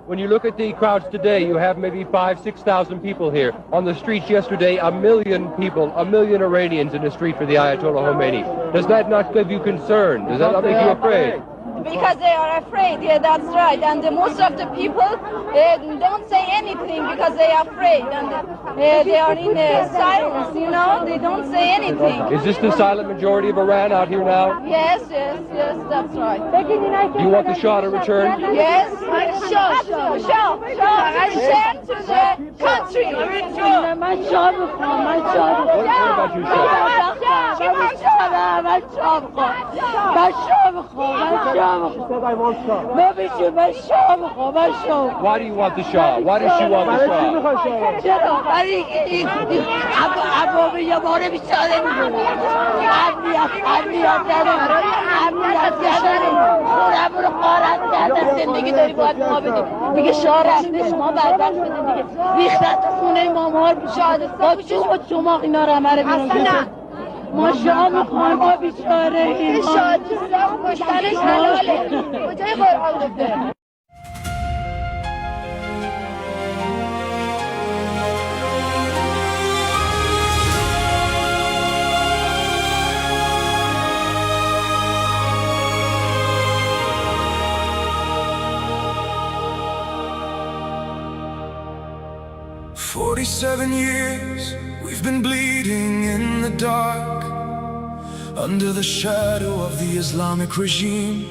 When you look at the crowds today, you have maybe 5,000–6,000 people here. On the streets yesterday, 1 million people, 1 million Iranians in the street for the Ayatollah Khomeini. Does that not give you concern? Does that not make you afraid? Because they are afraid, yeah, that's right. And most of the people don't say anything because they are afraid. And they are in silence, you know, they don't say anything. Is this the silent majority of Iran out here now? Yes, that's right. Do you want the Shah to return? Yes, Shah, return to the country. What about you, Shah? Why do you want the Shah? Why does she want the Shah? ما شاه میخوایم ما بیچاره این شادی کشتنش حلاله کجای قرآن گفته "47 years we've been bleeding in the dark, under the shadow of the Islamic regime,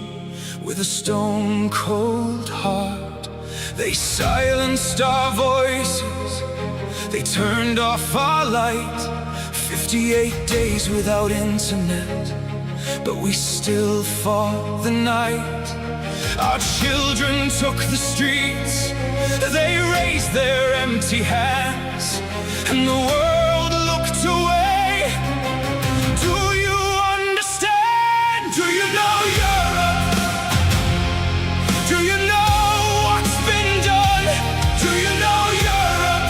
with a stone-cold heart. They silenced our voices, they turned off our light. 58 days without internet, but we still fought the night. Our children took the streets, they raised their empty hands, and the world looked away. Do you understand? Do you know Europe? Do you know what's been done? Do you know Europe?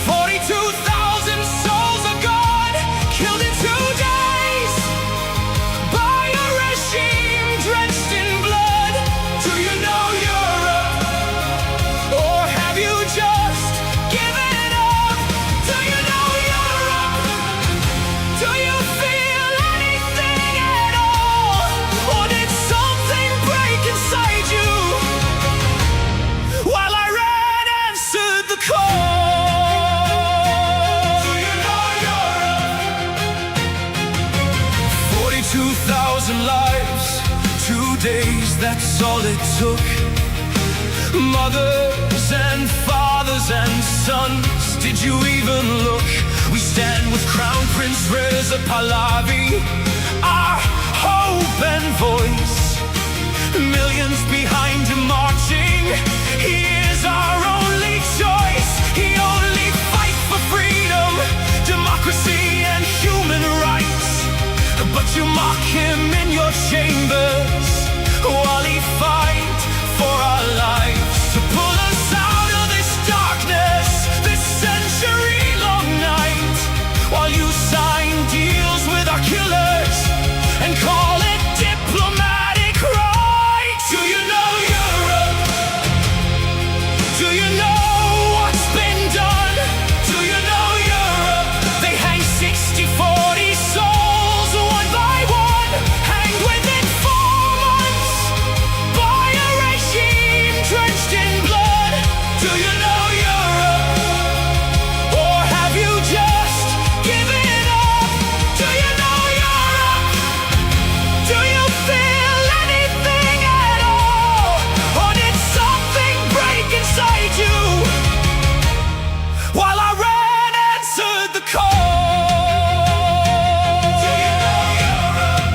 42,000 souls are gone, killed in 2 days by a regime drenched in blood. Do you know Europe? Or have you that's all it took. Mothers and fathers and sons, did you even look? We stand with Crown Prince Reza Pahlavi, our hope and voice. Millions behind him marching, he is our only choice. He only fights for freedom, democracy and human rights. But you mock him in your chambers while he fights for our lives. To pull us out of this darkness, this century-long night, while you sign deals with our killers and call it diplomatic right. Do you know Europe? Do you know what's been done? Do you know Europe? They hang 60, 40 souls one by one, hanged within 4 months by a regime drenched in blood. Do you know Europe? Or have you just given up? Do you know Europe? Do you feel anything at all? Or did something break inside you while Iran answered the call? Do you know Europe?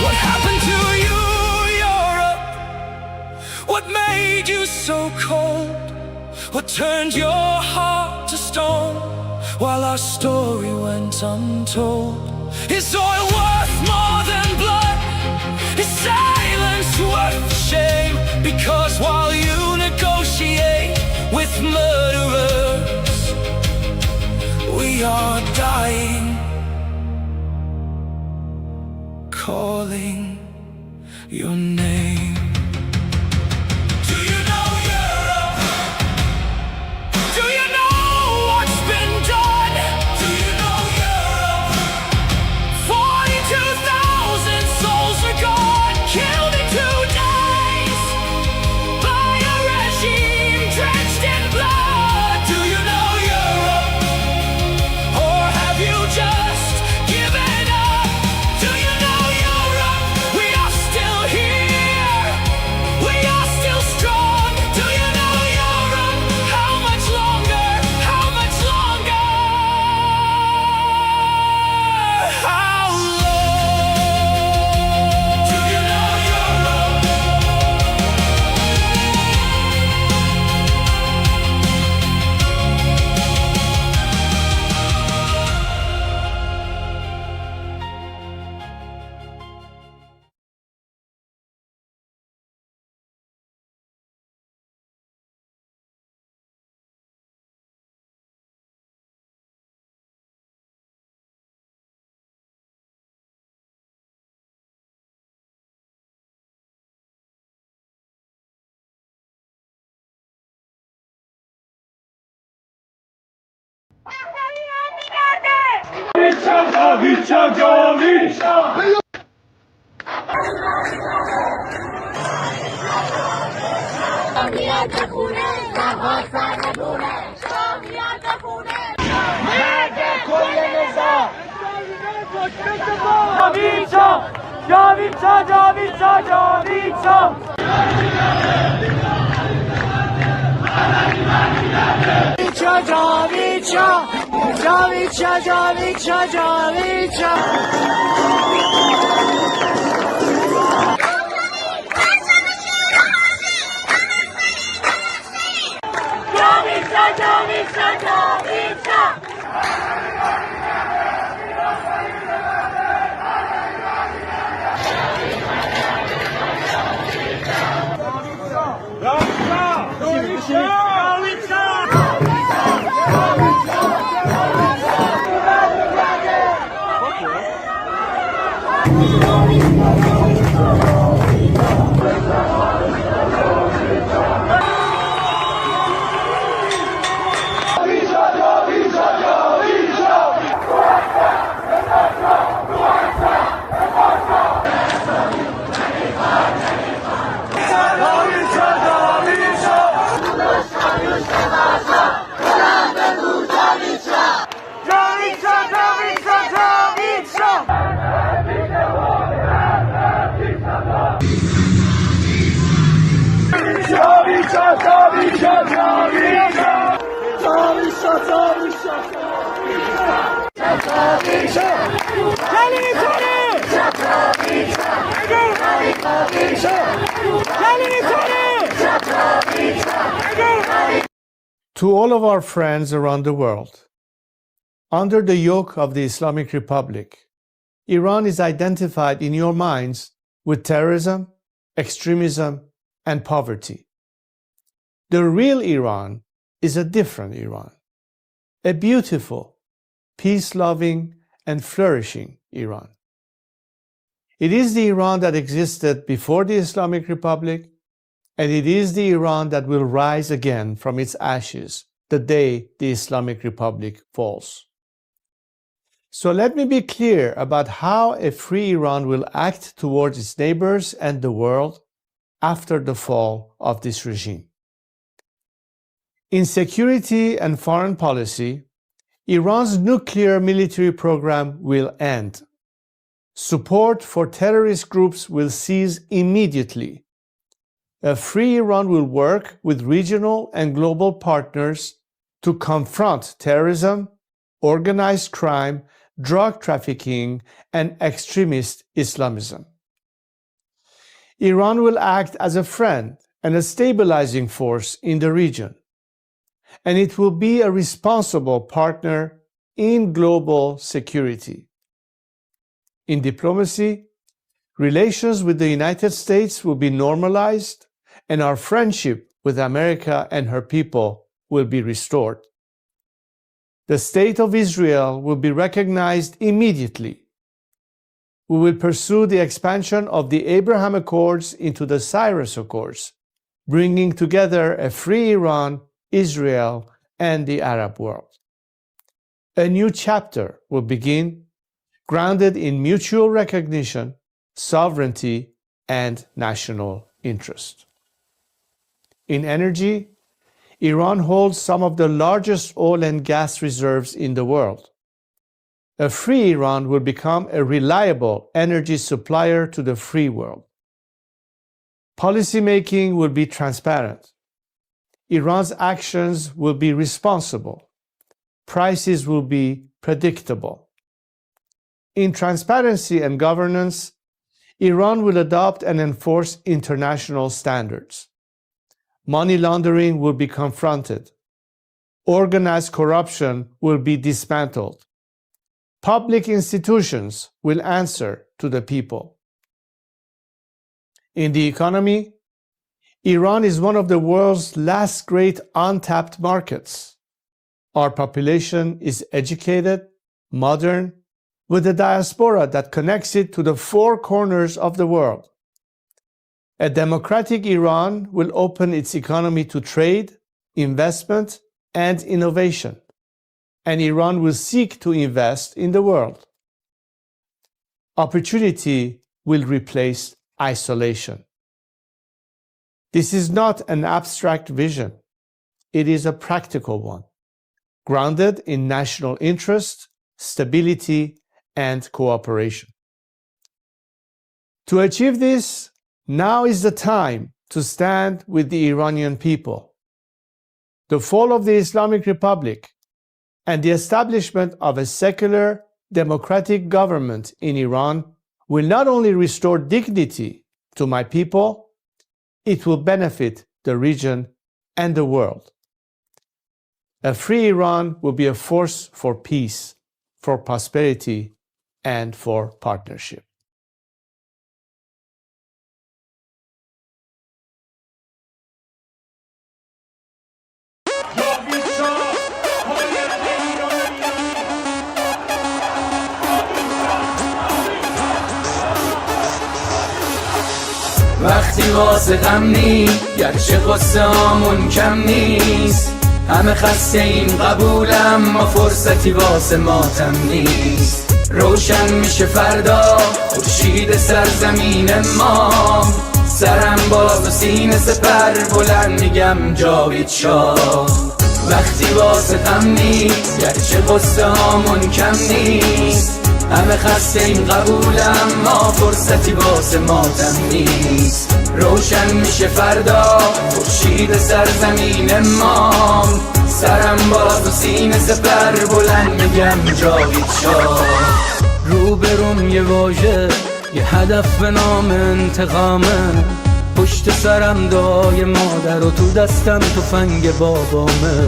What happened to you, Europe? What made you so cold? What turned your heart to stone while our story went untold? Is oil worth more than blood? Is silence worth the shame? Because while you negotiate with murderers, we are dying, calling your name. Do you know Europe? Do you know what's been done? Do you know Europe? 42,000 souls are gone, killed in 2 days by a regime drenched in blood. Do you know Europe? Or have you just given up? Do you know Europe? We are still here. We are still strong. Do you know Europe? How much longer? How much longer? How long? Do you know Europe? To all of our friends around the world, under the yoke of the Islamic Republic, Iran is identified in your minds with terrorism, extremism, and poverty. The real Iran is a different Iran, a beautiful, peace-loving, and flourishing Iran. It is the Iran that existed before the Islamic Republic, and it is the Iran that will rise again from its ashes the day the Islamic Republic falls. So let me be clear about how a free Iran will act towards its neighbors and the world after the fall of this regime. In security and foreign policy, Iran's nuclear military program will end. Support for terrorist groups will cease immediately. A free Iran will work with regional and global partners to confront terrorism, organized crime, drug trafficking, and extremist Islamism. Iran will act as a friend and a stabilizing force in the region, and it will be a responsible partner in global security. In diplomacy, relations with the United States will be normalized, and our friendship with America and her people will be restored. The State of Israel will be recognized immediately. We will pursue the expansion of the Abraham Accords into the Cyrus Accords, bringing together a free Iran, Israel, and the Arab world. A new chapter will begin, grounded in mutual recognition, sovereignty, and national interest. In energy, Iran holds some of the largest oil and gas reserves in the world. A free Iran will become a reliable energy supplier to the free world. Policymaking will be transparent. Iran's actions will be responsible. Prices will be predictable. In transparency and governance, Iran will adopt and enforce international standards. Money laundering will be confronted. Organized corruption will be dismantled. Public institutions will answer to the people. In the economy, Iran is one of the world's last great untapped markets. Our population is educated, modern, with a diaspora that connects it to the four corners of the world. A democratic Iran will open its economy to trade, investment, and innovation, and Iran will seek to invest in the world. Opportunity will replace isolation. This is not an abstract vision. It is a practical one, grounded in national interest, stability, and cooperation. To achieve this, now is the time to stand with the Iranian people. The fall of the Islamic Republic and the establishment of a secular, democratic government in Iran will not only restore dignity to my people, it will benefit the region and the world. A free Iran will be a force for peace, for prosperity, and for partnership. وقتی واسه غم نی گرچه قصه هامون کم نیست همه خسته این قبولم ما فرصتی واسه ماتم نیست روشن میشه فردا خورشید سرزمین ما سرم باز و سینه سپر بلند میگم جاوید شاه وقتی واسه غم نی گرچه قصه هامون کم نیست همه خسته این قبولم ما فرصتی واسه ماتم نیست روشن میشه فردا خورشید سرزمین ما سرم باز و سینه سپر بلند میگم جاوید شاه. روبروم یه واژه، یه هدف به نام انتقامه، پشت سرم دعای مادر و تو دستم تفنگ بابامه.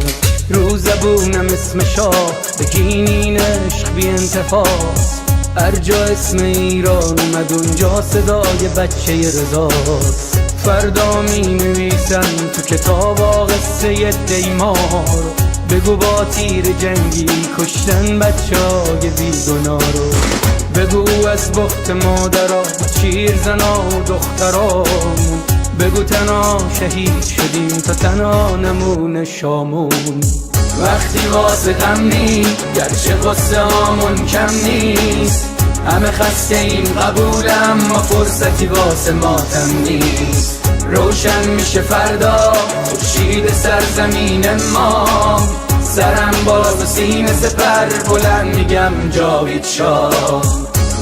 رو زبونم اسم شاه، بگینین عشق بی انتهاست، هر جا اسم ایران اومد اونجا صدای بچه رضاست. فردا می نویسن تو کتاب قصه دیمار، بگو با تیر جنگی کشتن بچه های بیگناه رو، بگو از بخت مادرها شیر زنا و دخترامون، بگو تنها شهید شدیم تا تنها نمونه شامون. وقتی واسه غم نیست گرچه قصه هامون کم نیست، همه خسته این قبولم ما فرصتی واسه ماتم نیست. روشن میشه فردا خورشید سرزمین ما، سرم باز و سینه سپر بلند میگم جاوید شاه.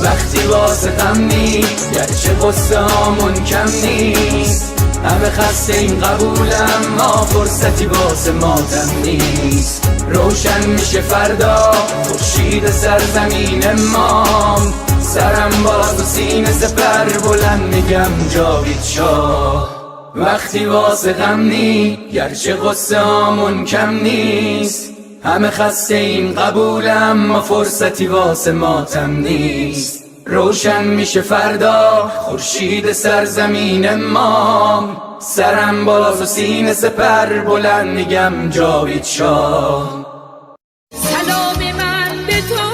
وقتی واسه غم نیست گرچه قصه هامون کم نیست، همه خسته این قبولم ما فرصتی واسه ماتم نیست. روشن میشه فردا خورشید سرزمین ما، سرم باز و سینه سپر بلند میگم جاوید شاه. وقتی واسه غم نیست گرچه قصه هامون کم نیست، همه خسته این قبولم ما فرصتی واسه ماتم نیست. روشن میشه فردا خورشید سرزمین ما، سرم باز و سینه سپر بلند میگم جاوید شاه. سلام من به تو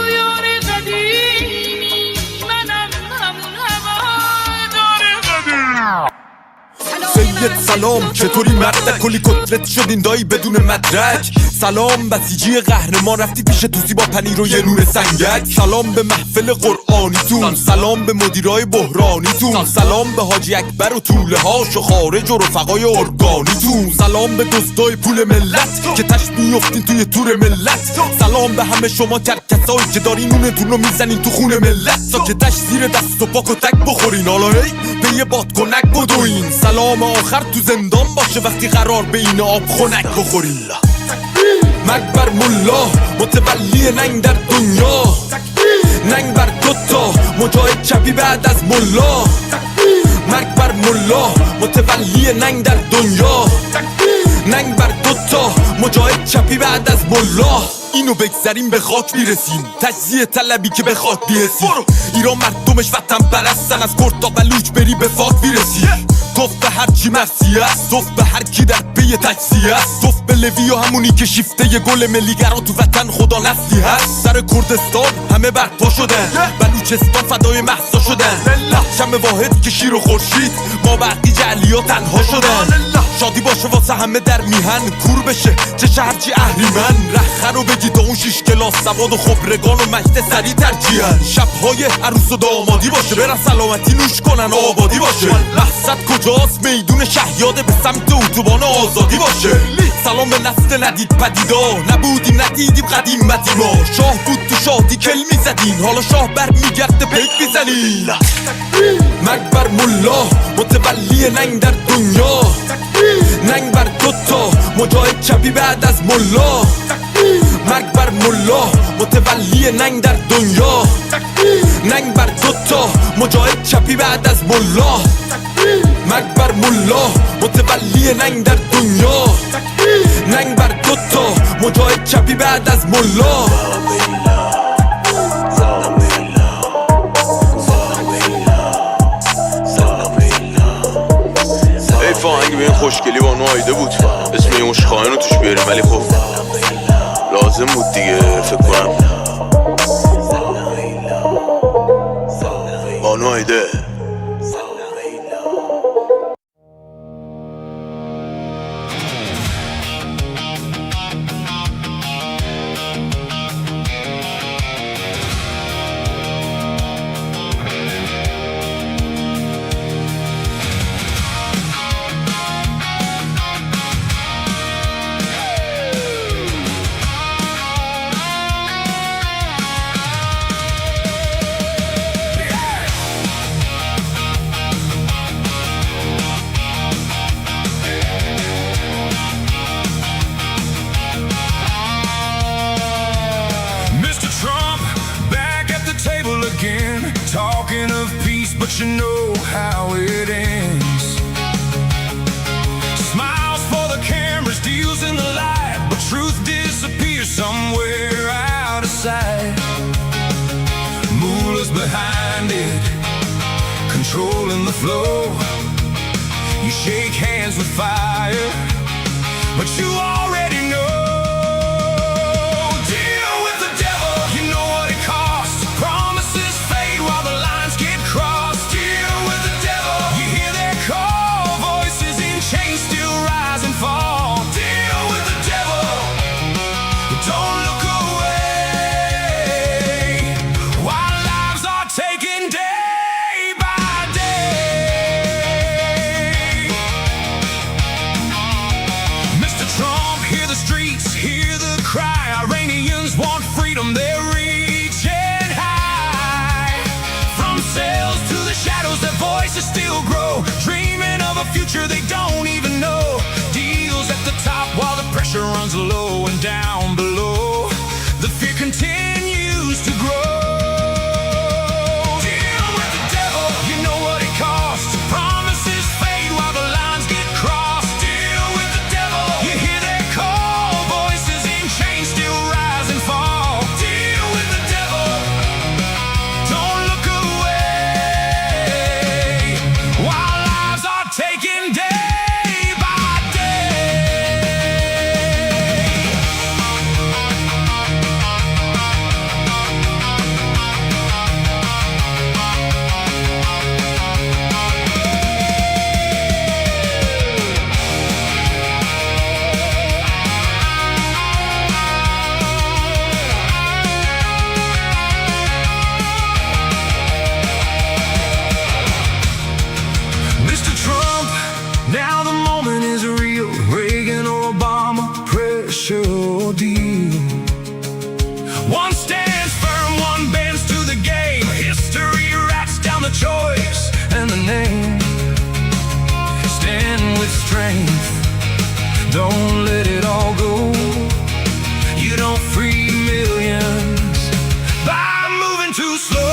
یار قدیمی، منم همون هوادار قدیم. سید سلام چطوری مردک، کلی کتلت شدین دایی بدون مدرک. سلام بسیجی قهرمان رفتی پیش توسی با پنیر و یه نون سنگک. سلام به محفل قرآنیتون، سلام به مدیرای بحرانیتون، سلام به حاجی اکبر و طوله هاش و خارج و رفقای ارگانیتون، سلام به دزدای پول ملت که تش میفتین توی تور ملت. سلام به همه شما کرکسایی که دارین نونتون رو میزنین تو خون ملت، ساکتش زیر دست و پاک و تک بخورین حالا هی به یه بادکنک بدوین. سلام آخر تو زندان باشه وقتی قرار به این آب خنک بخورین. مکبر ملا متولی ننگ در دنیا، ننگ بر دوتا مجاهد چپی بعد از ملا. مرگ بر ملا متولی ننگ در دنیا، ننگ بر دوتا مجاهد چپی بعد از ملا. اینو بگذاریم به خاک میرسیم، تجزیه طلبی که به خاک بیرسیم. ایران مردمش وطن پرستن، از کرد تا بلوچ بری به فاک بیرسی. توف به هر چی مرسی است، توف به هر کی در پی تجزیه است، توف به لوی و همونی که شیفته ی گل ملیگرا تو وطن خدا نسلی هست. سر کردستان همه برپا شدن، بلوچستان فدای مهسا شدن. شم واحد که شیر و خورشید ما بقی جعلی ها تنها شدن. شادی باشه واسه همه در میهن، کور بشه چه شهرچی اهریمن. رخه رو بگی تا اون 6 کلاس سواد و خبرگان و مجد سری ترجیحن. شبهای عروس و دامادی باشه، برن سلامتی نوش کنن آبادی باشه. مقصد کجاست؟ میدون شهیاده به سمت اتوبان آزادی باشه. سلام به نسل ندید پدیدا، نبودیم ندیدیم قدیمتی ما. شاه بود تو شادی کل میزدین، حالا شاه بر میگرده پیک میزنین. مکبر ملا متولی ننگ در دنیا، ننگ بر دوتا مجاهد چپی بعد از ملا. مرگ بر ملا متولی ننگ در دنیا، ننگ بر دوتا مجاهد چپی بعد از ملا. مرگ بر ملا متولی ننگ در دنیا، ننگ بر دوتا مجاهد چپی بعد از ملا. فاهنگ به این خوشگلی با نایده بود، اسم یه مشخواهن رو توش بیاریم، ولی خب لازم بود دیگه. فکر کنم با نایده. let you know how it ends. Smiles for the cameras, deals in the light, but truth disappears somewhere out of sight. Mullahs behind it, controlling the flow. You shake hands with fire, but you already know. Deal with the devil, you know what it costs. Promises fade while the lines get crossed. Deal with the devil, you hear their call. Voices in chains still rise and fall. Deal with the devil, don't look away while lives are taken day by day. Mr. Trump, hear the streets, hear the cry. Iranians want freedom, they're reaching high. From cells to the shadows, their voices still grow, dreaming of a future they don't even know. Deals at the top while the pressure runs low, and down below the fear continues to grow. Deal with the devil, you know what it costs. Promises fade while the lines get crossed. Deal with the devil, you hear their call. Voices in chains still rise and fall. Deal with the devil, don't look away while lives are taken day by day. Mr. Trump, now the moment is real. Reagan or Obama, pressure or deal. One stands firm, one bends to the game. History writes down the choice and the name. Stand with strength, don't let it all go. You don't free millions by moving too slow.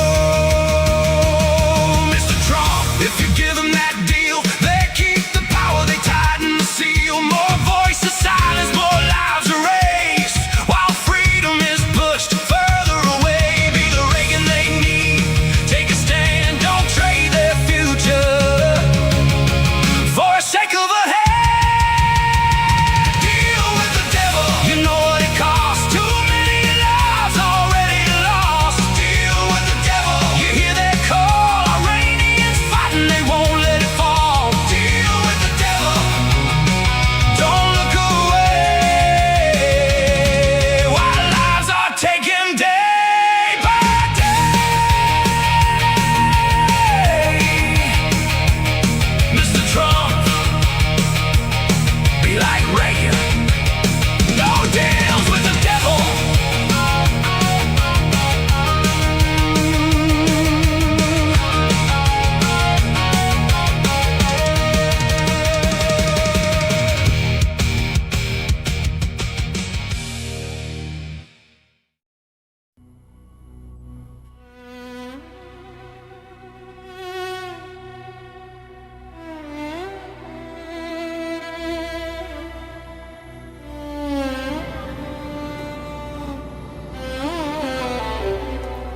Mr. Trump, if you give them that deal, they keep the power, they tighten the seal. More voices silence, more lives erased, while freedom is pushed further away. Be the Reagan they need, take a stand, don't trade their future for a sake of a hand. Deal with the devil, you know what it costs. Too many lives already lost. Deal with the devil, you hear their call. Iranians fighting, they won't let it fall. Deal with the devil, don't look away while lives are taken day by day. Mr. Trump, be like Reagan, no deals with the devil.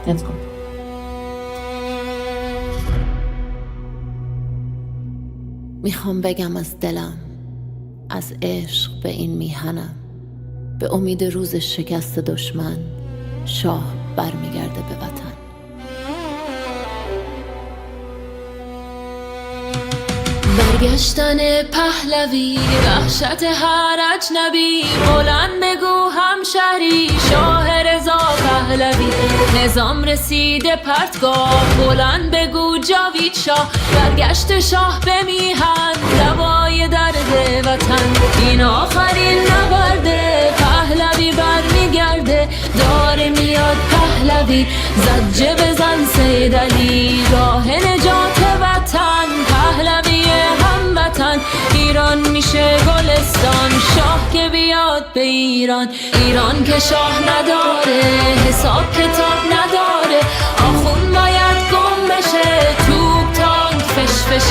Let's go. میخوام بگم از دلم، از عشق به این میهنم، به امید روز شکست دشمن شاه برمیگرده به وطن. برگشتن پهلوی، وحشت هر اجنبی، بلند بگو همشهری، شاه رضا پهلوی، نظام رسیده پرتگاه، بلند بگو جاوید شاه، برگشت شاه به میهن، دوای درد وطن، این آخرین نبرده، پهلوی برمیگرده، داره میاد پهلوی، زجه بزن سید علی، راه نجات وطن، پهلوی هموطن، ایران میشه گلستان، شاه که بیاد به ایران، ایران که شاه نداره، حساب کتاب نداره، آخون باید گم بشه، توپ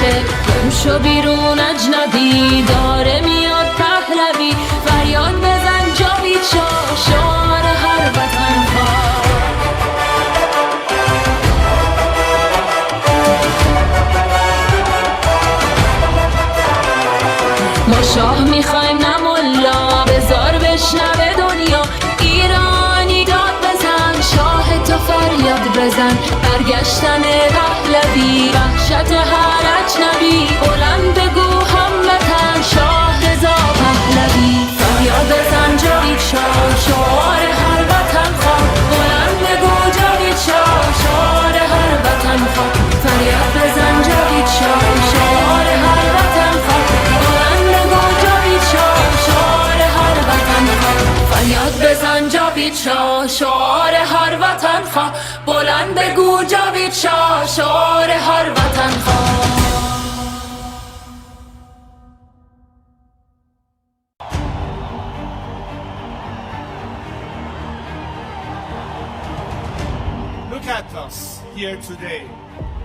میشه شو بیرون اجنبی داره میاد پهلوی فریاد بزن جاوید شعار هر وطن خواه ما شاه میخوایم نه ملا بزار بشنوه دنیا ایرانی داد بزن شاه تو فریاد بزن برگشتن پهلوی وحشت هر اجنبی بلند بگو هموطن شاه رضا پهلوی فریاد بزن جاوید شعار هر وطن خواه بلند بگو جاوید شعار هر وطن خواه فریاد بزن جاوید شعار هر وطن خواه بلند بگو جاوید شعار هر وطن خواه فریاد بزن جاوید شعار هر وطن خواه بلند بگو جاوید شعار هر وطن خواه Look at us here today.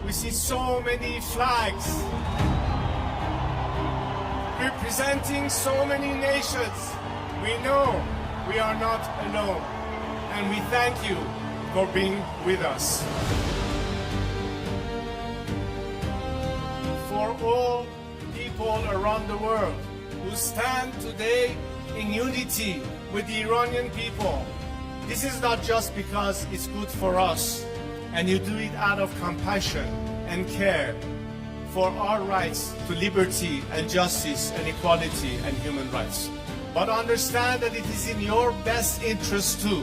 We see so many flags representing so many nations. We know we are not alone, and we thank you for being with us. For all people around the world who stand today in unity with the Iranian people, this is not just because it's good for us, and you do it out of compassion and care for our rights to liberty and justice and equality and human rights. But understand that it is in your best interest too,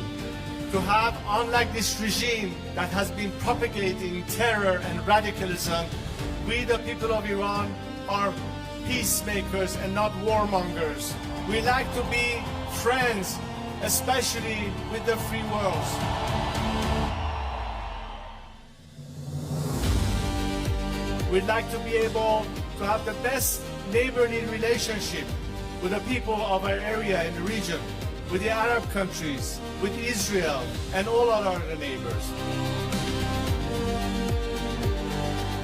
to have, unlike this regime that has been propagating terror and radicalism, we the people of Iran are peacemakers and not warmongers. We like to be friends, especially with the free world. We'd like to be able to have the best neighborly relationship with the people of our area and the region, with the Arab countries, with Israel, and all our other neighbors.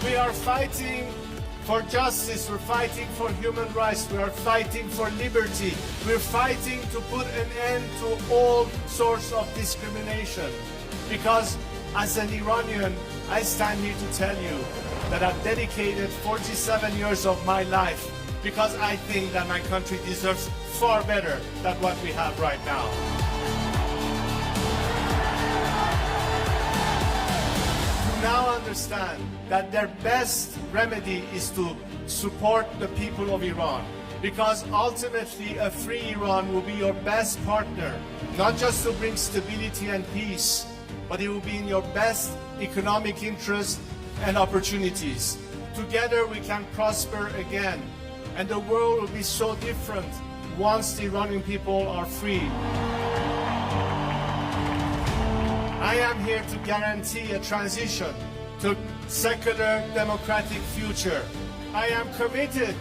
We are fighting for justice, we're fighting for human rights, we are fighting for liberty, we're fighting to put an end to all sorts of discrimination. Because as an Iranian, I stand here to tell you that I've dedicated 47 years of my life because I think that my country deserves far better than what we have right now. To now understand that their best remedy is to support the people of Iran, because ultimately a free Iran will be your best partner, not just to bring stability and peace, but it will be in your best economic interest and opportunities. Together we can prosper again, and the world will be so different once the Iranian people are free. I am here to guarantee a transition to secular democratic future. I am committed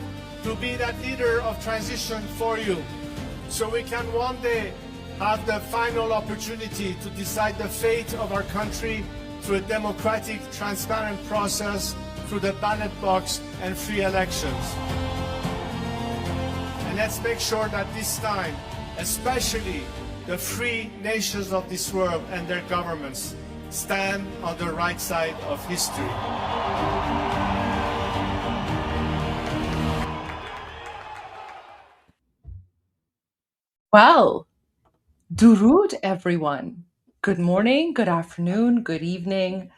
to be that leader of transition for you, so we can one day have the final opportunity to decide the fate of our country through a democratic, transparent process, through the ballot box and free elections. And let's make sure that this time, especially the free nations of this world and their governments, stand on the right side of history. Well, Durud, everyone. Good morning, good afternoon, good evening,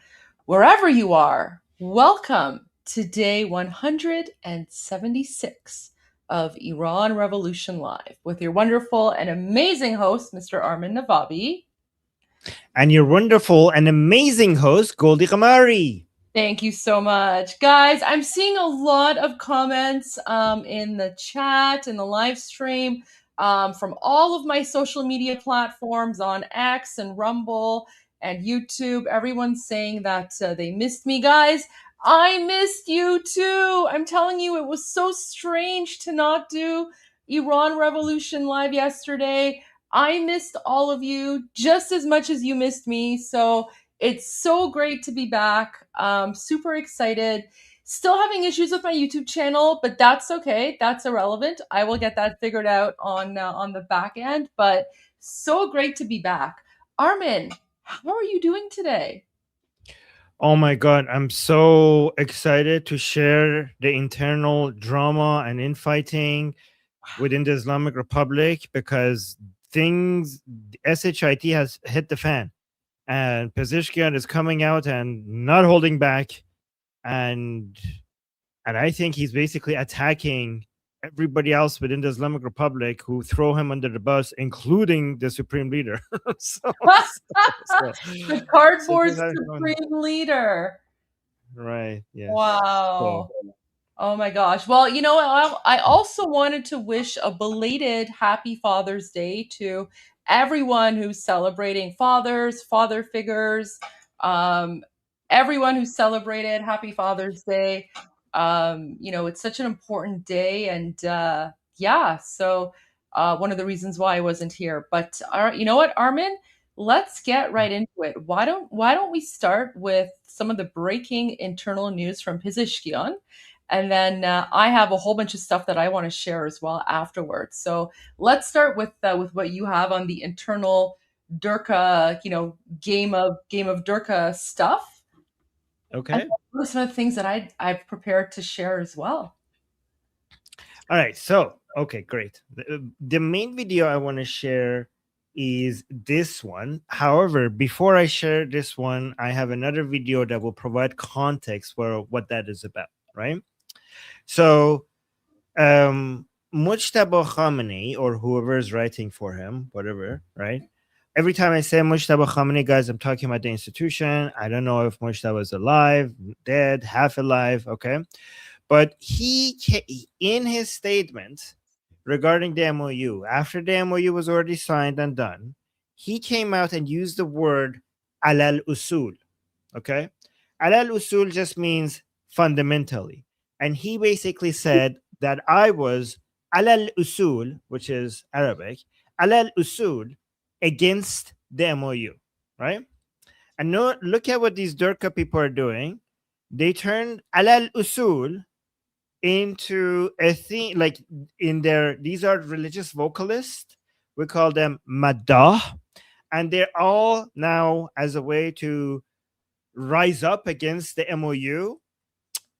wherever you are. Welcome to day 176 of Iran Revolution Live with your wonderful and amazing host, Mr. ARMIN NAVABI. And your wonderful and amazing host, Goldie Ghamari. Thank you so much. Guys, I'm seeing a lot of comments in the chat, in the live stream, from all of my social media platforms on X and Rumble and YouTube. Everyone's saying that they missed me, guys. I missed you too. I'm telling you, it was so strange to not do Iran Revolution Live yesterday. I missed all of you just as much as you missed me. So it's so great to be back. Super excited. Still having issues with my YouTube channel, but that's okay. That's irrelevant. I will get that figured out on the back end. But so great to be back. Armin, how are you doing today? Oh my God, I'm so excited to share the internal drama and infighting within the Islamic Republic, because SHIT has hit the fan, and Pezeshkian is coming out and not holding back, and I think he's basically attacking everybody else within the Islamic Republic who throw him under the bus, including the supreme leader. The cardboard supreme leader. Right. Yes. Wow. Oh my gosh. Well, you know, I also wanted to wish a belated happy Father's Day to everyone who's celebrating fathers, father figures, everyone who celebrated Happy Father's Day. You know, it's such an important day, and yeah, so one of the reasons why I wasn't here. But you know what, Armin? Let's get right into it. Why don't we start with some of the breaking internal news from Pezeshkian? And then I have a whole bunch of stuff that I want to share as well afterwards. So let's start with what you have on the internal Durka, you know, game of Durka stuff. Okay. And what are some of the things that I've prepared to share as well? All right. So, okay, great. The main video I want to share is this one. However, before I share this one, I have another video that will provide context for what that is about, right? So, Mujtaba Khamenei, or whoever is writing for him, whatever, right? Every time I say Mujtaba Khamenei, guys, I'm talking about the institution. I don't know if Mujtaba is alive, dead, half alive, okay? But he, in his statement regarding the MOU, after the MOU was already signed and done, he came out and used the word alal usul, okay? Alal usul just means fundamentally. And he basically said that I was alal usul, which is Arabic, alal usul, against the MOU, right? And no, look at what these Durka people are doing. They turned alal usul into a thing, like in their, these are religious vocalists. We call them madah. And they're all now, as a way to rise up against the MOU,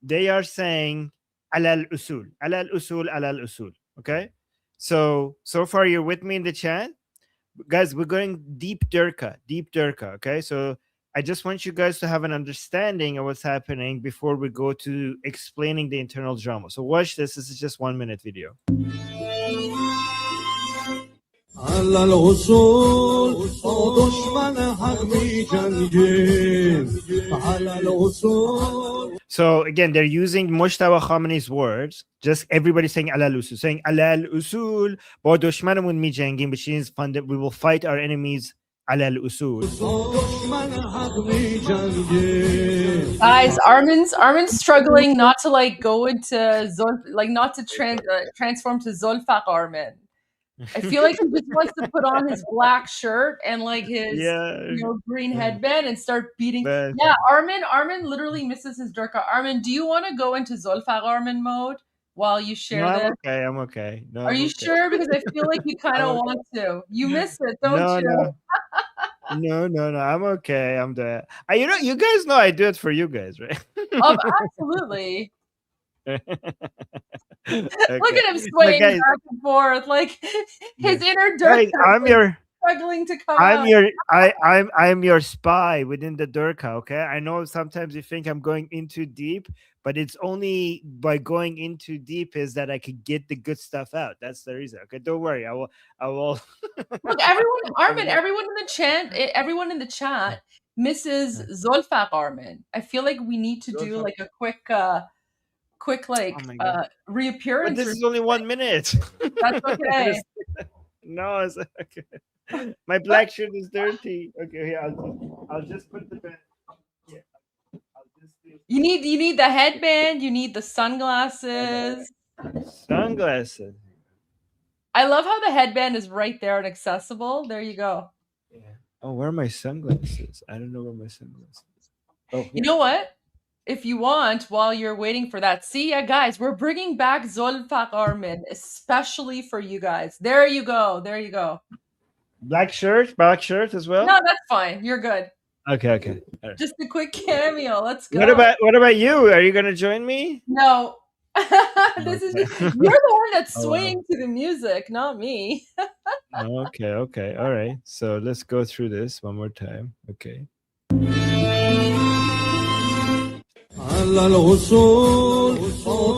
they are saying alal usul, alal usul, alal usul. Okay, so far you're with me in the chat, guys. We're going deep Durka. Okay, so I just want you guys to have an understanding of what's happening before we go to explaining the internal drama. So watch this. This is just 1 minute video. So again, they're using Mujtaba Khamenei's words. Just everybody saying alal usul, saying alal usul, ba dushmanamon mijangim, which means we will fight our enemies alal usul. Guys, Armin's struggling not to like go into not to transform to Zulfaq Armin. I feel like he just wants to put on his black shirt and like his green headband and start beating. Yeah, Armin literally misses his Durka. Armin, do you want to go into Zulfaq Armin mode while you share this? I'm okay. No, are you sure? Because I feel like you kind of want to. You miss it, don't you? No, I'm okay. I'm there. You know, you guys know I do it for you guys, right? Oh, absolutely. Okay. Look at him swaying back and forth, like his inner Durka. I'm struggling to come out. I'm your spy within the Durka. Okay, I know sometimes you think I'm going into deep, but it's only by going into deep is that I could get the good stuff out. That's the reason. Okay, don't worry. I will. Look, everyone, Armin, everyone in the chat misses Zulfaq Armin. I feel like we need to do like a quick reappearance. But this is only 1 minute. That's okay. No, it's okay. My black shirt is dirty. Okay, here I'll just put the bed. Yeah. You need the headband. You need the sunglasses. Sunglasses. I love how the headband is right there and accessible. There you go. Yeah. Oh, where are my sunglasses? I don't know where my sunglasses. Oh, you know what? if you want, while you're waiting for that. See, yeah, guys, we're bringing back Zolfak Armin, especially for you guys. There you go. There you go. Black shirt as well. No, that's fine. You're good. Okay. Just a quick cameo. Let's go. What about you? Are you gonna join me? No. This is you're the one that's Oh, swaying to the music, not me. Okay. All right. So let's go through this one more time. Okay. على الوصول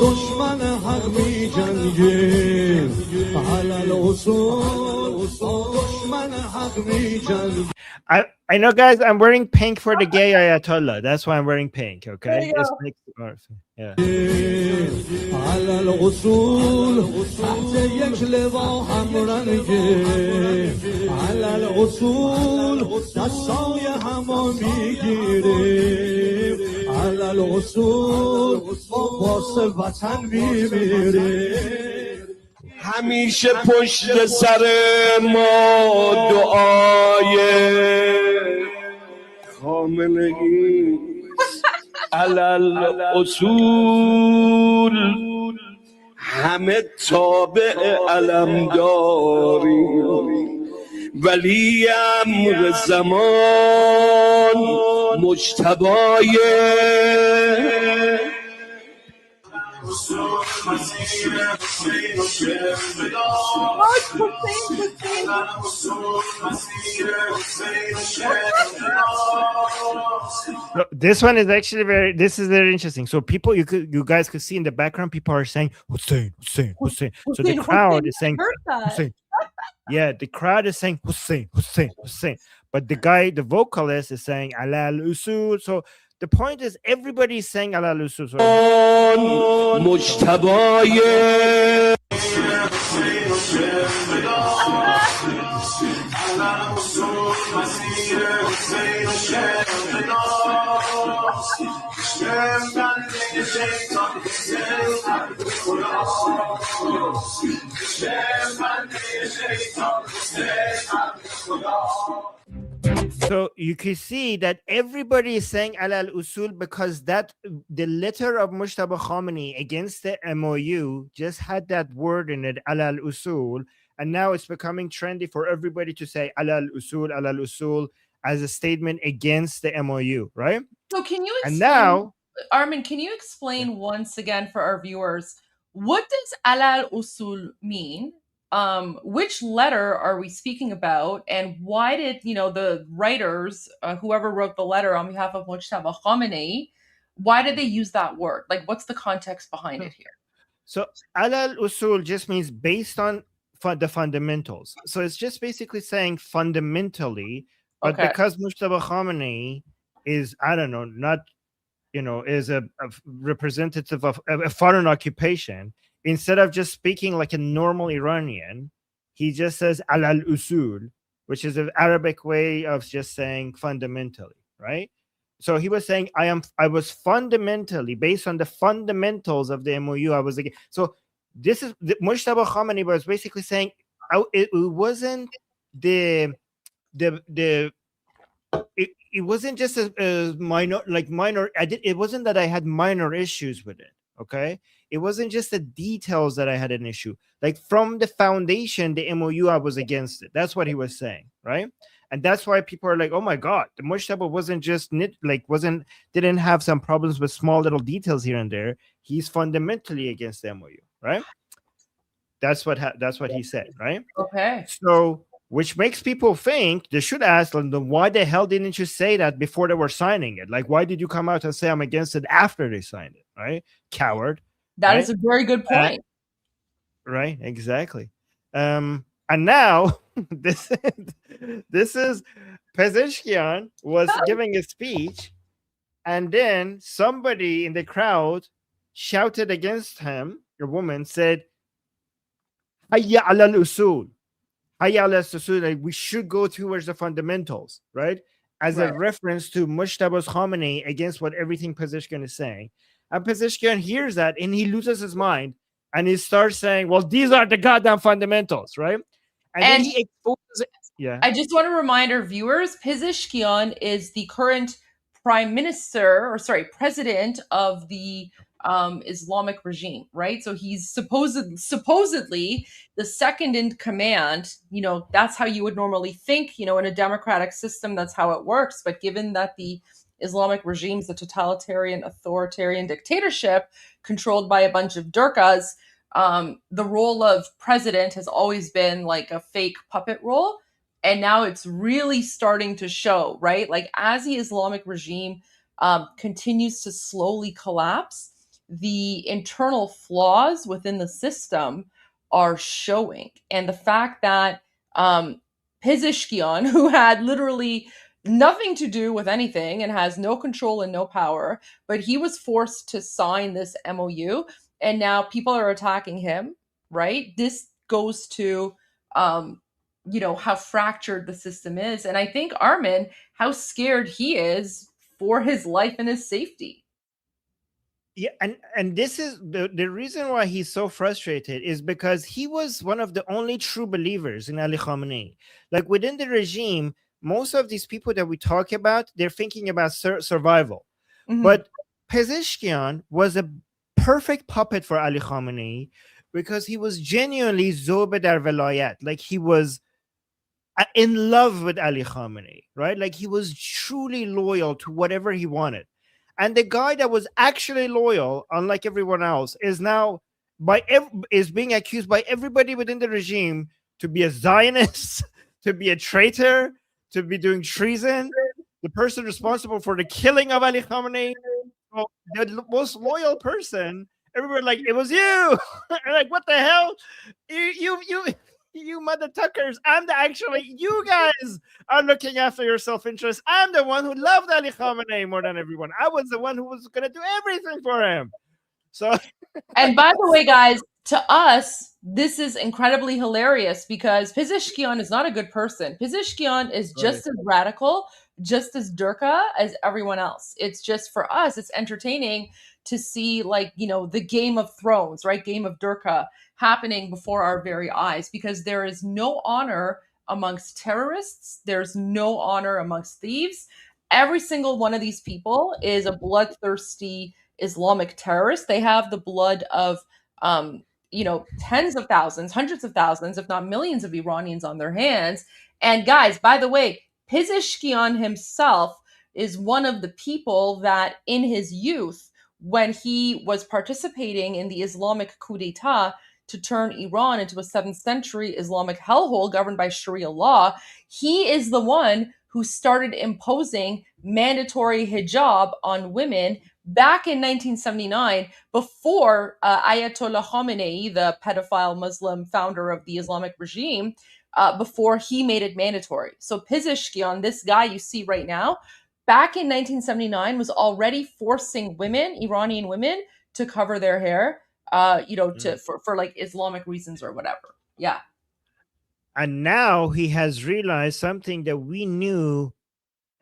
دشمن حق می جنگه على الوصول دشمن حق می جنگه I know, guys. I'm wearing pink for the gay Ayatollah. That's why I'm wearing pink. Okay. Yeah. على الوصول تحت یک لوا هم رنگه على الوصول دستای همو میگیره على الوصول واسه وطن میمیره همیشه پشت سر ما دعای خامنه‌ای علل اصول همه تابع علم داریم ولی امر زمان مجتبای This one is actually very interesting. So people, you guys could see in the background, people are saying Hussein. So the crowd is saying Hussein. Yeah, the crowd is saying Hussein. But the vocalist is saying Ala al-Usul. So the point is everybody is saying Ala al-Usul. So you can see that everybody is saying Ala al-Usul because that the letter of Mujtaba Khamenei against the MOU just had that word in it, Ala al-Usul, and now it's becoming trendy for everybody to say Ala al-Usul as a statement against the MOU, right? So can you explain, and now, Armin, can you explain once again for our viewers, what does Ala al-Usul mean? Which letter are we speaking about, and why did the writers, whoever wrote the letter on behalf of Mujtaba Khamenei, why did they use that word? Like, what's the context behind it here? So Ala al-Usul just means based on the fundamentals. So it's just basically saying fundamentally, but because Mujtaba Khamenei is, I don't know, not is a representative of a foreign occupation. Instead of just speaking like a normal Iranian, he just says Ala al-Usul, which is an Arabic way of just saying fundamentally, right? So he was saying, I was fundamentally, based on the fundamentals of the MOU, I was again. So this is Mujtaba Khamenei was basically saying it wasn't it wasn't just a minor, it wasn't that I had minor issues with it. Okay, it wasn't just the details that I had an issue. Like from the foundation, the MOU, I was against it. That's what he was saying, right? And that's why people are like, "Oh my God, the Mujtaba wasn't just didn't have some problems with small little details here and there. He's fundamentally against the MOU, right?" That's what he said, right? Okay. So, which makes people think they should ask them, why the hell didn't you say that before they were signing it? Like, why did you come out and say I'm against it after they signed it? Right? Coward. That is a very good point. Right, exactly. And now this is Pezeshkian was giving a speech, and then somebody in the crowd shouted against him. A woman said, "Hayya ala al-usul. Hayya ala al-usul. We should go towards the fundamentals," right? As a reference to Mujtaba Khamenei against what everything Pezeshkian is saying. And Pezeshkian hears that and he loses his mind and he starts saying, well, these are the goddamn fundamentals, right? And then he exposes it. Yeah. I just want to remind our viewers, Pezeshkian is the current president of the Islamic regime, right? So he's supposedly the second in command. That's how you would normally think, in a democratic system, that's how it works. But given that the Islamic regime is a totalitarian, authoritarian dictatorship controlled by a bunch of Durkas, the role of president has always been like a fake puppet role. And now it's really starting to show, right? Like as the Islamic regime continues to slowly collapse, the internal flaws within the system are showing. And the fact that Pezeshkian, who had literally nothing to do with anything and has no control and no power, but he was forced to sign this MOU, and now people are attacking him, right? This goes to how fractured the system is. And I think Armin, how scared he is for his life and his safety. Yeah, and this is the reason why he's so frustrated is because he was one of the only true believers in Ali Khamenei. Like within the regime, most of these people that we talk about, they're thinking about survival. Mm-hmm. But Pezeshkian was a perfect puppet for Ali Khamenei because he was genuinely Zobe dar Velayat. Like he was in love with Ali Khamenei, right? Like he was truly loyal to whatever he wanted. And the guy that was actually loyal, unlike everyone else, is now is being accused by everybody within the regime to be a Zionist, to be a traitor, to be doing treason. The person responsible for the killing of Ali Khamenei, the most loyal person, everybody like, it was you. Like, what the hell? You mother tuckers, you guys are looking after your self-interest. I'm the one who loved Ali Khamenei more than everyone. I was the one who was going to do everything for him. So, and by the way, guys, to us, this is incredibly hilarious because Pezeshkian is not a good person. Pezeshkian is just as radical, just as Durka as everyone else. It's just for us, it's entertaining to see the Game of Thrones, right? Game of Durka happening before our very eyes, because there is no honor amongst terrorists. There's no honor amongst thieves. Every single one of these people is a bloodthirsty Islamic terrorist. They have the blood of, tens of thousands, hundreds of thousands, if not millions of Iranians on their hands. And guys, by the way, Pezeshkian himself is one of the people that in his youth, when he was participating in the Islamic coup d'etat to turn Iran into a 7th century Islamic hellhole governed by Sharia law, he is the one who started imposing mandatory hijab on women back in 1979, before Ayatollah Khamenei, the pedophile Muslim founder of the Islamic regime, before he made it mandatory. So Pezeshkian, this guy you see right now, back in 1979 was already forcing women, Iranian women, to cover their hair, for like Islamic reasons or whatever. Yeah. And now he has realized something that we knew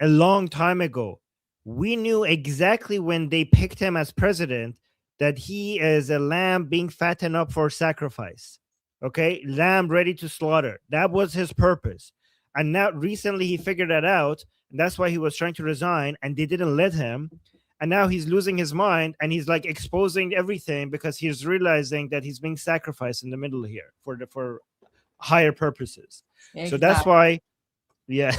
a long time ago. We knew exactly when they picked him as president that he is a lamb being fattened up for sacrifice. Okay, lamb ready to slaughter. That was his purpose. And now recently he figured that out. And that's why he was trying to resign, and they didn't let him. And now he's losing his mind, and he's like exposing everything because he's realizing that he's being sacrificed in the middle here for higher purposes. Exactly. So that's why, yeah.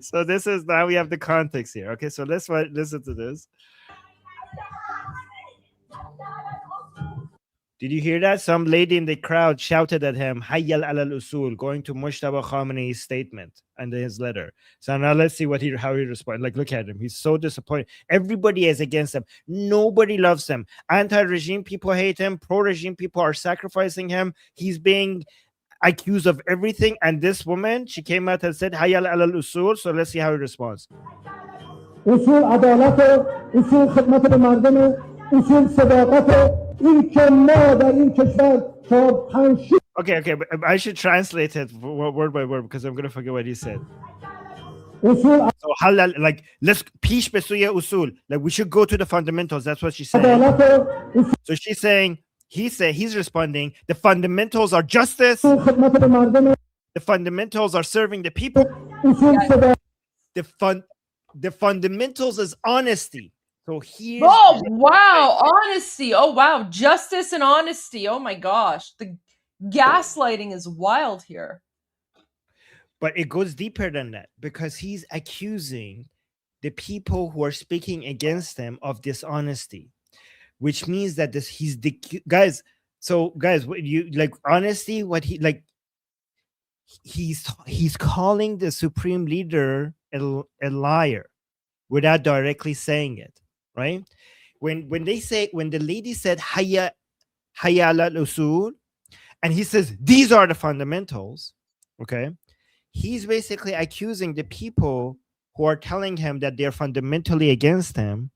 So this is now we have the context here. Okay, so let's listen to this. Did you hear that? Some lady in the crowd shouted at him, Hayyal alal usul, going to Mujtaba Khamenei's statement and his letter. So now let's see how he responds. Like, look at him. He's so disappointed. Everybody is against him. Nobody loves him. Anti-regime people hate him. Pro-regime people are sacrificing him. He's being accused of everything. And this woman, she came out and said, Hayyal alal usul. So let's see how he responds. Usul adalat, usul khidmat al-mardam, usul sadaqat. Okay, but I should translate it word by word because I'm gonna forget what he said. So halal, like let's pish besuya usul, like we should go to the fundamentals. That's what she's saying. So she's saying, he's responding, the fundamentals are justice. The fundamentals are serving the people. the fundamentals is honesty. So here's Oh wow, honesty. Oh wow, justice and honesty. Oh my gosh, the gaslighting is wild here. But it goes deeper than that, because he's accusing the people who are speaking against him of dishonesty, which means that he's the guys. So guys, what you like honesty? What he like? He's calling the supreme leader a liar without directly saying it, right? When the lady said hayya ala usul, and he says these are the fundamentals, okay? He's basically accusing the people who are telling him that they're fundamentally against him,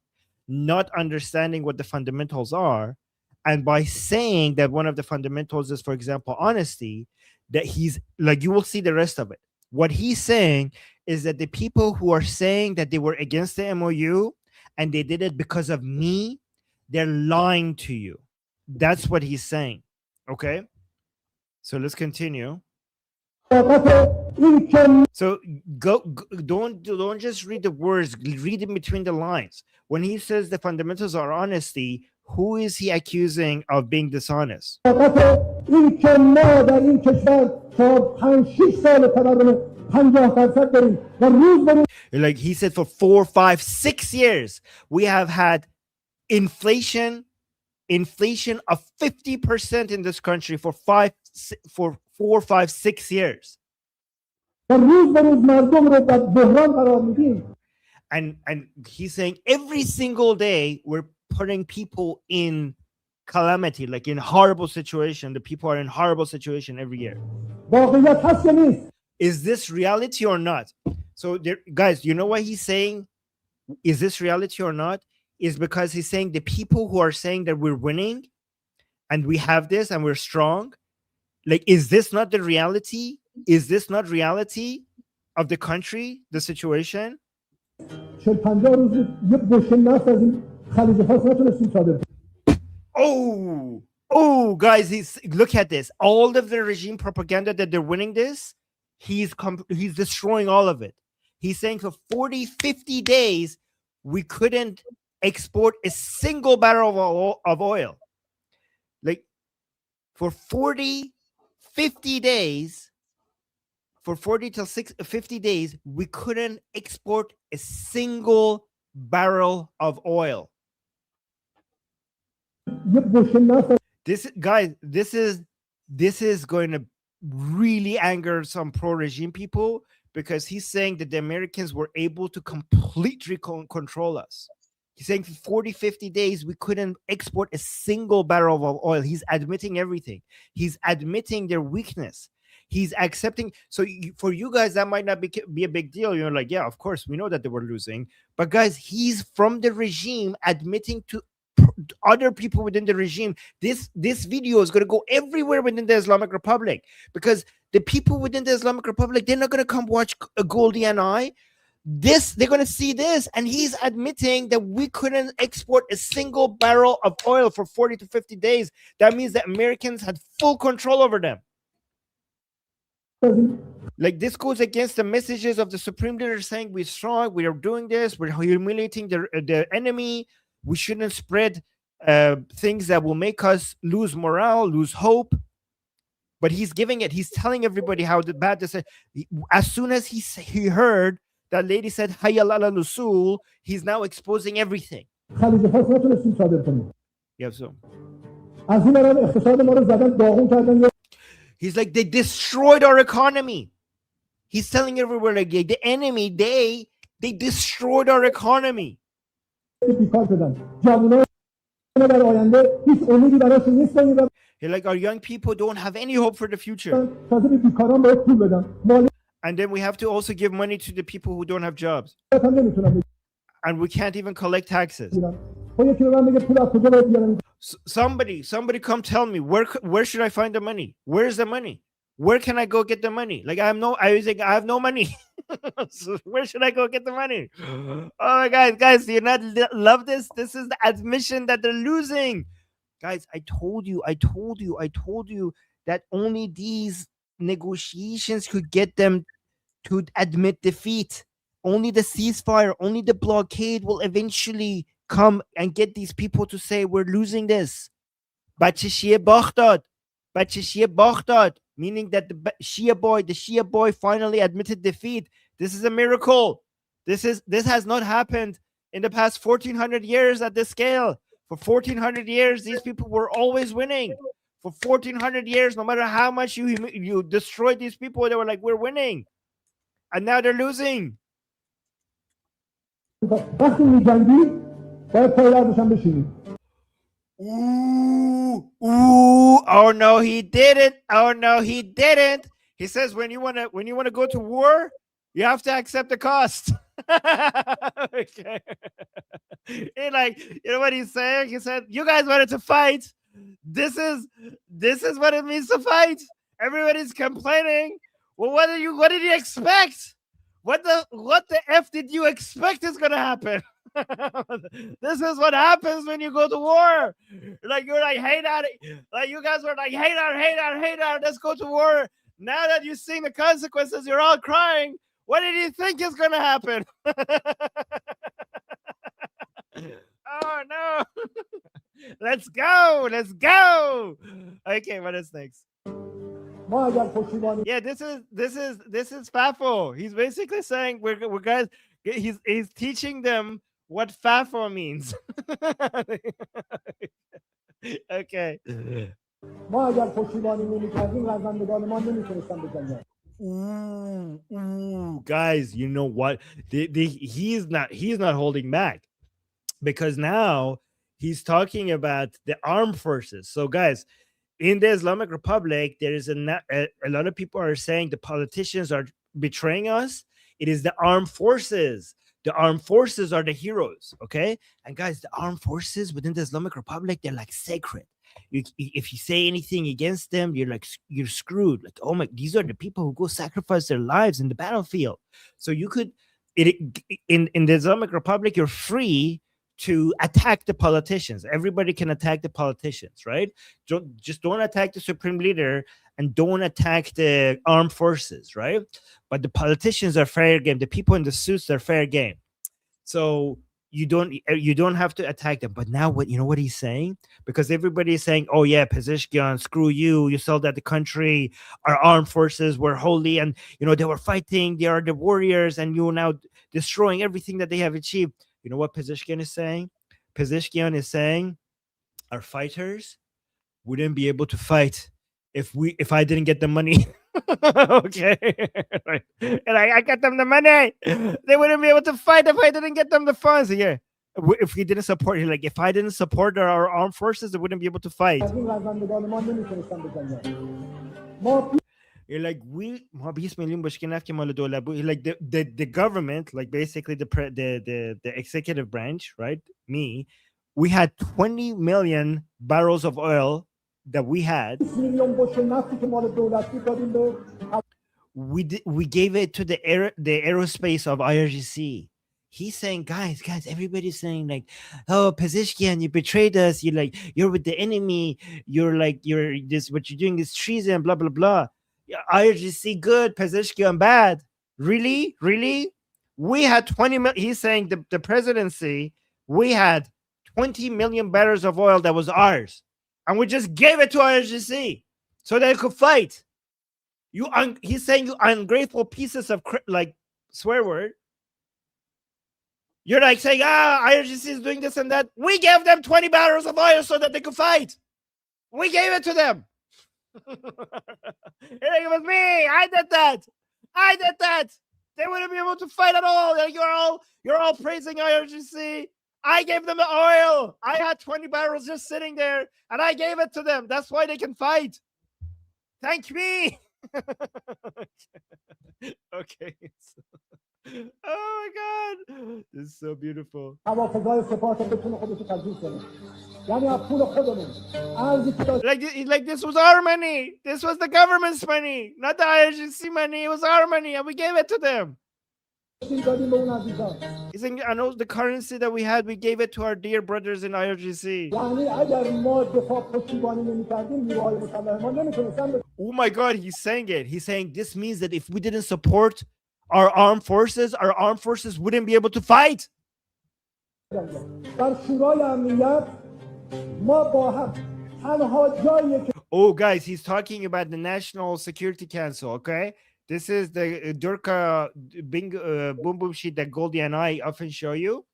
not understanding what the fundamentals are. And by saying that one of the fundamentals is, for example, honesty, that he's like, you will see the rest of it. What he's saying is that the people who are saying that they were against the MOU and they did it because of me, they're lying to you. That's what he's saying. Okay. So let's continue. So don't just read the words, read in between the lines. When he says the fundamentals are honesty, who is he accusing of being dishonest? Like he said, for 4, 5, 6 years, we have had inflation of 50% in this country for 4, 5, 6 years. And he's saying every single day we're putting people in calamity, like in horrible situation. The people are in horrible situation every year. Is this reality or not? So there, guys, you know what he's saying? Is this reality or not? Is because he's saying the people who are saying that we're winning and we have this and we're strong, like, is this not the reality? Is this not reality of the country, the situation? Oh, guys, look at this. All of the regime propaganda that they're winning this, he's destroying all of it. He's saying for 40, 50 days, we couldn't export a single barrel of oil. Like for 40, 50 days, for 40 till 50 days, we couldn't export a single barrel of oil. This is going to really anger some pro-regime people, because he's saying that the Americans were able to completely control us. He's saying for 40, 50 days, we couldn't export a single barrel of oil. He's admitting everything. He's admitting their weakness. He's accepting. So for you guys, that might not be a big deal. You're like, yeah, of course, we know that they were losing. But guys, he's from the regime admitting to other people within the regime. This video is going to go everywhere within the Islamic Republic, because the people within the Islamic Republic, they're not going to come watch Goldie and I. They're going to see this, and he's admitting that we couldn't export a single barrel of oil for 40 to 50 days. That means that Americans had full control over them. Like, this goes against the messages of the Supreme Leader saying we're strong, we are doing this, we're humiliating the enemy. We shouldn't spread things that will make us lose morale, lose hope. But he's giving it. He's telling everybody how bad this is. As soon as he heard that lady said hayya ala nusul, he's now exposing everything. Yeah, so he's like, they destroyed our economy. He's telling everyone, like, the enemy, they destroyed our economy. You're like, our young people don't have any hope for the future. And then we have to also give money to the people who don't have jobs. And we can't even collect taxes. Somebody come tell me, where should I find the money? Where's the money? Where can I go get the money? Like, I have no money. So where should I go get the money? Oh my God, guys, do you not love this? This is the admission that they're losing. Guys, I told you that only these negotiations could get them to admit defeat. only the ceasefire, only the blockade will eventually come and get these people to say we're losing this. Bachishie Baghdad. Bachishie Baghdad. Meaning that the Shia boy finally admitted defeat. This is a miracle. This has not happened in the past 1400 years at this scale. For 1400 years, these people were always winning. For 1400 years, no matter how much you destroyed these people, they were like, we're winning. And now they're losing. وقتی می‌جنگی باید پایدارش هم بشینی. Ooh, oh no, he didn't. Oh no, he didn't. He says when you wanna go to war, you have to accept the cost. Okay. And like, you know what he's saying? He said, you guys wanted to fight. This is what it means to fight. Everybody's complaining. Well, what did you expect? What the F did you expect is gonna happen? This is what happens when you go to war. Like you're like, hey that, like you guys were like, hey that, let's go to war. Now that you're seeing the consequences, you're all crying. What did you think is gonna happen? Oh no. Let's go. Okay, what is next? Yeah, this is FAFO. He's basically saying we're guys. He's teaching them what FAFO means. Okay. Ooh, guys, you know what? He's not holding back, because now he's talking about the armed forces. So, guys, in the Islamic Republic, there is a lot of people are saying the politicians are betraying us. It is the armed forces. The armed forces are the heroes, okay? And guys, the armed forces within the Islamic Republic, they're like sacred. If you say anything against them, you're screwed. Like, oh my, these are the people who go sacrifice their lives in the battlefield. So you could, in the Islamic Republic, you're free to attack the politicians. Everybody can attack the politicians, right? Don't attack the supreme leader, and don't attack the armed forces, right? But the politicians are fair game. The people in the suits are fair game. So you don't have to attack them. But now what he's saying? Because everybody is saying, oh yeah, Pezeshkian, screw you. You sold out the country. Our armed forces were holy, and they were fighting. They are the warriors, and you're now destroying everything that they have achieved. You know what Pezeshkian is saying? Pezeshkian is saying our fighters wouldn't be able to fight if I didn't get the money. Okay. Right. And I got them the money. They wouldn't be able to fight if I didn't get them the funds. Yeah. If we didn't support, if I didn't support our armed forces, they wouldn't be able to fight. Like ما 20 میلیون بشکه نفت که مال دولت بود. Like the government, like basically the executive branch, right? We had 20 million barrels of oil that we had. We gave it to the aerospace of IRGC. He's saying, guys, everybody's saying like, oh, Pezeshkian, you betrayed us. You're with the enemy. What you're doing is treason, blah, blah, blah. IRGC good, Pezeshkian bad. Really? We had 20 million. He's saying the presidency, we had 20 million barrels of oil that was ours. And we just gave it to IRGC so they could fight. He's saying you ungrateful pieces of swear word. You're like saying, IRGC is doing this and that. We gave them 20 barrels of oil so that they could fight. We gave it to them. It was me. I did that. They wouldn't be able to fight at all. You're all praising IRGC. I gave them the oil. I had 20 barrels just sitting there, and I gave it to them. That's why they can fight. Thank me. Okay. Oh my God. This is so beautiful. Like this was our money. This was the government's money, not the IRGC money. It was our money, and we gave it to them. He's saying, I know the currency that we had, we gave it to our dear brothers in IRGC. Oh my God, he's saying it. He's saying this means that if we didn't support our armed forces wouldn't be able to fight. Oh, guys, he's talking about the National Security Council, okay? This is the Durka boom boom sheet that Goldie and I often show you.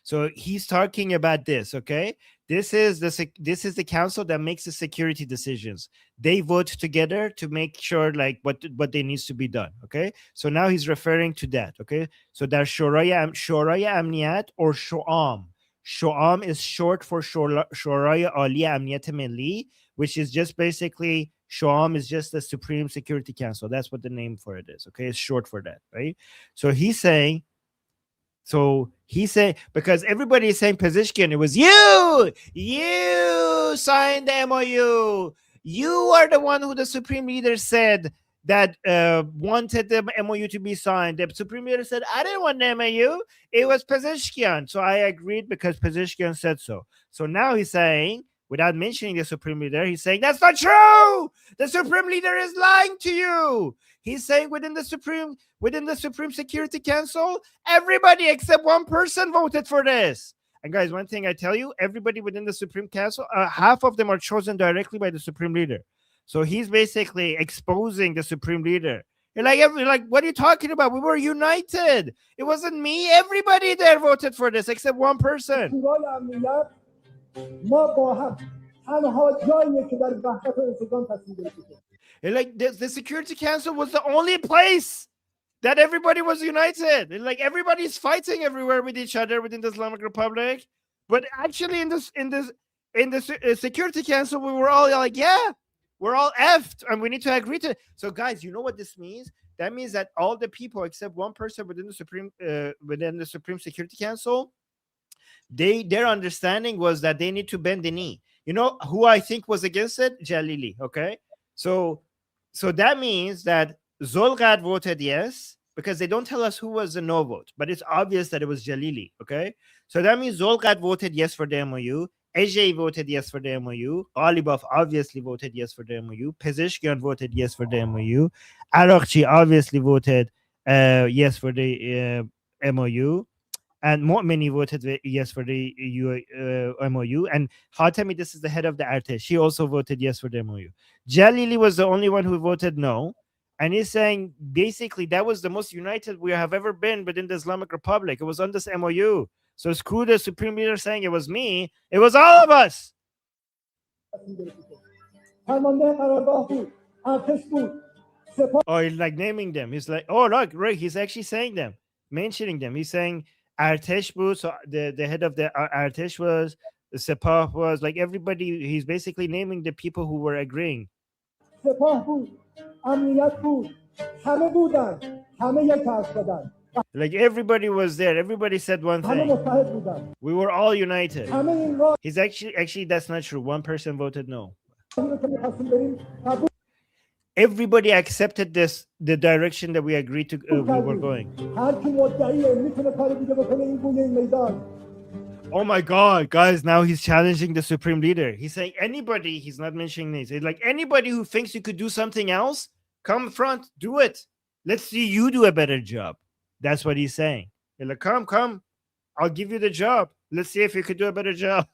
So he's talking about this, okay? This is the council that makes the security decisions. They vote together to make sure like what they needs to be done, okay? So now he's referring to that, okay? So there's شورای امنیت or شوام. شوام is short for شورای عالی امنیت ملی, which is just basically Shoam is just the Supreme Security Council. That's what the name for it is, okay? It's short for that, right? So he's saying because everybody is saying Pezeshkian, it was you signed the MOU. You are the one who the Supreme Leader said that wanted the MOU to be signed. The Supreme Leader said, I didn't want the MOU. It was Pezeshkian. So I agreed because Pezeshkian said so. So now he's saying, without mentioning the Supreme Leader, he's saying, that's not true. The Supreme Leader is lying to you. He's saying within the Supreme Security Council, everybody except one person voted for this. And guys, one thing I tell you, everybody within the Supreme Council, half of them are chosen directly by the Supreme Leader. So he's basically exposing the Supreme Leader. You're like, what are you talking about? We were united. It wasn't me. Everybody there voted for this except one person. Like the Security Council was the only place that everybody was united. Like everybody's fighting everywhere with each other within the Islamic Republic, but actually in the Security Council, we were all like, yeah, we're all effed, and we need to agree to. So, guys, you know what this means? That means that all the people except one person within the Supreme Security Council, their understanding was that they need to bend the knee. You know who I think was against it? Jalili. Okay, so that means that Zolgad voted yes, because they don't tell us who was the no vote, but it's obvious that it was Jalili. Okay, so that means Zolgad voted yes for the MOU. Ejei voted yes for the MOU. Alibov obviously voted yes for the MOU. Pezeshkian voted yes for the MOU. Arakchi obviously voted yes for the MOU. And Mu'mini voted yes for the MOU. And Khatami, this is the head of the Artesh. He also voted yes for the MOU. Jalili was the only one who voted no. And he's saying, basically, that was the most united we have ever been within the Islamic Republic. It was on this MOU. So screw the Supreme Leader saying it was me. It was all of us. Oh, he's like naming them. He's like, oh, look, right. He's actually saying them, mentioning them. He's saying Artesh was, so the head of the Artesh was, the Sepah was, like everybody. He's basically naming the people who were agreeing. Like everybody was there. Everybody said one thing. We were all united. He's actually that's not true. One person voted no. Everybody accepted the direction that we agreed to we were going. Oh my God, guys, now he's challenging the Supreme Leader. He's saying anybody, he's not mentioning names. He's like, anybody who thinks you could do something else, come front, do it. Let's see you do a better job. That's what he's saying. He's like, come, I'll give you the job. Let's see if you could do a better job.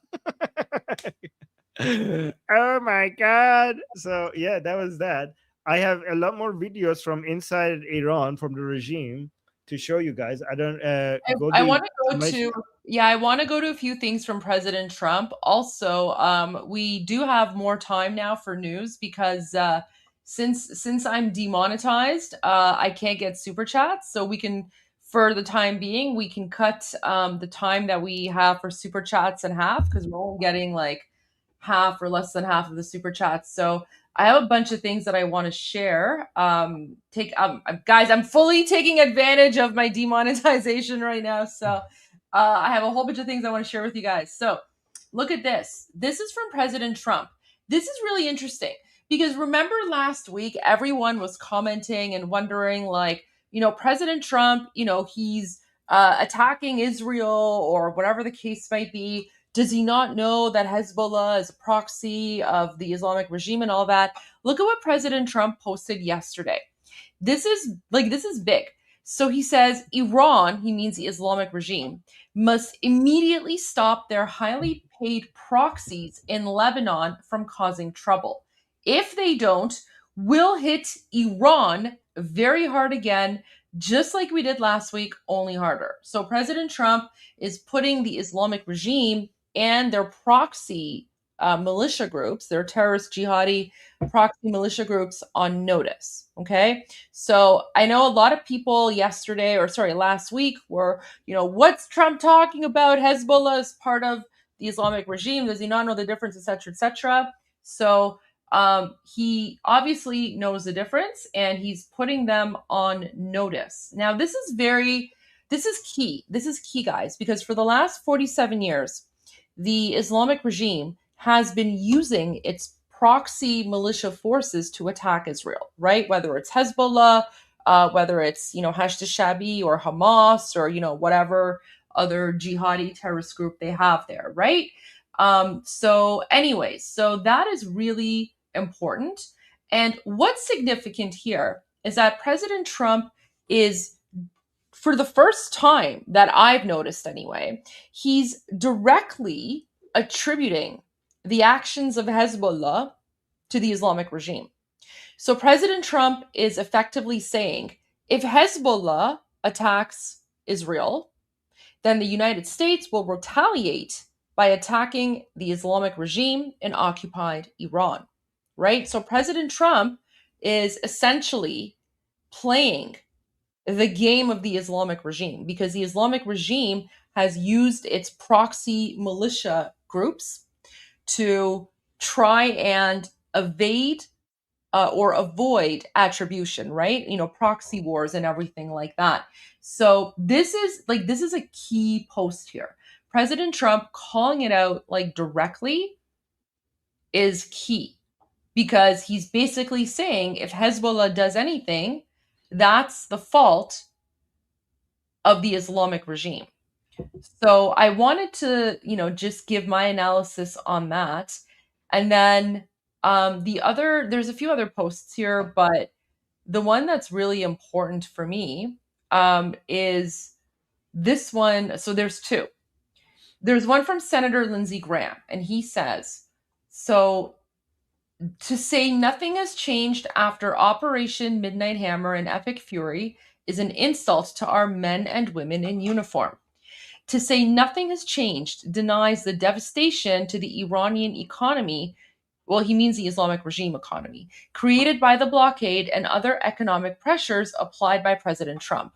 Oh my God. So yeah, that was that. I have a lot more videos from inside Iran, from the regime, to show you guys. I don't I want to go to a few things from President Trump. Also, we do have more time now for news because since I'm demonetized, I can't get super chats. So we can, for the time being, we can cut the time that we have for super chats in half, because we're only getting like half or less than half of the super chats. So I have a bunch of things that I want to share. Guys, I'm fully taking advantage of my demonetization right now. So I have a whole bunch of things I want to share with you guys. So look at this. This is from President Trump. This is really interesting because remember last week, everyone was commenting and wondering, like, President Trump, he's attacking Israel or whatever the case might be. Does he not know that Hezbollah is a proxy of the Islamic regime and all that? Look at what President Trump posted yesterday. This is big. So he says Iran, he means the Islamic regime, must immediately stop their highly paid proxies in Lebanon from causing trouble. If they don't, we'll hit Iran very hard again, just like we did last week, only harder. So President Trump is putting the Islamic regime and their proxy militia groups, their terrorist jihadi proxy militia groups on notice. Okay. So I know a lot of people last week were, what's Trump talking about? Hezbollah is part of the Islamic regime. Does he not know the difference, etc., etc.? So he obviously knows the difference, and he's putting them on notice. Now, this is key. This is key, guys, because for the last 47 years, the Islamic regime has been using its proxy militia forces to attack Israel, right? Whether it's Hezbollah, whether it's, Hashd al-Shabi or Hamas or, whatever other jihadi terrorist group they have there, right? So that is really important. And what's significant here is that President Trump is, for the first time that I've noticed anyway, he's directly attributing the actions of Hezbollah to the Islamic regime. So President Trump is effectively saying, if Hezbollah attacks Israel, then the United States will retaliate by attacking the Islamic regime in occupied Iran, right? So President Trump is essentially playing the game of the Islamic regime, because the Islamic regime has used its proxy militia groups to try and evade or avoid attribution, right? Proxy wars and everything like that. So this is a key post here. President Trump calling it out directly is key, because he's basically saying if Hezbollah does anything, that's the fault of the Islamic regime. So I wanted to, just give my analysis on that. And then there's a few other posts here, but the one that's really important for me is this one. So there's two. There's one from Senator Lindsey Graham, and he says, so to say nothing has changed after Operation Midnight Hammer and Epic Fury is an insult to our men and women in uniform. To say nothing has changed denies the devastation to the Iranian economy, well, he means the Islamic regime economy, created by the blockade and other economic pressures applied by President Trump.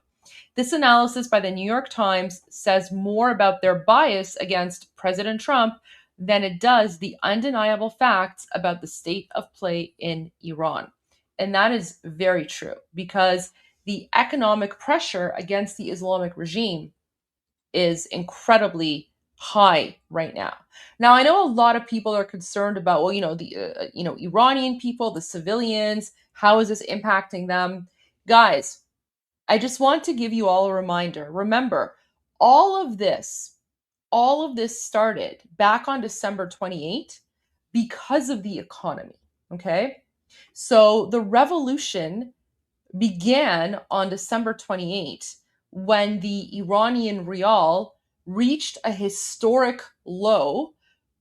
This analysis by the New York Times says more about their bias against President Trump than it does the undeniable facts about the state of play in Iran. And that is very true, because the economic pressure against the Islamic regime is incredibly high right now. Now, I know a lot of people are concerned about, the Iranian people, the civilians, how is this impacting them? Guys, I just want to give you all a reminder. Remember, all of this started back on December 28 because of the economy, okay? So the revolution began on December 28 when the Iranian rial reached a historic low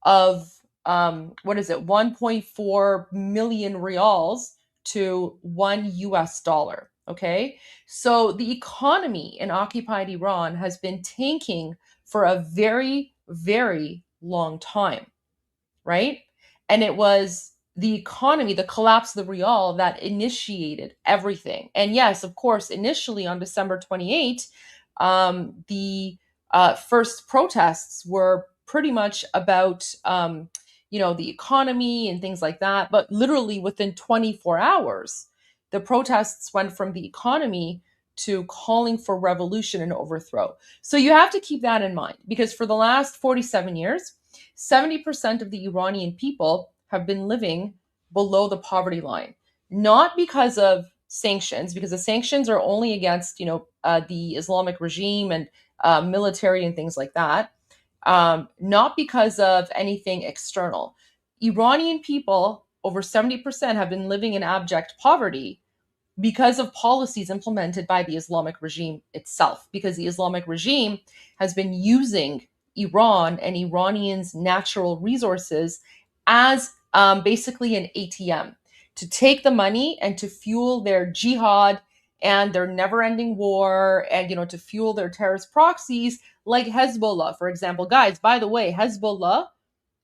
of 1.4 million rials to $1. Okay, so the economy in occupied Iran has been tanking for a very, very long time, right? And it was the economy, the collapse of the rial, that initiated everything. And yes, of course, initially on December 28, the first protests were pretty much about, the economy and things like that. But literally within 24 hours, the protests went from the economy to calling for revolution and overthrow. So you have to keep that in mind, because for the last 47 years, 70% of the Iranian people have been living below the poverty line, not because of sanctions, because the sanctions are only against, the Islamic regime and military and things like that, not because of anything external. Iranian people, over 70%, have been living in abject poverty because of policies implemented by the Islamic regime itself, because the Islamic regime has been using Iran and Iranians' natural resources as basically an ATM to take the money and to fuel their jihad and their never-ending war, and to fuel their terrorist proxies like Hezbollah, for example. Guys, by the way, Hezbollah,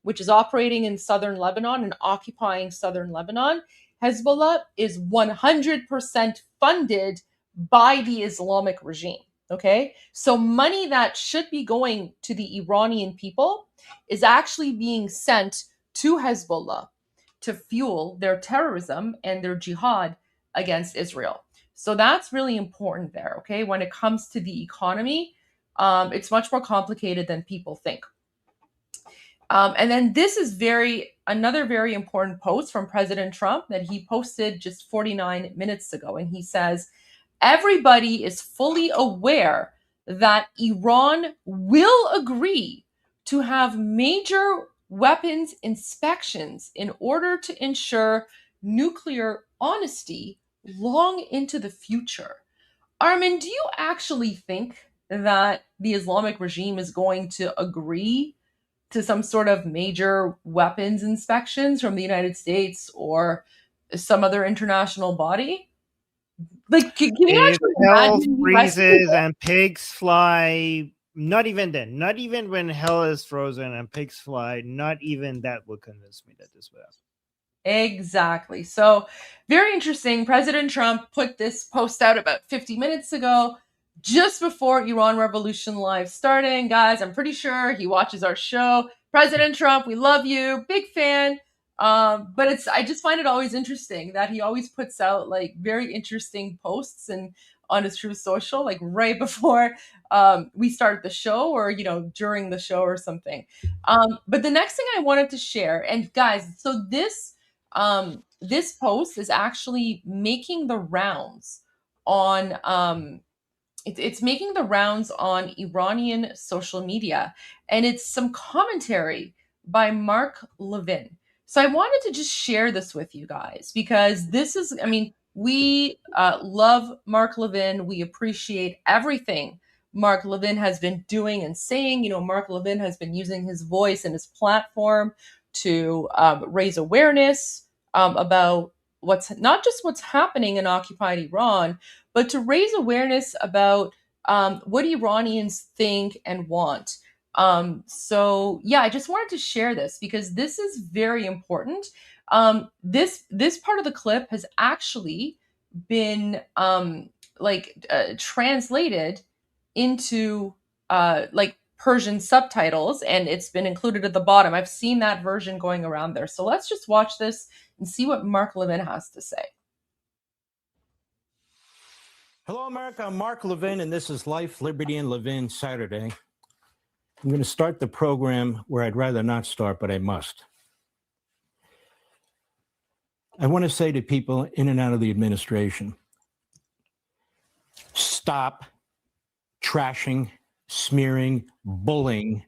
which is operating in southern Lebanon and occupying southern Lebanon, Hezbollah is 100% funded by the Islamic regime. Okay, so money that should be going to the Iranian people is actually being sent to Hezbollah to fuel their terrorism and their jihad against Israel. So that's really important there. Okay, when it comes to the economy, it's much more complicated than people think. And then this is another very important post from President Trump that he posted just 49 minutes ago. And he says, everybody is fully aware that Iran will agree to have major weapons inspections in order to ensure nuclear honesty long into the future. Armin, do you actually think that the Islamic regime is going to agree to some sort of major weapons inspections from the United States or some other international body? Like, can you actually hell imagine freezes and pigs fly? Not even then. Not even when hell is frozen and pigs fly. Not even that will convince me that this will happen. Exactly. So, very interesting. President Trump put this post out about 50 minutes ago, just before Iran Revolution Live starting. Guys, I'm pretty sure he watches our show. President Trump, we love you. Big fan. But I just find it always interesting that he always puts out like very interesting posts and on his Truth Social, like right before we start the show or, during the show or something. But the next thing I wanted to share, and guys, so this post is actually making the rounds on it's making the rounds on Iranian social media, and it's some commentary by Mark Levin. So I wanted to just share this with you guys because this is, we love Mark Levin. We appreciate everything Mark Levin has been doing and saying. Mark Levin has been using his voice and his platform to raise awareness about not just what's happening in occupied Iran, but to raise awareness about what Iranians think and want. So yeah, I just wanted to share this because this is very important. This part of the clip has actually been translated into Persian subtitles, and it's been included at the bottom. I've seen that version going around there. So let's just watch this and see what Mark Levin has to say. Hello, America. I'm Mark Levin, and this is Life, Liberty, and Levin Saturday. I'm going to start the program where I'd rather not start, but I must. I want to say to people in and out of the administration, stop trashing, smearing, bullying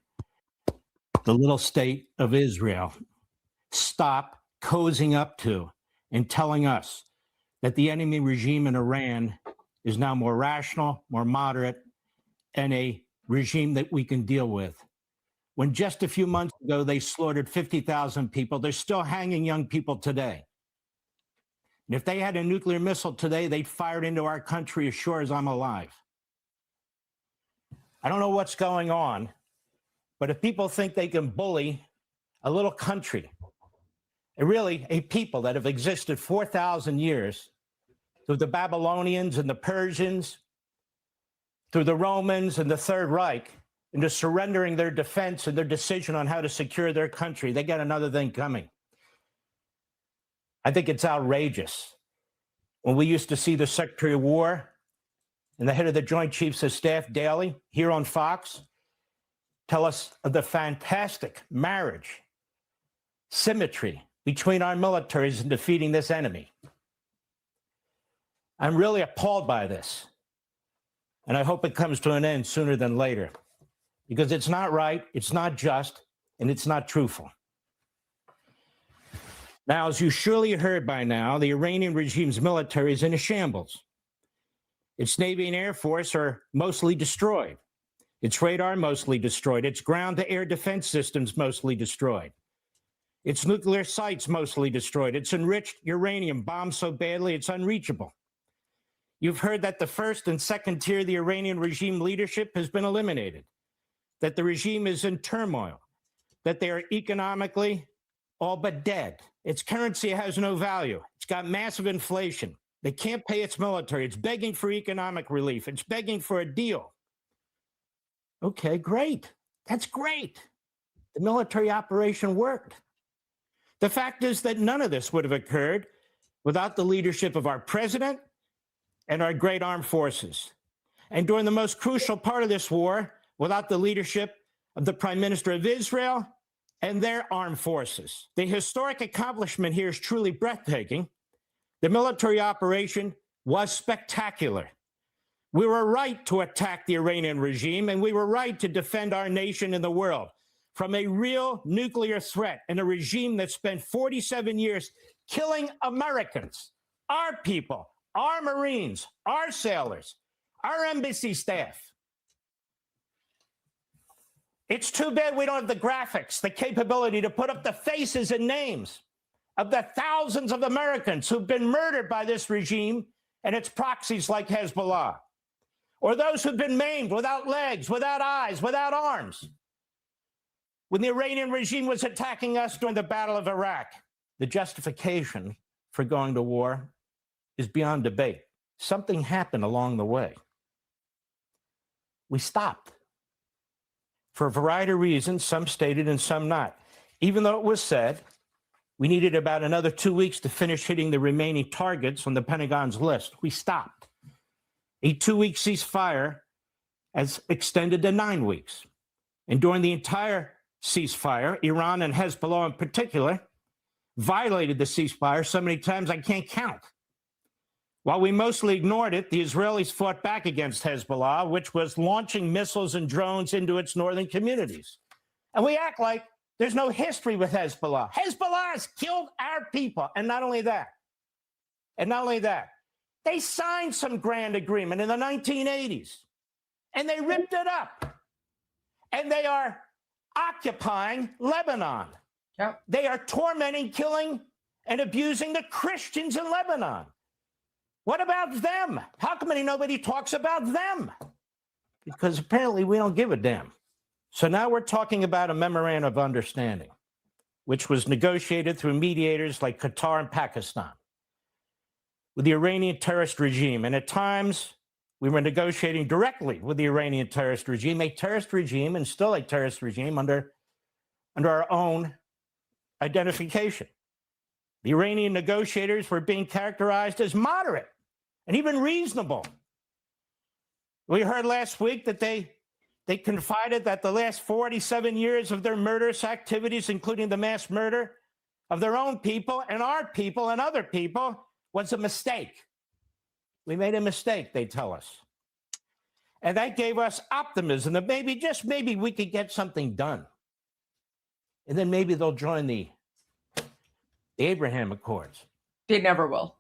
the little state of Israel. Stop cozying up to and telling us that the enemy regime in Iran is now more rational, more moderate, and a regime that we can deal with. When just a few months ago, they slaughtered 50,000 people, they're still hanging young people today. And if they had a nuclear missile today, they'd fire it into our country as sure as I'm alive. I don't know what's going on, but if people think they can bully a little country, and really a people that have existed 4,000 years, through the Babylonians and the Persians, through the Romans and the Third Reich, into surrendering their defense and their decision on how to secure their country, they got another thing coming. I think it's outrageous. When we used to see the Secretary of War and the head of the Joint Chiefs of Staff daily here on Fox tell us of the fantastic marriage, symmetry between our militaries in defeating this enemy. I'm really appalled by this, and I hope it comes to an end sooner than later, because it's not right, it's not just, and it's not truthful. Now, as you surely heard by now, the Iranian regime's military is in a shambles. Its Navy and Air Force are mostly destroyed. Its radar mostly destroyed. Its ground-to-air defense systems mostly destroyed. Its nuclear sites mostly destroyed. Its enriched uranium bombed so badly it's unreachable. You've heard that the first and second tier of the Iranian regime leadership has been eliminated, that the regime is in turmoil, that they are economically all but dead. Its currency has no value. It's got massive inflation. They can't pay its military. It's begging for economic relief. It's begging for a deal. Okay, great. That's great. The military operation worked. The fact is that none of this would have occurred without the leadership of our president and our great armed forces. And during the most crucial part of this war, without the leadership of the Prime Minister of Israel and their armed forces. The historic accomplishment here is truly breathtaking. The military operation was spectacular. We were right to attack the Iranian regime, and we were right to defend our nation and the world from a real nuclear threat and a regime that spent 47 years killing Americans, our people, our Marines, our sailors, our embassy staff. It's too bad we don't have the graphics, the capability to put up the faces and names of the thousands of Americans who've been murdered by this regime and its proxies like Hezbollah, or those who've been maimed without legs, without eyes, without arms. When the Iranian regime was attacking us during the Battle of Iraq, the justification for going to war is beyond debate. Something happened along the way. We stopped. For a variety of reasons, some stated and some not. Even though it was said we needed about another 2 weeks to finish hitting the remaining targets on the Pentagon's list, we stopped. A 2-week ceasefire has extended to 9 weeks. And during the entire ceasefire, Iran and Hezbollah in particular violated the ceasefire so many times I can't count. While we mostly ignored it, the Israelis fought back against Hezbollah, which was launching missiles and drones into its northern communities. And we act like there's no history with Hezbollah. Hezbollah has killed our people. And not only that, they signed some grand agreement in the 1980s, and they ripped it up. And they are occupying Lebanon. Yep. They are tormenting, killing, and abusing the Christians in Lebanon. What about them? How come nobody talks about them? Because apparently we don't give a damn. So now we're talking about a memorandum of understanding, which was negotiated through mediators like Qatar and Pakistan with the Iranian terrorist regime. And at times, we were negotiating directly with the Iranian terrorist regime and still a terrorist regime under our own identification. The Iranian negotiators were being characterized as moderate and even reasonable. We heard last week that they confided that the last 47 years of their murderous activities, including the mass murder of their own people and our people and other people, was a mistake. We made a mistake, they tell us. And that gave us optimism that maybe, just maybe, we could get something done. And then maybe they'll join the Abraham Accords. They never will.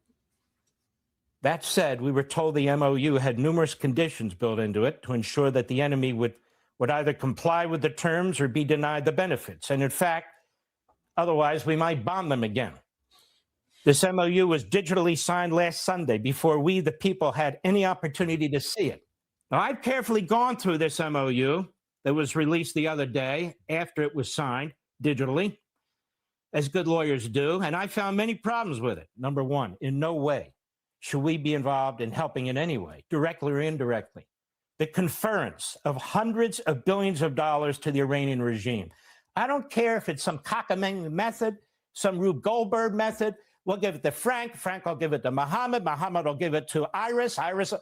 That said, we were told the MOU had numerous conditions built into it to ensure that the enemy would either comply with the terms or be denied the benefits. And in fact, otherwise, we might bomb them again. This MOU was digitally signed last Sunday before we, the people, had any opportunity to see it. Now, I've carefully gone through this MOU that was released the other day after it was signed digitally, as good lawyers do, and I found many problems with it. Number one, in no way should we be involved in helping in any way, directly or indirectly, the conference of hundreds of billions of dollars to the Iranian regime. I don't care if it's some cockamamie method, some Rube Goldberg method. We'll give it to Frank. Frank will give it to Mohammed. Mohammed will give it to Iris. Iris.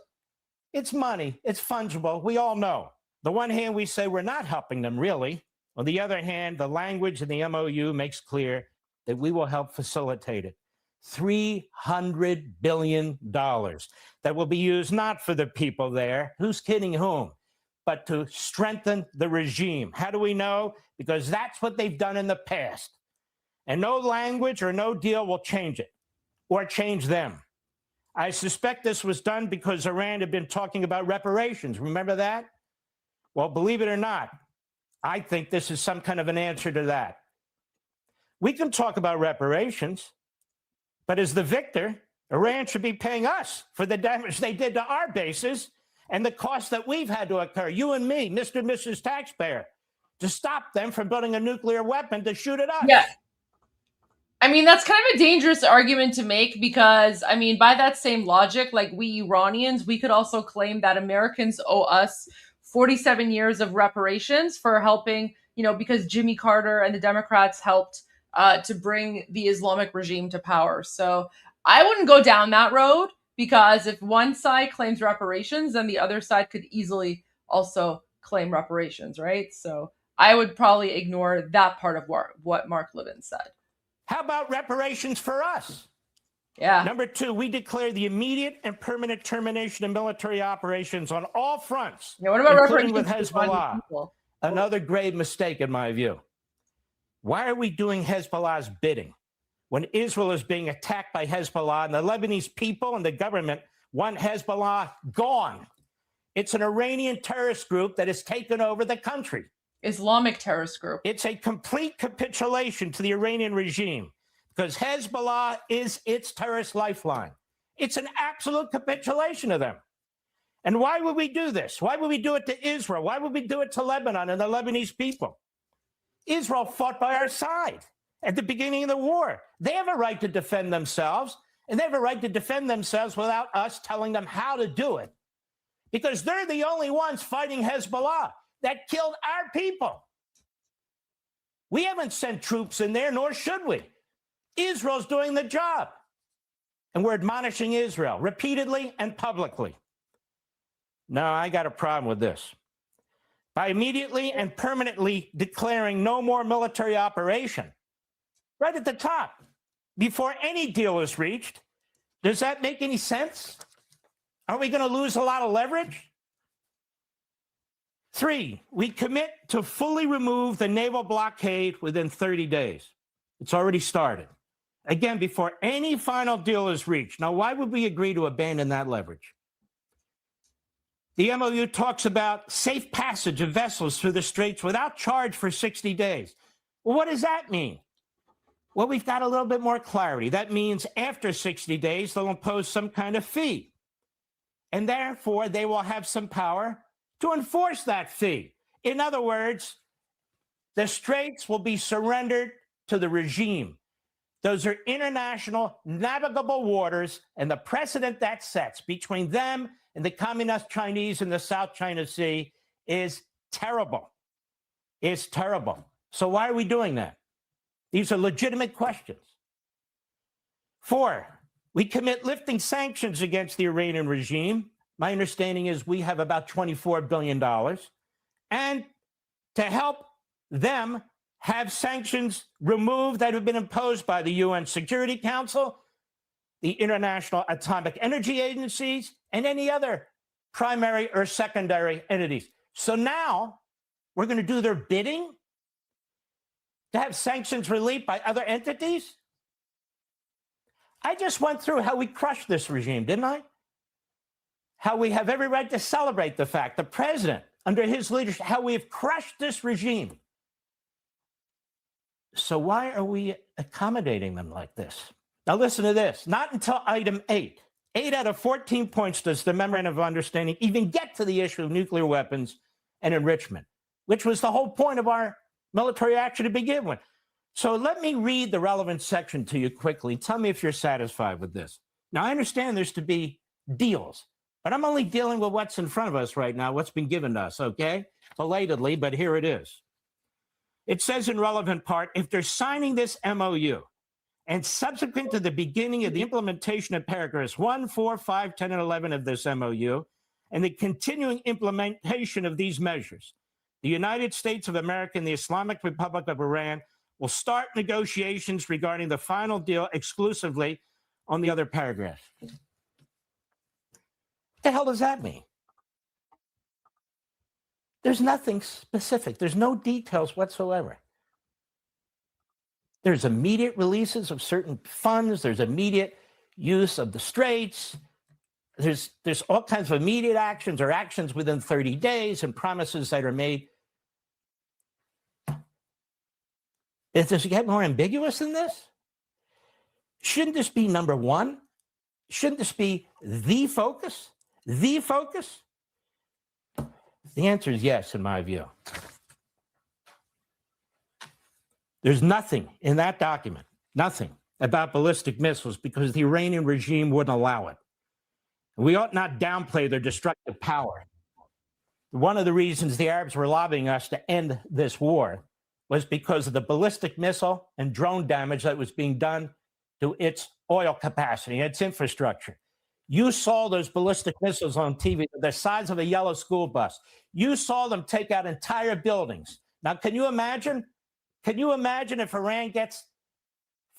It's money. It's fungible. We all know. The one hand, we say we're not helping them, really. On the other hand, the language in the MOU makes clear that we will help facilitate it. $300 billion that will be used not for the people there, who's kidding whom, but to strengthen the regime. How do we know? Because that's what they've done in the past. And no language or no deal will change it or change them. I suspect this was done because Iran had been talking about reparations. Remember that? Well, believe it or not, I think this is some kind of an answer to that. We can talk about reparations, but as the victor, Iran should be paying us for the damage they did to our bases and the cost that we've had to occur, you and me, Mr. and Mrs. Taxpayer, to stop them from building a nuclear weapon to shoot at us. Yeah. I mean, that's kind of a dangerous argument to make because, I mean, by that same logic, like we Iranians, we could also claim that Americans owe us 47 years of reparations for helping, you know, because Jimmy Carter and the Democrats helped to bring the Islamic regime to power. So I wouldn't go down that road because if one side claims reparations, then the other side could easily also claim reparations, right? So I would probably ignore that part of what Mark Levin said. How about reparations for us? Yeah. Number two, we declare the immediate and permanent termination of military operations on all fronts, yeah, what about including with reparations Hezbollah. Another grave mistake, in my view. Why are we doing Hezbollah's bidding when Israel is being attacked by Hezbollah and the Lebanese people and the government want Hezbollah gone? It's an Iranian terrorist group that has taken over the country. Islamic terrorist group. It's a complete capitulation to the Iranian regime because Hezbollah is its terrorist lifeline. It's an absolute capitulation of them. And why would we do this? Why would we do it to Israel? Why would we do it to Lebanon and the Lebanese people? Israel fought by our side at the beginning of the war. They have a right to defend themselves, and they have a right to defend themselves without us telling them how to do it because they're the only ones fighting Hezbollah that killed our people. We haven't sent troops in there, nor should we. Israel's doing the job. And we're admonishing Israel repeatedly and publicly. Now, I got a problem with this. By immediately and permanently declaring no more military operation, right at the top, before any deal is reached, does that make any sense? Are we going to lose a lot of leverage? Three, we commit to fully remove the naval blockade within 30 days. It's already started. Again, before any final deal is reached. Now, why would we agree to abandon that leverage? The MOU talks about safe passage of vessels through the straits without charge for 60 days. Well, what does that mean? Well, we've got a little bit more clarity. That means after 60 days, they'll impose some kind of fee. And therefore, they will have some power to enforce that fee. In other words, the straits will be surrendered to the regime. Those are international navigable waters, and the precedent that sets between them and the communist Chinese in the South China Sea is terrible. It's terrible. So why are we doing that? These are legitimate questions. Four, we commit lifting sanctions against the Iranian regime. My understanding is we have about $24 billion. And to help them have sanctions removed that have been imposed by the UN Security Council, the International Atomic Energy Agencies, and any other primary or secondary entities. So now we're going to do their bidding to have sanctions relieved by other entities? I just went through how we crushed this regime, didn't I? How we have every right to celebrate the fact, the president, under his leadership, how we have crushed this regime. So why are we accommodating them like this? Now listen to this. Not until item 8. 8 out of 14 points does the Memorandum of Understanding even get to the issue of nuclear weapons and enrichment, which was the whole point of our military action to begin with. So let me read the relevant section to you quickly. Tell me if you're satisfied with this. Now, I understand there's to be deals, but I'm only dealing with what's in front of us right now, what's been given to us, okay? Belatedly, but here it is. It says in relevant part, if they're signing this MOU and subsequent to the beginning of the implementation of paragraphs 1, 4, 5, 10, and 11 of this MOU, and the continuing implementation of these measures, the United States of America and the Islamic Republic of Iran will start negotiations regarding the final deal exclusively on the other paragraph. What the hell does that mean? There's nothing specific. There's no details whatsoever. There's immediate releases of certain funds. There's immediate use of the straits. There's all kinds of immediate actions or actions within 30 days and promises that are made. Does it get more ambiguous than this? Shouldn't this be number one? Shouldn't this be the focus? The focus? The answer is yes, in my view. There's nothing in that document, nothing about ballistic missiles because the Iranian regime wouldn't allow it. We ought not downplay their destructive power. One of the reasons the Arabs were lobbying us to end this war was because of the ballistic missile and drone damage that was being done to its oil capacity, its infrastructure. You saw those ballistic missiles on TV, the size of a yellow school bus. You saw them take out entire buildings. Now, can you imagine? Can you imagine if Iran gets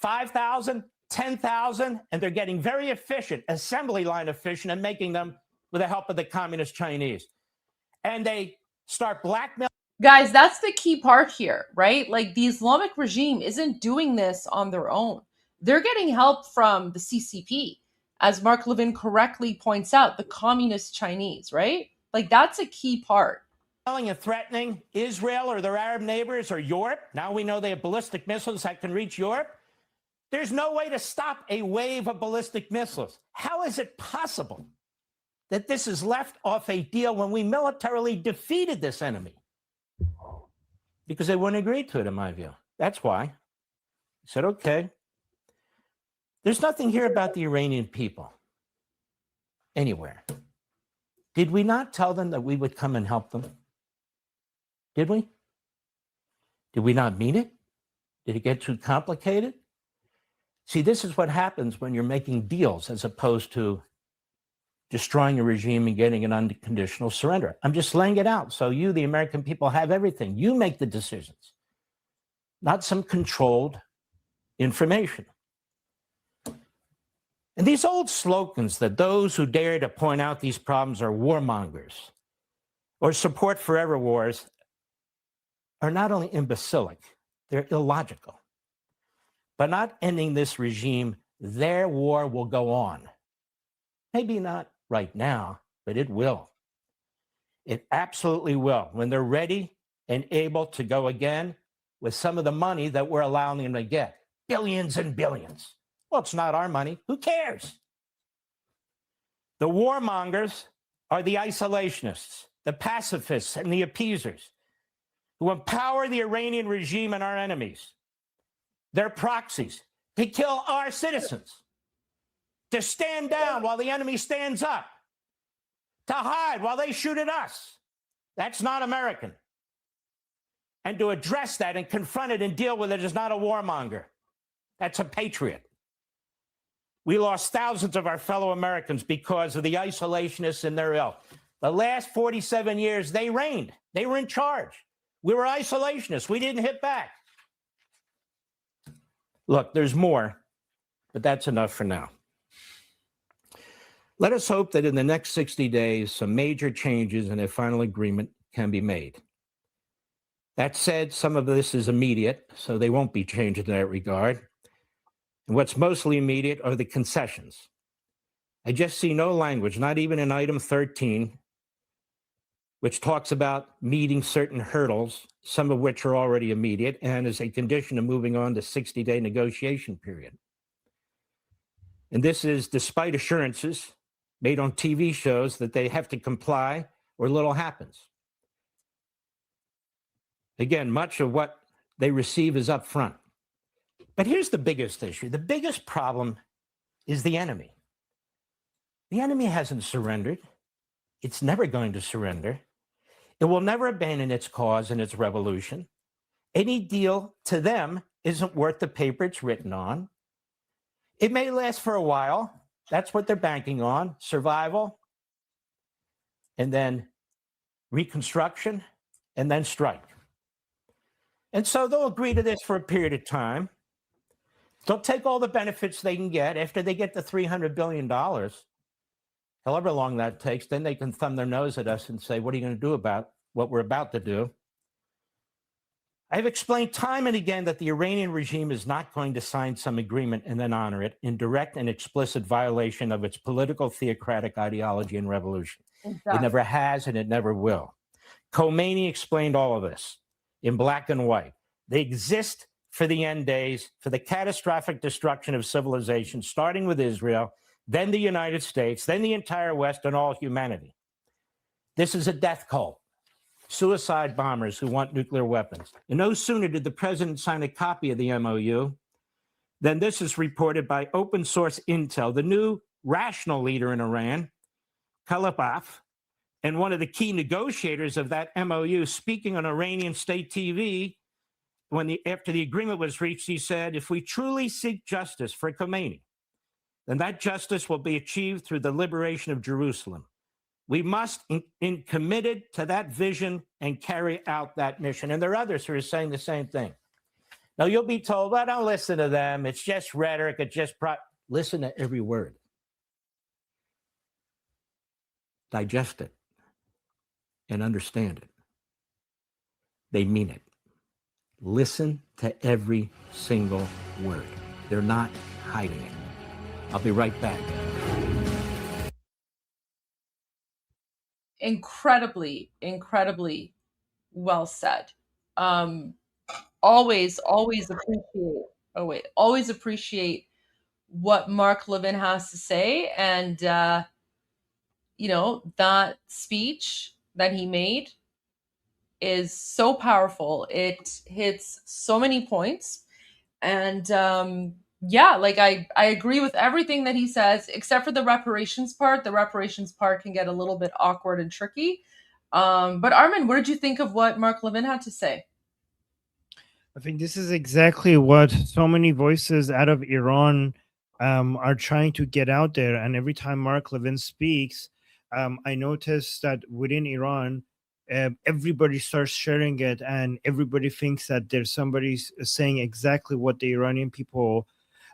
5,000, 10,000, and they're getting very efficient, assembly line efficient, and making them with the help of the communist Chinese. And they start blackmailing. Guys, that's the key part here, right? Like the Islamic regime isn't doing this on their own. They're getting help from the CCP, as Mark Levin correctly points out, the communist Chinese, right? Like that's a key part. And threatening Israel or their Arab neighbors or Europe. Now we know they have ballistic missiles that can reach Europe. There's no way to stop a wave of ballistic missiles. How is it possible that this is left off a deal when we militarily defeated this enemy? Because they wouldn't agree to it, in my view. That's why. I said, okay. There's nothing here about the Iranian people anywhere. Did we not tell them that we would come and help them? Did we? Did we not mean it? Did it get too complicated? See, this is what happens when you're making deals as opposed to destroying a regime and getting an unconditional surrender. I'm just laying it out so you, the American people, have everything. You make the decisions, not some controlled information. And these old slogans that those who dare to point out these problems are warmongers or support forever wars are not only imbecilic, they're illogical. By not ending this regime, their war will go on. Maybe not right now, but it will. It absolutely will. When they're ready and able to go again with some of the money that we're allowing them to get. Billions and billions. Well, it's not our money. Who cares? The warmongers are the isolationists, the pacifists, and the appeasers who empower the Iranian regime and our enemies. They're proxies to kill our citizens, to stand down while the enemy stands up, to hide while they shoot at us. That's not American. And to address that and confront it and deal with it is not a warmonger. That's a patriot. We lost thousands of our fellow Americans because of the isolationists and their ilk. The last 47 years, they reigned. They were in charge. We were isolationists. We didn't hit back. Look, there's more, but that's enough for now. Let us hope that in the next 60 days, some major changes and a final agreement can be made. That said, some of this is immediate, so they won't be changed in that regard. And what's mostly immediate are the concessions. I just see no language, not even in item 13, which talks about meeting certain hurdles, some of which are already immediate, and as a condition of moving on to 60-day negotiation period. And this is despite assurances made on TV shows that they have to comply or little happens. Again, much of what they receive is up front. But here's the biggest issue. The biggest problem is the enemy. The enemy hasn't surrendered. It's never going to surrender. It will never abandon its cause and its revolution. Any deal to them isn't worth the paper it's written on. It may last for a while. That's what they're banking on, survival, and then reconstruction, and then strike. And so they'll agree to this for a period of time. They'll take all the benefits they can get after they get the $300 billion, however long that takes, then they can thumb their nose at us and say, what are you going to do about what we're about to do? I've explained time and again that the Iranian regime is not going to sign some agreement and then honor it in direct and explicit violation of its political theocratic ideology and revolution. Exactly. It never has and it never will. Khomeini explained all of this in black and white. They exist for the end days, for the catastrophic destruction of civilization, starting with Israel, then the United States, then the entire West, and all humanity. This is a death cult. Suicide bombers who want nuclear weapons. And no sooner did the president sign a copy of the MOU than this is reported by open source intel, the new rational leader in Iran, Kalibaf, and one of the key negotiators of that MOU, speaking on Iranian state TV, after the agreement was reached, he said, if we truly seek justice for Khomeini, then that justice will be achieved through the liberation of Jerusalem. We must be committed to that vision and carry out that mission. And there are others who are saying the same thing. Now, you'll be told, well, don't listen to them. It's just rhetoric. It's just listen to every word. Digest it and understand it. They mean it. Listen to every single word. They're not hiding it. I'll be right back. Incredibly well said. Always appreciate what Mark Levin has to say. And, that speech that he made is so powerful. It hits so many points. And, I agree with everything that he says, except for the reparations part. The reparations part can get a little bit awkward and tricky. But Armin, what did you think of what Mark Levin had to say? I think this is exactly what so many voices out of Iran are trying to get out there. And every time Mark Levin speaks, I notice that within Iran, everybody starts sharing it, and everybody thinks that there's somebody saying exactly what the Iranian people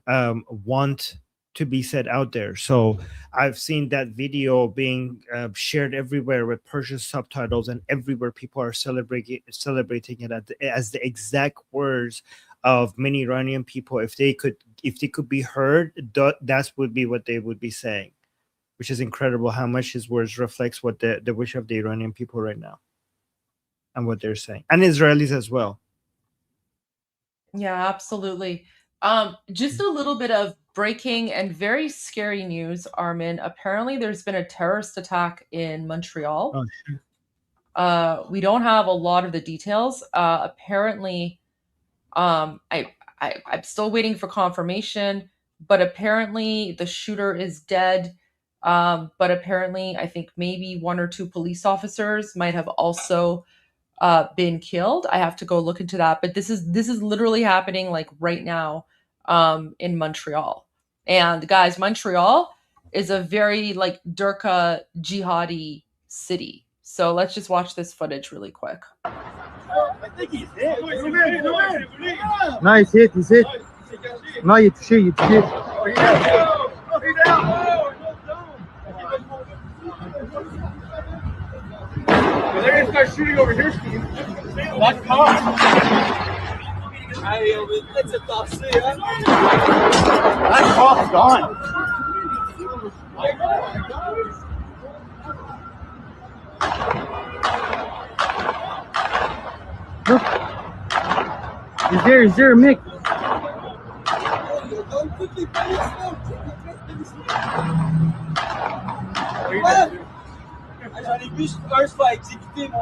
want to be said out there. So I've seen that video being shared everywhere with Persian subtitles, and everywhere people are celebrating it as the exact words of many Iranian people. If they could be heard, that would be what they would be saying, which is incredible how much his words reflects what the wish of the Iranian people right now and what they're saying, and Israelis as well. Yeah, absolutely. Just a little bit of breaking and very scary news, Armin. Apparently, there's been a terrorist attack in Montreal. Oh, sure. We don't have a lot of the details. Apparently, I'm still waiting for confirmation, but apparently the shooter is dead. But apparently, I think maybe one or two police officers might have also been killed. I have to go look into that. But this is literally happening like right now in Montreal. And guys, Montreal is a very like Durka jihadi city. So let's just watch this footage really quick. I think he's hit. No, he's hit. He's hit. No, you touché. They're gonna start shooting over here, Steve. That's car. That car's gone. Look. He's there, Mick.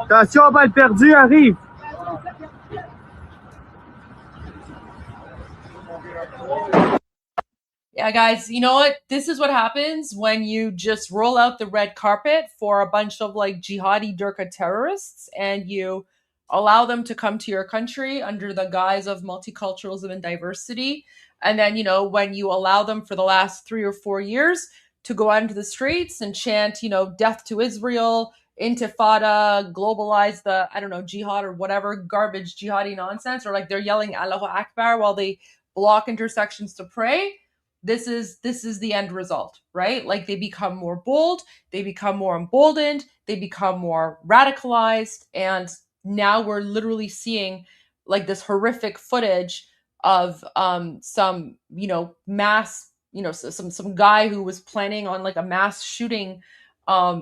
Attention, balle perdue, arrive. Yeah, guys, you know what? This is what happens when you just roll out the red carpet for a bunch of like jihadi Durka terrorists and you allow them to come to your country under the guise of multiculturalism and diversity. And then, when you allow them for the last 3 or 4 years to go out into the streets and chant, death to Israel, intifada, globalize the, jihad or whatever garbage jihadi nonsense, or like they're yelling Allahu Akbar while they block intersections to pray. This is the end result, right? Like they become more bold, they become more emboldened, they become more radicalized, and now we're literally seeing like this horrific footage of some, mass, some guy who was planning on like a mass shooting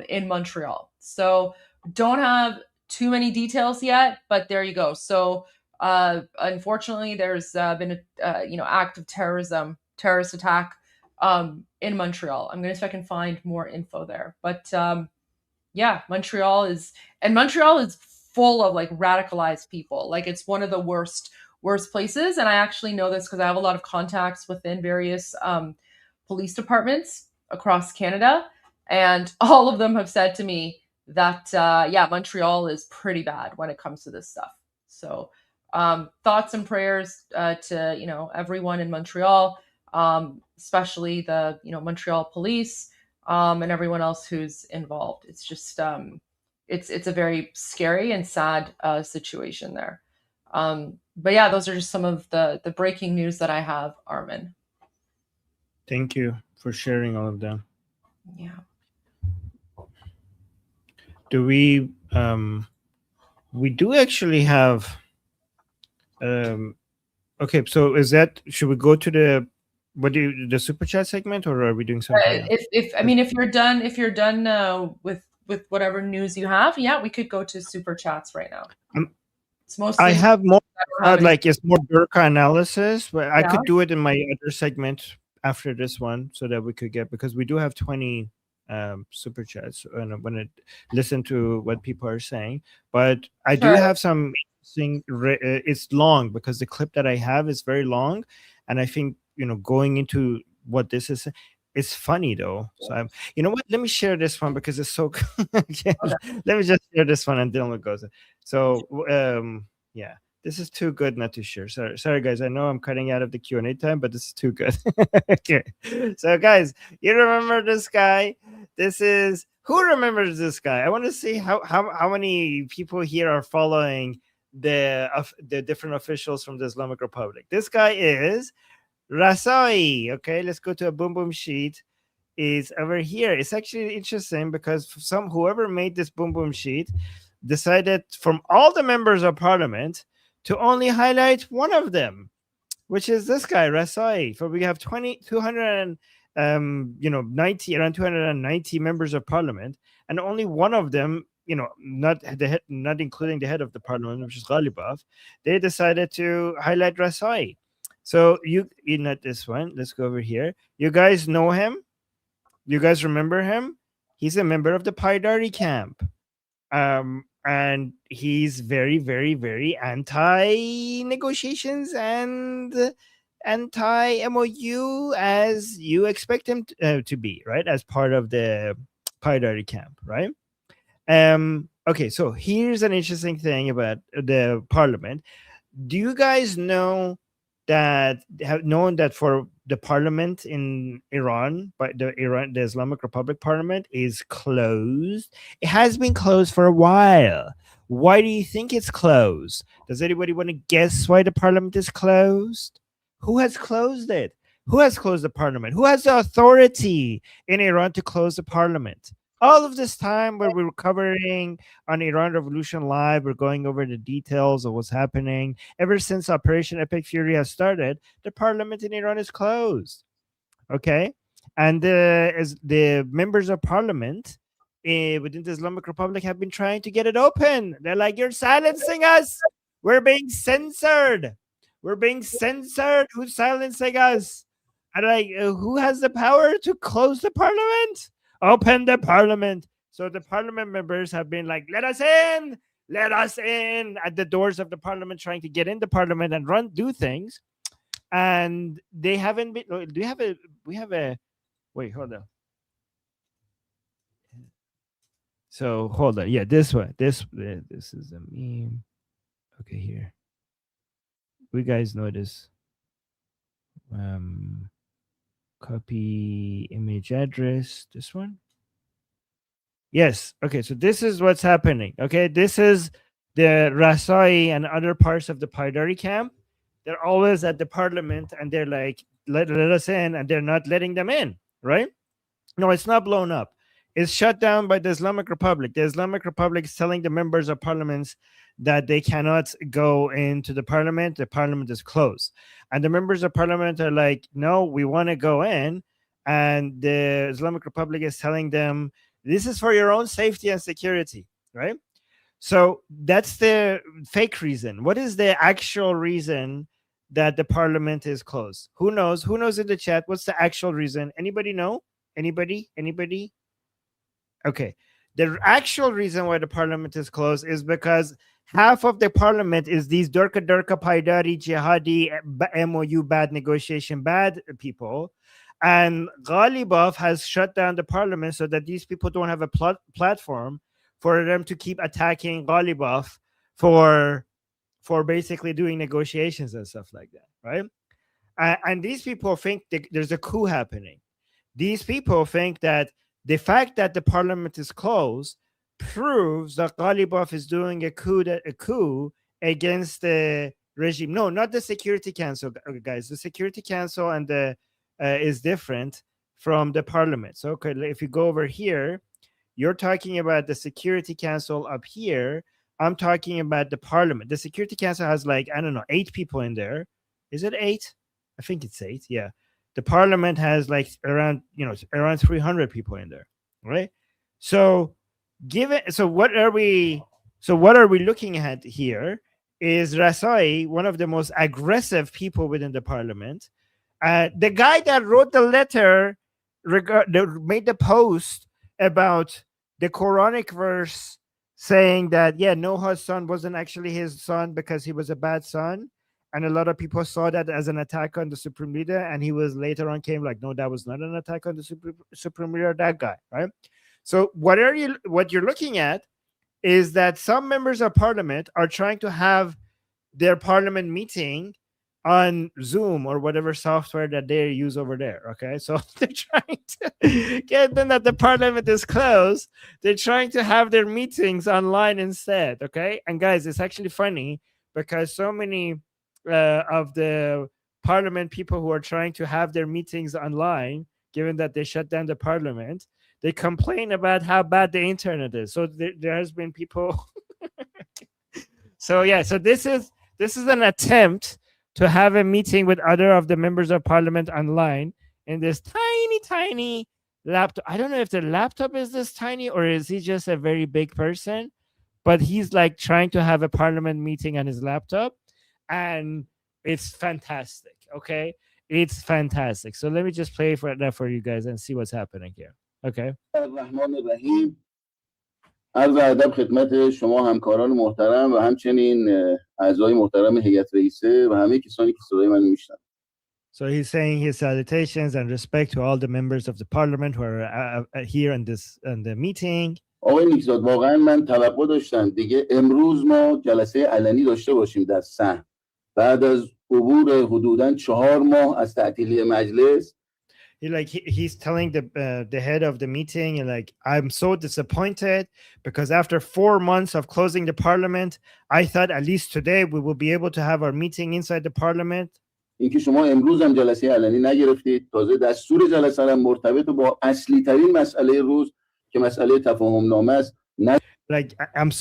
in Montreal. So don't have too many details yet, but there you go. So unfortunately, there's been a act of terrorist attack in Montreal. I'm gonna see if I can find more info there. But yeah, Montreal is full of like radicalized people. Like it's one of the worst places. And I actually know this because I have a lot of contacts within various police departments across Canada, and all of them have said to me that yeah, Montreal is pretty bad when it comes to this stuff. So thoughts and prayers to everyone in Montreal, especially the Montreal police, and everyone else who's involved. It's just it's a very scary and sad situation there. But yeah, those are just some of the breaking news that I have, Armin. Thank you for sharing all of them. Yeah. Do we do actually have okay, so should we go to the super chat segment, or are we doing something else? If you're done with whatever news you have, yeah, we could go to super chats right now. It's mostly I have more it's more Durkha analysis, but I could do it in my other segment after this one, so that we could get, because we do have 20 super chats and I want to listen to what people are saying. But I do have some interesting. It's long because the clip that I have is very long, and I think going into what this is. It's funny though. So you know what? Let me share this one because it's so. Okay. Let me just share this one and then we'll go. So yeah, this is too good not to share. Sorry guys. I know I'm cutting out of the Q&A time, but this is too good. Okay. So guys, you remember this guy? Who remembers this guy? I want to see how many people here are following the different officials from the Islamic Republic. This guy is Rasai. Okay, let's go to a boom boom sheet. Is over here. It's actually interesting because whoever made this boom boom sheet decided from all the members of parliament to only highlight one of them, which is this guy Rasai. So we have 290 around 290 members of parliament, and only one of them, not including the head of the parliament, which is Ghalibaf, they decided to highlight Rasai. So you not this one. Let's go over here. You guys know him? You guys remember him? He's a member of the Paidari camp. And he's very, very, very anti-negotiations and anti-MOU, as you expect him to be, right? As part of the Paidari camp, right? Okay, so here's an interesting thing about the parliament. Do you guys know that for the parliament in Iran, but the Islamic Republic parliament is closed? It has been closed for a while. Why do you think it's closed? Does anybody want to guess why the parliament is closed? Who has closed it? Who has closed the parliament? Who has the authority in Iran to close the parliament? All of this time where we were covering on Iran Revolution Live, we're going over the details of what's happening. Ever since Operation Epic Fury has started, the parliament in Iran is closed. Okay? And as the members of parliament within the Islamic Republic have been trying to get it open. They're like, you're silencing us. We're being censored. We're being censored. Who's silencing us? And like, who has the power to close the parliament? Open the parliament. So the parliament members have been like, let us in at the doors of the parliament, trying to get in the parliament and do things. And they haven't been. We have a wait, hold on. So hold on. Yeah, this one. This is a meme. Okay, here. We guys know this. Copy image address. This one. Yes. Okay. So this is what's happening. Okay. This is the Rasai and other parts of the Paidari camp. They're always at the parliament and they're like, let us in, and they're not letting them in. Right? No, it's not blown up. is shut down by the Islamic Republic. The Islamic Republic is telling the members of parliaments that they cannot go into the parliament. The parliament is closed. And the members of parliament are like, no, we want to go in. And the Islamic Republic is telling them, this is for your own safety and security, right? So that's the fake reason. What is the actual reason that the parliament is closed? Who knows? Who knows in the chat? What's the actual reason? Anybody know? Anybody? Okay. The actual reason why the parliament is closed is because half of the parliament is these Durka Paidari, Jihadi, MOU, bad negotiation, bad people. And Ghalibaf has shut down the parliament so that these people don't have a platform for them to keep attacking Ghalibaf for basically doing negotiations and stuff like that, right? And these people think there's a coup happening. These people think that the fact that the parliament is closed proves that Ghalibaf is doing a coup against the regime. No, not the Security Council, guys. The Security Council and the is different from the parliament. So, okay, if you go over here, you're talking about the Security Council up here. I'm talking about the parliament. The Security Council has like, I don't know, 8 people in there. Is it 8? I think it's 8. Yeah. The parliament has like around 300 people in there, right? So what are we looking at here is Rasai, one of the most aggressive people within the parliament. The guy that wrote the letter made the post about the Quranic verse saying that, yeah, Noah's son wasn't actually his son because he was a bad son. And a lot of people saw that as an attack on the supreme leader. And he was later on came like, no, that was not an attack on the supreme leader, that guy, right? So what you're looking at is that some members of parliament are trying to have their parliament meeting on Zoom or whatever software that they use over there. Okay, so they're trying to get them that the parliament is closed. They're trying to have their meetings online instead. Okay, and guys, it's actually funny because so many of the parliament people who are trying to have their meetings online, given that they shut down the parliament, they complain about how bad the internet is. So there has been people. So yeah, so this is an attempt to have a meeting with other of the members of parliament online in this tiny laptop. I don't know if the laptop is this tiny or is he just a very big person, but he's like trying to have a parliament meeting on his laptop, and it's fantastic. Okay, it's fantastic. So let me just play that for you guys and see what's happening here. Okay. عرض ادب خدمت شما همکاران محترم و همچنین اعضای محترم هیئت رئیسه و همه کسانی که صدای من میشنون. So he's saying his salutations and respect to all the members of the parliament who are here in the meeting. آقای نیکزاد واقعا من توقع داشتم دیگه امروز ما جلسه علنی داشته باشیم در صحن بعد از عبور حدوداً 4 ماه از تعطیلی مجلس. He's telling the head of the meeting, and like, I'm so disappointed because after 4 months of closing the parliament, I thought at least today we will be able to have our meeting inside the parliament. اینکه شما امروز هم جلسه علنی نگرفتید، تازه دستور جلسه را مرتبط با اصلی ترین مسئله روز که مسئله تفاهم نامه است. Like, I'm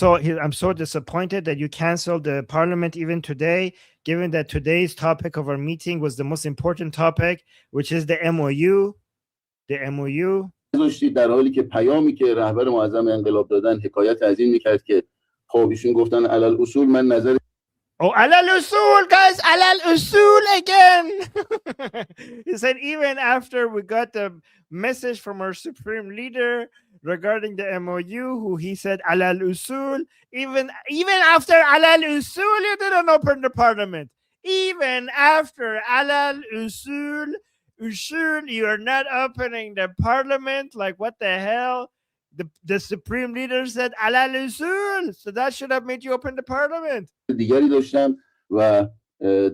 so disappointed that you canceled the parliament even today, given that today's topic of our meeting was the most important topic, which is the MOU. The MOU. در حالی که پیامی که رهبر معظم انقلاب دادن حکایت از این میکرد که خب ایشون گفتن علل اصول من نظر. Oh, alal usul, guys, alal usul again. He said even after we got the message from our supreme leader regarding the MOU, who he said alal usul, even after alal usul, you didn't open the parliament. Even after alal usul, you are not opening the parliament. Like, what the hell? The supreme leader said alal usul, so that should have made you open the parliament. دیگری داشتم و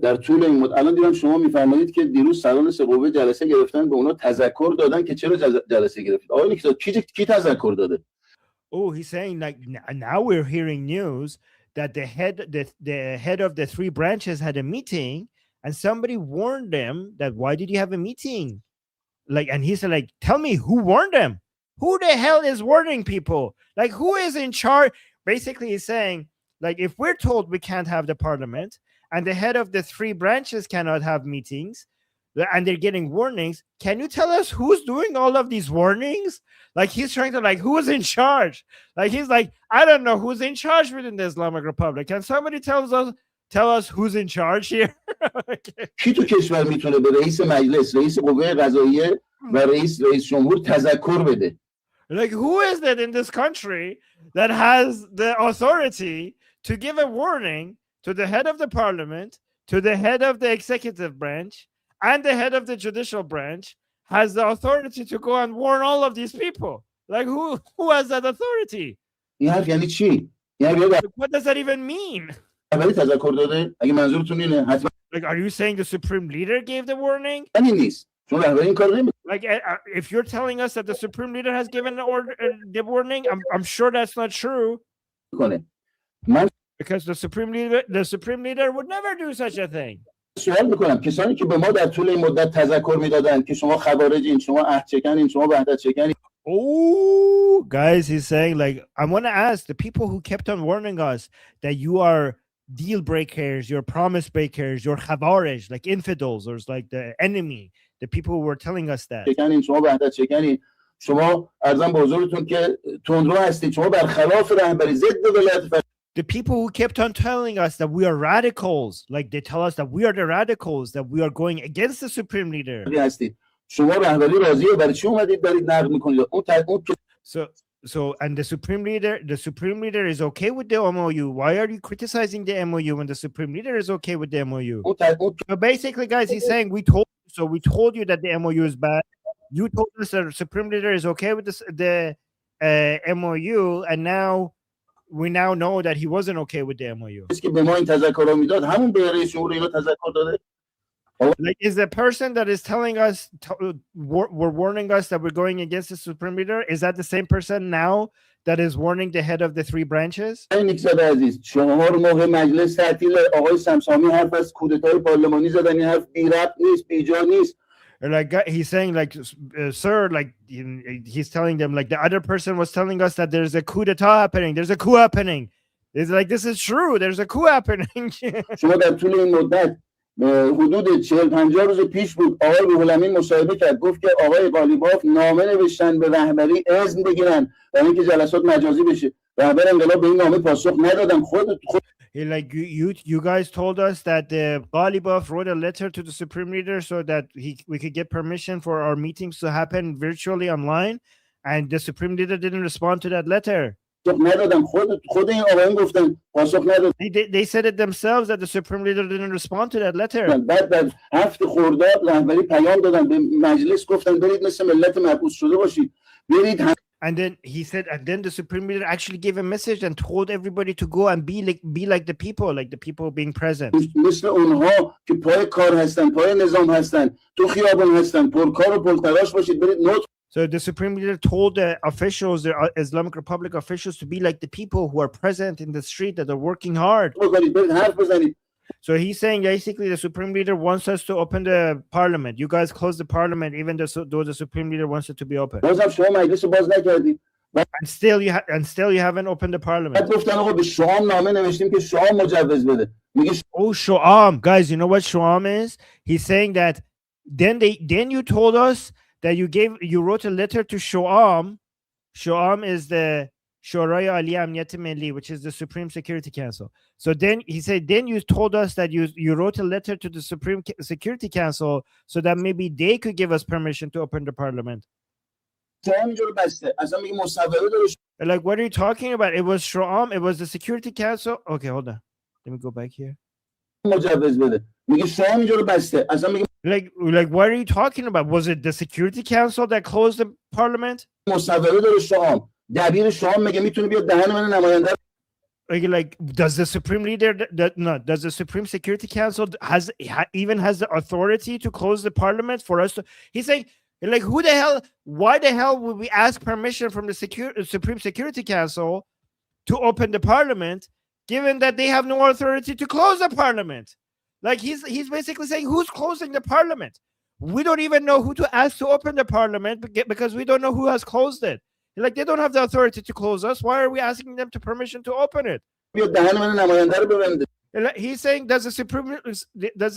در طول این مدت الان دیدم شما میفرمایید که دیروز سران سه قوه جلسه گرفتن به اونا تذکر دادن که چرا جلسه گرفتید. آقای نیکزاد کی تذکر داده؟ Oh, he's saying like now we're hearing news that the head of the 3 branches had a meeting and somebody warned them that why did you have a meeting? Like, and he said like, tell me who warned them? who the hell is warning people? Like, who is in charge? Basically, he's saying, like, if we're told we can't have the parliament and the head of the 3 branches cannot have meetings and they're getting warnings, can you tell us who's doing all of these warnings? Like, he's trying to, like, who's in charge? Like, he's like, I don't know who's in charge within the Islamic Republic. Can somebody tell us who's in charge here? کی تو کشور میتونه به رئیس مجلس، رئیس قوه قضاییه و رئیس جمهور تذکر بده؟ Like, who is that in this country that has the authority to give a warning to the head of the parliament, to the head of the executive branch, and the head of the judicial branch, has the authority to go and warn all of these people? Like, who has that authority? این حرف یعنی چی؟ What does that even mean? ولی تذکر داده؟ اگه منظورتون اینه حتما. Like, are you saying the supreme leader gave the warning? یعنی نیست. چون رهبری این کار نمیکنه. Like, if you're telling us that the supreme leader has given the warning, I'm sure that's not true. Because the supreme leader would never do such a thing. سوال میکنم کسانی که به ما در طول این مدت تذکر میدادن که شما خوارجین، شما عهدچکنین، شما وحدتچکنین. Oh, guys, he's saying, like, I want to ask the people who kept on warning us that you are deal breakers, you're promise breakers, you're khawarij, like infidels, or like the enemy, the people who were telling us that. شما وحدتچکنین، شما ارزم به حضورتون که تندرو هستید، شما برخلاف رهبری ضد ولایت. The people who kept on telling us that we are radicals, like they tell us that we are the radicals, that we are going against the supreme leader. So and the supreme leader is okay with the MOU. Why are you criticizing the MOU when the supreme leader is okay with the MOU? So basically, guys, he's saying we told you that the MOU is bad. You told us that the supreme leader is okay with the MOU, and now we now know that he wasn't okay with the MOU. Like, is the person that is telling us, we're warning us that we're going against the supreme leader, is that the same person now that is warning the head of the 3 branches? Like, he's saying, like, sir, like, he's telling them, like, the other person was telling us that there's a coup d'etat happening. There's a coup happening. It's like, this is true. There's a coup happening. حدود 40-50 روز پیش بود آقای روح الامین مصاحبه کرد، گفت که آقای قالیباف نامه نوشتن به رهبری اذن بگیرن برای اینکه جلسات مجازی بشه. رهبر انقلاب به این نامه پاسخ ندادن. خود like you guys told us that Ghalibaf wrote a letter to the supreme leader so that we could get permission for our meetings to happen virtually online, and the supreme leader didn't respond to that letter. They said it themselves that the supreme leader didn't respond to that letter. And then he said, and then the supreme leader actually gave a message and told everybody to go and be like the people being present. So the supreme leader told the officials, the Islamic Republic officials, to be like the people who are present in the street, that are working hard. So he's saying basically the supreme leader wants us to open the parliament. You guys close the parliament, even though the supreme leader wants it to be open. And still you haven't opened the parliament. Oh, Shoam, guys, you know what Shoam is? He's saying that then you told us that you wrote a letter to Shoam. Shoam is the Shorai Ali Amniyat Milli, which is the Supreme Security Council. So then he said, then you told us that you wrote a letter to the Supreme Security Council so that maybe they could give us permission to open the parliament. Like, what are you talking about? It was Shoam, it was the Security Council. Okay, hold on. Let me go back here. Like, what are you talking about? Was it the Security Council that closed the parliament? Like, does the Supreme Leader does the Supreme Security Council has the authority to close the parliament for us to? He's saying, like, why the hell would we ask permission from the Supreme Security Council to open the parliament, given that they have no authority to close the parliament? Like, he's basically saying, who's closing the parliament? We don't even know who to ask to open the parliament because we don't know who has closed it. Like, they don't have the authority to close us. Why are we asking them to permission to open it? He's saying, does the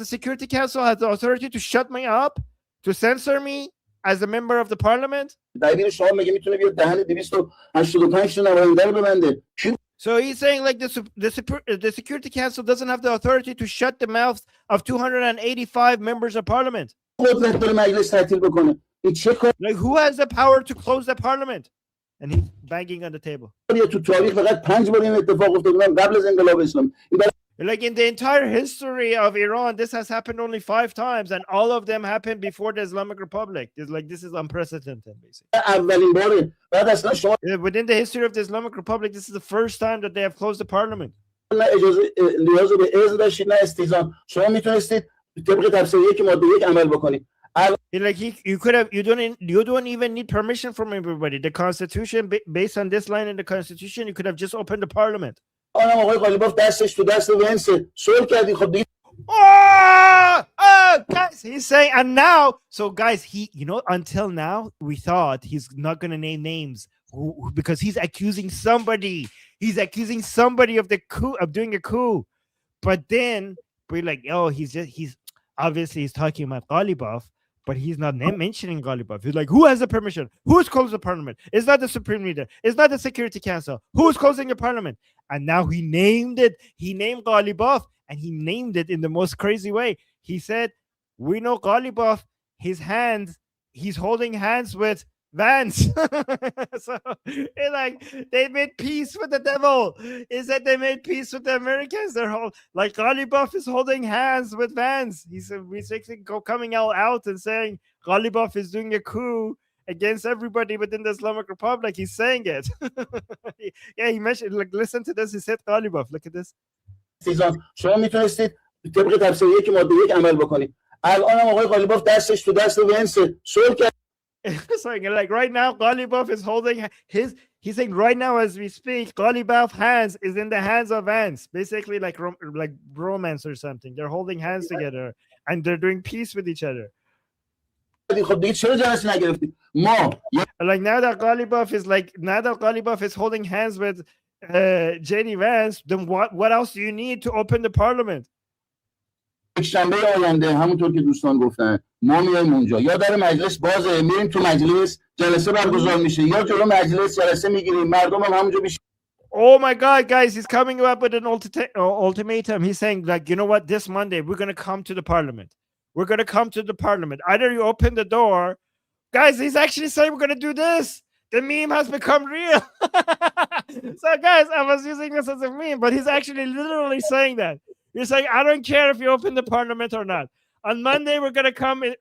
Security Council have the authority to shut me up, to censor me as a member of the parliament? So he's saying, like, the Security Council doesn't have the authority to shut the mouths of 285 members of parliament. Like, who has the power to close the parliament? And he's banging on the table. Like, in the entire history of Iran, this has happened only 5 times, and all of them happened before the Islamic Republic. It's like, this is unprecedented, basically. Within the history of the Islamic Republic, this is the first time that they have closed the parliament. Like, you don't even need permission from everybody. The Constitution, based on this line in the Constitution, you could have just opened the parliament. Guys, he's saying, and now, so guys, until now, we thought he's not going to name names because he's accusing somebody. He's accusing somebody of the coup, of doing a coup. But then we're like, oh, he's obviously he's talking about Ghalibaf, but he's not mentioning Ghalibaf. He's like, who has the permission? Who's closed the parliament? It's not the Supreme Leader. It's not the Security Council. Who's closing the parliament? And now he named it. He named Ghalibaf, and he named it in the most crazy way. He said, we know Ghalibaf, his hands, he's holding hands with Vance. So it's like they made peace with the devil. He said they made peace with the Americans. They're like, Ghalibaf is holding hands with Vance. He's basically coming out and saying Ghalibaf is doing a coup against everybody within the Islamic Republic. He's saying it. Yeah, he mentioned, like, listen to this. He said Ghalibaf. Look at this. Sorry, like, right now, Ghalibaf is holding he's saying right now as we speak, Ghalibaf's hands is in the hands of Vance. Basically, like romance or something. They're holding hands together and they're doing peace with each other. Like, now that Ghalibaf is holding hands with JD Vance, then what else do you need to open the parliament? شنبه آینده همونطور که دوستان گفتن ما میایم اونجا، یا در مجلس بازه، میریم تو مجلس، جلسه برگزار میشه، یا جلو مجلس جلسه میگیریم، مردم هم همونجا میشه. Oh my God, guys, he's coming up with an ultimatum. He's saying, like, you know what, this Monday we're going to come to the parliament. We're going to come to the parliament. Either you open the door. Guys, he's actually saying we're going to do this. The meme has become real. So, guys, I was using this as a meme, but he's actually literally saying that. He's saying, I don't care if you open the parliament or not. On Monday, we're gonna come in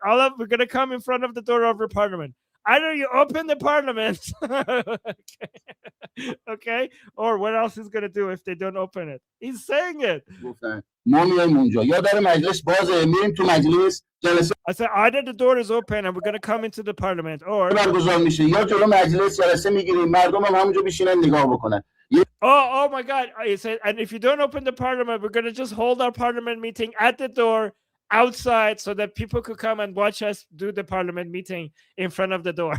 front of the door of your parliament. Either you open the parliament, okay, or what else is gonna do if they don't open it? He's saying it. I said, either the door is open and we're gonna come into the parliament, or oh my God. He said, and if you don't open the parliament, we're going to just hold our parliament meeting at the door outside so that people could come and watch us do the parliament meeting in front of the door.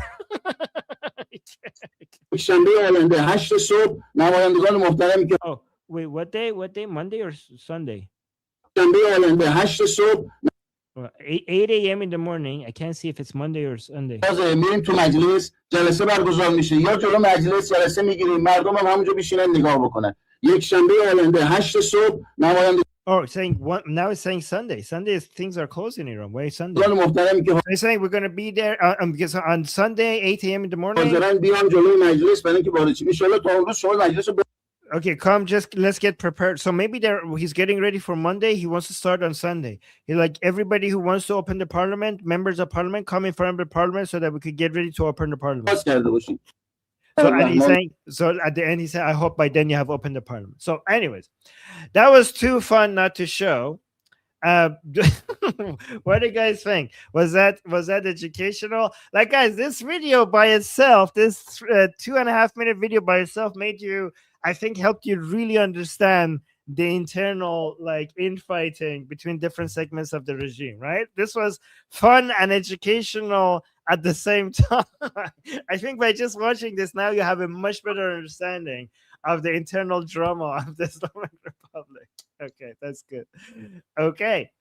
Oh, wait, what day? Monday or Sunday? 8 a.m. in the morning. I can't see if it's Monday or Sunday. میریم تو مجلس، جلسه برگزار میشه، یا جلو مجلس جلسه میگیریم، مردم هم همونجا بشینن نگاه بکنن. یک شنبه آینده 8 صبح نماینده. Oh, saying what? Now it's saying Sunday. Sunday is, things are closed in Iran. Why Sunday? They're saying we're going to be there because on Sunday 8 a.m. in the morning. Okay, come, just let's get prepared. So maybe he's getting ready for Monday. He wants to start on Sunday. He's like, everybody who wants to open the parliament, members of parliament, come in front of the parliament so that we could get ready to open the parliament. So, and he's saying, so at the end, he said, I hope by then you have opened the parliament. So anyways, that was too fun not to show. What do you guys think? Was that educational? Like, guys, this video by itself, this 2.5 minute video by itself made you, I think, helped you really understand the internal like infighting between different segments of the regime, right? This was fun and educational at the same time. I think by just watching this now, you have a much better understanding of the internal drama of the Islamic Republic. Okay, that's good. Okay,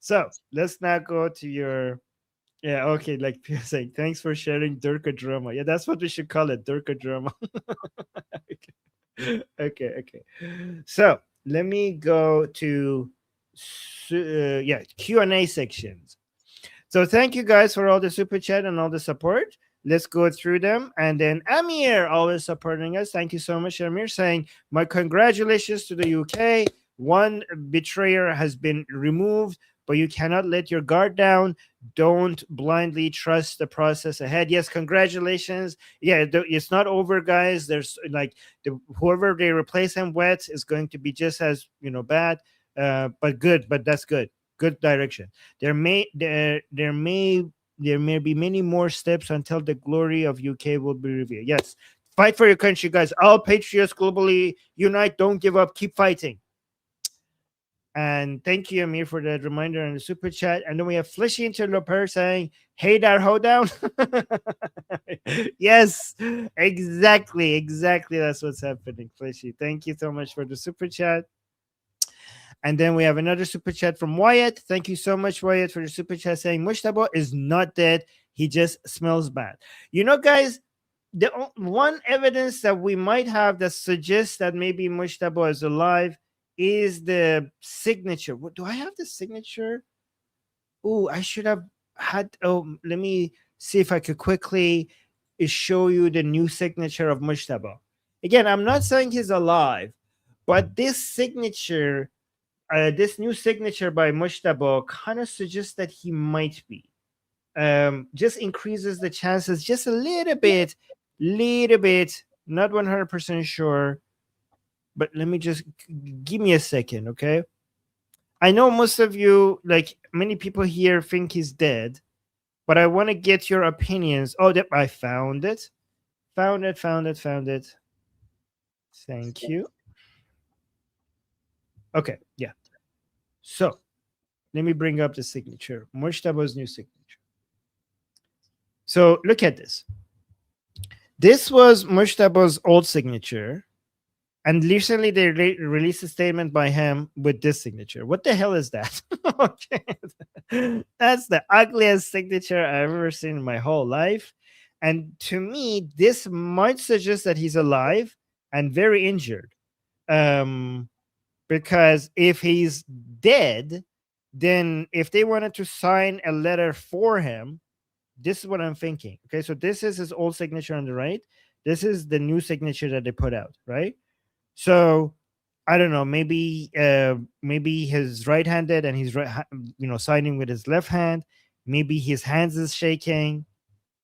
so let's now go to your okay, like Pierre saying, thanks for sharing Durka drama. Yeah, that's what we should call it, Durka drama. Okay. So let me go to Q&A sections. So thank you guys for all the super chat and all the support. Let's go through them. And then Amir always supporting us. Thank you so much, Amir, saying, my congratulations to the UK. One betrayer has been removed, but you cannot let your guard down. Don't blindly trust the process ahead. Yes, congratulations. Yeah, it's not over, guys. There's like whoever they replace him with is going to be just as bad, but good. But that's good. Good direction. There may be many more steps until the glory of UK will be revealed. Yes, fight for your country, guys. All patriots globally unite. Don't give up. Keep fighting. And thank you, Amir, for that reminder and the super chat. And then we have Fleshy Interloper saying, hey there, hoedown. Yes, exactly. That's what's happening, Fleshy. Thank you so much for the super chat. And then we have another super chat from Wyatt. Thank you so much, Wyatt, for the super chat saying, Mushtaba is not dead. He just smells bad. Guys, the one evidence that we might have that suggests that maybe Mushtaba is alive is the signature. What do I have the signature? Oh, I should have had. Oh, let me see if I could quickly show you the new signature of Mushtaba. Again, I'm not saying he's alive, but this signature, this new signature by Mushtaba kind of suggests that he might be. Just increases the chances just a little bit, not 100% sure. But let me just give me a second, okay? I know most of you, like many people here, think he's dead, but I want to get your opinions. Oh, I found it. Found it. Thank you. Okay, yeah. So let me bring up the signature. Mushtaba's new signature. So look at this. This was Mushtaba's old signature. And recently they released a statement by him with this signature. What the hell is that? Okay. That's the ugliest signature I've ever seen in my whole life. And to me, this might suggest that he's alive and very injured. Because if he's dead, then if they wanted to sign a letter for him, this is what I'm thinking. Okay, so this is his old signature on the right. This is the new signature that they put out, right? So I don't know, maybe he's right-handed and he's signing with his left hand. Maybe his hands is shaking.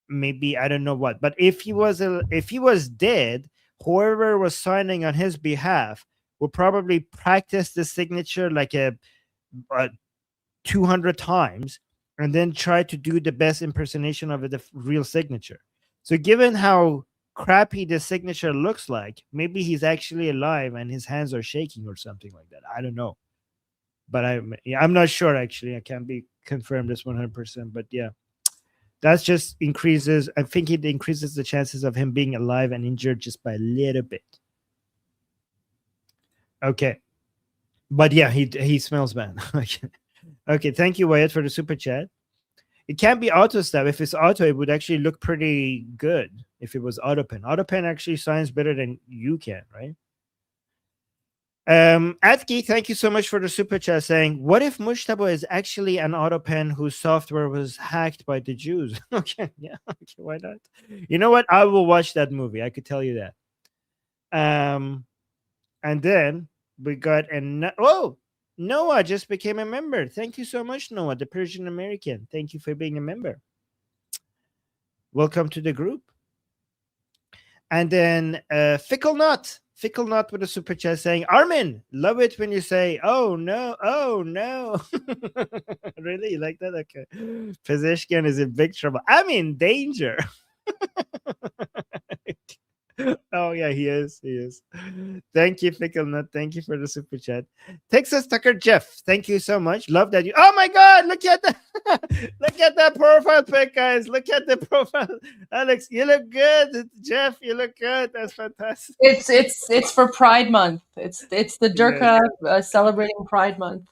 Maybe I don't know what. But if he was dead, whoever was signing on his behalf would probably practice the signature like a 200 times and then try to do the best impersonation of the real signature. So given how crappy the signature looks like, maybe he's actually alive and his hands are shaking or something like that. I don't know, but I'm not sure actually. I can't be confirmed this 100%, but yeah, that's just increases. I think it increases the chances of him being alive and injured just by a little bit. Okay, but yeah, he smells bad. Okay, thank you, Wyatt, for the super chat. It can't be auto stab. If it's auto, it would actually look pretty good if it was auto pen. Auto pen actually signs better than you can, right? Atki, thank you so much for the super chat saying, what if Mushtaba is actually an auto pen whose software was hacked by the Jews? Okay, yeah, okay, why not? You know what? I will watch that movie. I could tell you that. And then we got Noah just became a member. Thank you so much, Noah, the Persian American. Thank you for being a member. Welcome to the group. And then Fickle Nut with a super chat saying, Armin, love it when you say, oh no. Really? You like that? Okay. Pezeshkian is in big trouble. I'm in danger. Oh yeah, he is. He is. Thank you, Fickle Nut. Thank you for the super chat. Texas Tucker Jeff. Thank you so much. Love that you. Oh my God! Look at that! Look at that profile pic, guys. Look at the profile. Alex, you look good. Jeff, you look good. That's fantastic. It's for Pride Month. It's the Yes. Durka celebrating Pride Month.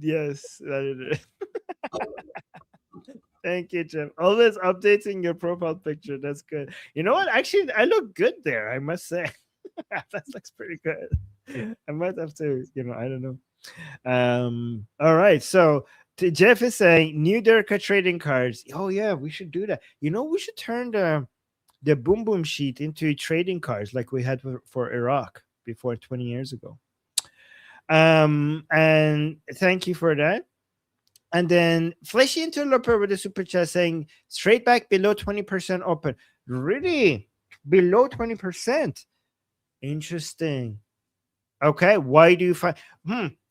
Yes. Thank you, Jeff. Always updating your profile picture. That's good. You know what? Actually, I look good there, I must say. That looks pretty good. I might have to, I don't know. All right. So Jeff is saying new Durka trading cards. Oh yeah, we should do that. We should turn the boom boom sheet into trading cards like we had for Iraq before 20 years ago. And thank you for that. And then Fleshy Interloper with a super chat saying straight back below 20% open. Really? Below 20%? Interesting. Okay. Why do you find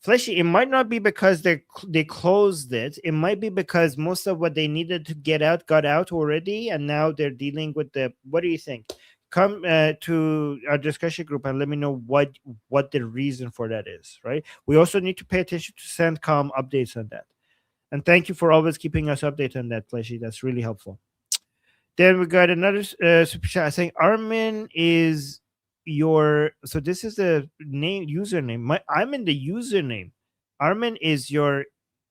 Fleshy? It might not be because they closed it. It might be because most of what they needed to get out got out already, and now they're dealing with the. What do you think? Come to our discussion group and let me know what the reason for that is. Right. We also need to pay attention to CENTCOM updates on that. And thank you for always keeping us updated on that, Fleshy. That's really helpful. Then we got another super chat saying Armin is your. So this is the username. I'm in the username. Armin is your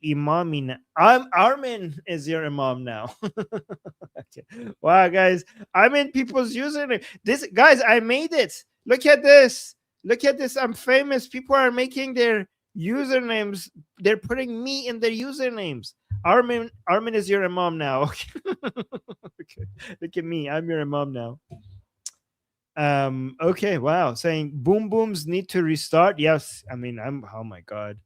imam. Armin is your imam now. Okay. Wow, guys, I'm in people's username. Guys, I made it. Look at this. Look at this. I'm famous. People are making their usernames. They're putting me in their usernames. Armin is your imam now. Okay. Look at me. I'm your imam now. Okay. Wow. Saying boom booms need to restart. Yes. I mean, oh my God.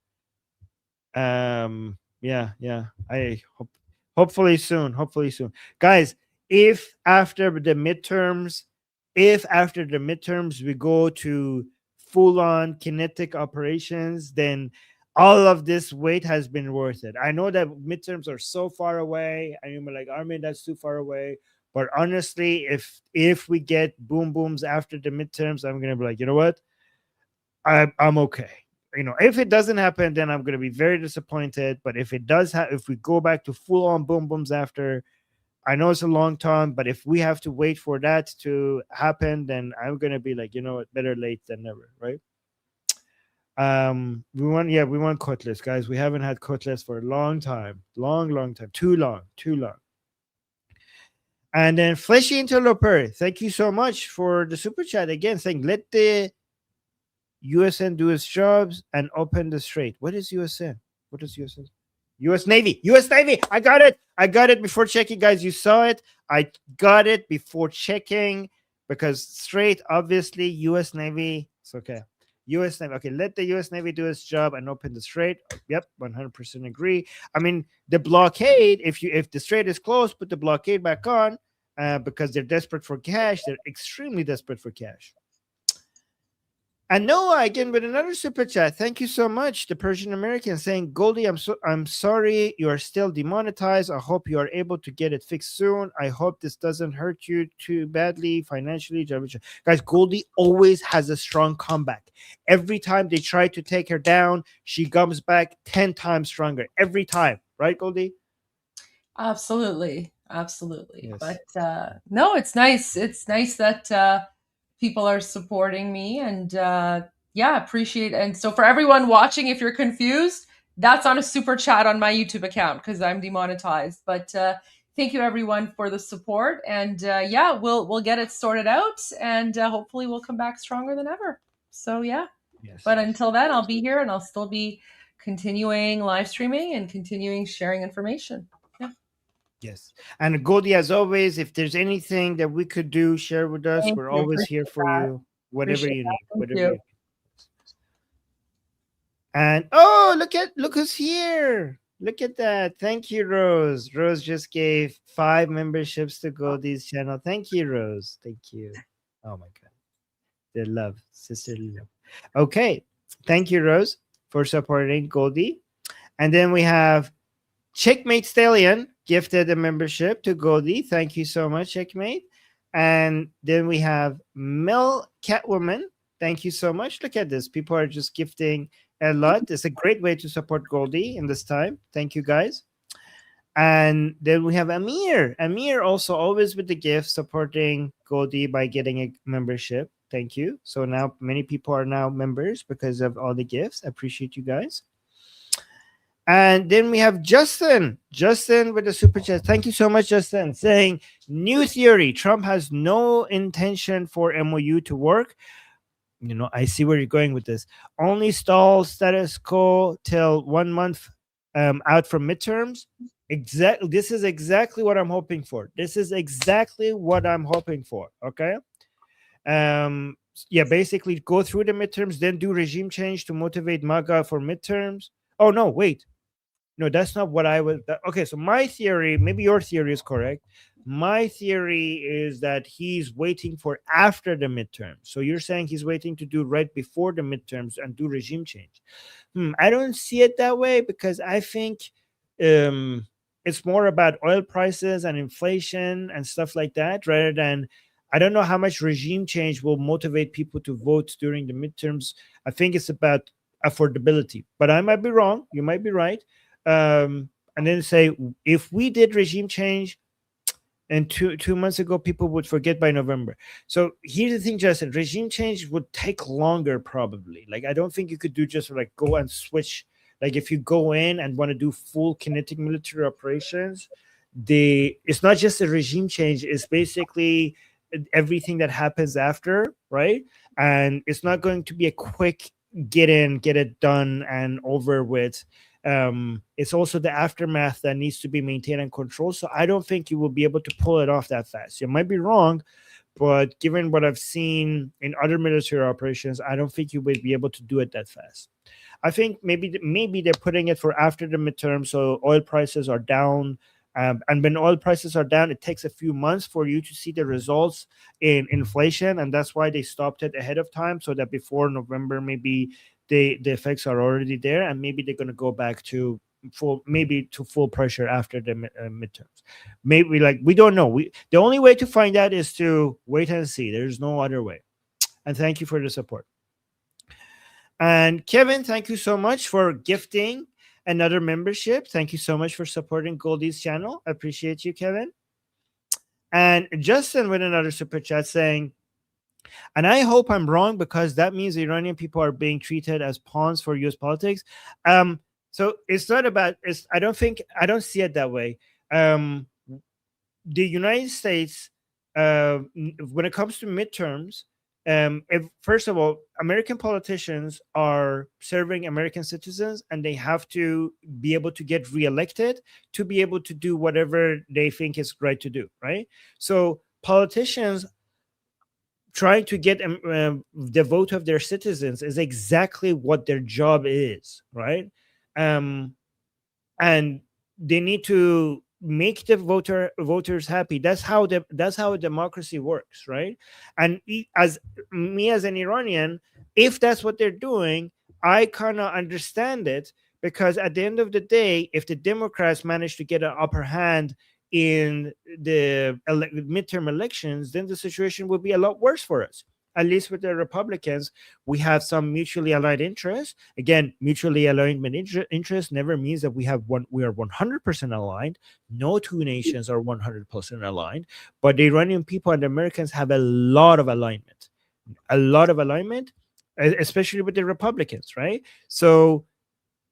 Yeah. I hopefully soon. Guys, if after the midterms we go to full-on kinetic operations, then all of this wait has been worth it. I know that midterms are so far away. I mean, like, Armin, that's too far away. But honestly, if we get boom booms after the midterms, I'm gonna be like, you know what? I'm okay. If it doesn't happen, then I'm gonna be very disappointed. But if it does if we go back to full-on boom booms after, I know it's a long time, but if we have to wait for that to happen, then I'm gonna be like, you know what, better late than never, right? We want Cutlass, guys. We haven't had Cutlass for a long time. Long time. Too long. And then Fleshy Interloper, thank you so much for the super chat again, saying let the USN do its jobs and open the strait. What is USN? What is USN? US Navy. I got it before checking, guys. You saw it. I got it before checking because strait, obviously, US Navy. It's okay. US Navy. Okay, let the US Navy do its job and open the strait. Yep, 100% agree. I mean, the blockade, if the strait is closed, put the blockade back on because they're desperate for cash. They're extremely desperate for cash. And Noah again with another super chat. Thank you so much. The Persian American saying, Goldie, I'm sorry you are still demonetized. I hope you are able to get it fixed soon. I hope this doesn't hurt you too badly financially. Guys, Goldie always has a strong comeback. Every time they try to take her down, she comes back 10 times stronger. Every time. Right, Goldie? Absolutely. Yes. But no, it's nice. It's nice that people are supporting me and appreciate. And so for everyone watching, if you're confused, that's on a super chat on my YouTube account because I'm demonetized. But thank you everyone for the support. And we'll get it sorted out and hopefully we'll come back stronger than ever. So yeah. Yes. But until then, I'll be here and I'll still be continuing live streaming and continuing sharing information. Yeah. Yes. And Goldie, as always, if there's anything that we could do, share with us. We're always here for you. Whatever you need. And look who's here. Look at that. Thank you, Rose. Rose just gave 5 memberships to Goldie's channel. Thank you, Rose. Thank you. Oh my God. Their love. Sisterly love. Okay. Thank you, Rose, for supporting Goldie. And then we have Checkmate Stallion gifted a membership to Goldie. Thank you so much, Checkmate. And then we have Mel Catwoman. Thank you so much. Look at this. People are just gifting a lot. It's a great way to support Goldie in this time. Thank you, guys. And then we have Amir. Amir also always with the gift, supporting Goldie by getting a membership. Thank you. So now many people are now members because of all the gifts. I appreciate you guys. And then we have Justin. Justin with the super chat. Thank you so much, Justin. Saying, new theory. Trump has no intention for MOU to work. You know, I see where you're going with this. Only stall status quo till 1 month out from midterms. Exactly. This is exactly what I'm hoping for. This is exactly what I'm hoping for. Okay. Yeah, basically go through the midterms, then do regime change to motivate MAGA for midterms. Oh no, wait. No, that's not what I was. Okay, so my theory, maybe your theory is correct. My theory is that he's waiting for after the midterms. So you're saying he's waiting to do right before the midterms and do regime change. I don't see it that way, because I think it's more about oil prices and inflation and stuff like that, rather than, I don't know how much regime change will motivate people to vote during the midterms. I think it's about affordability, but I might be wrong. You might be right. And then say, if we did regime change and two months ago, people would forget by November. So here's the thing, Justin, regime change would take longer probably. Like, I don't think you could do just like go and switch. Like, if you go in and want to do full kinetic military operations, it's not just a regime change, it's basically everything that happens after, right? And it's not going to be a quick get in, get it done and over with. It's also the aftermath that needs to be maintained and controlled. So I don't think you will be able to pull it off that fast. You might be wrong, but given what I've seen in other military operations, I don't think you would be able to do it that fast. I think maybe they're putting it for after the midterm, so oil prices are down. And when oil prices are down, it takes a few months for you to see the results in inflation, and that's why they stopped it ahead of time, so that before November, maybe the effects are already there, and maybe they're going to go back to full pressure after the midterms. Maybe, like, we don't know. The only way to find out is to wait and see. There's no other way. And thank you for the support. And Kevin, thank you so much for gifting another membership. Thank you so much for supporting Goldie's channel. I appreciate you, Kevin. And Justin with another super chat saying, and I hope I'm wrong, because that means the Iranian people are being treated as pawns for US politics. So it's not about, I don't see it that way. The United States, when it comes to midterms, first of all, American politicians are serving American citizens, and they have to be able to get reelected to be able to do whatever they think is right to do, right? So politicians trying to get the vote of their citizens is exactly what their job is, right? And they need to make the voters happy. That's how a democracy works, right? And as an Iranian, if that's what they're doing, I kind of understand it, because at the end of the day, if the Democrats manage to get an upper hand in the midterm elections, then the situation will be a lot worse for us. At least with the Republicans, we have some mutually aligned interests. Again, mutually aligned interests never means that we are 100% aligned. No two nations are 100% aligned, but the Iranian people and the Americans have a lot of alignment, especially with the Republicans, right? So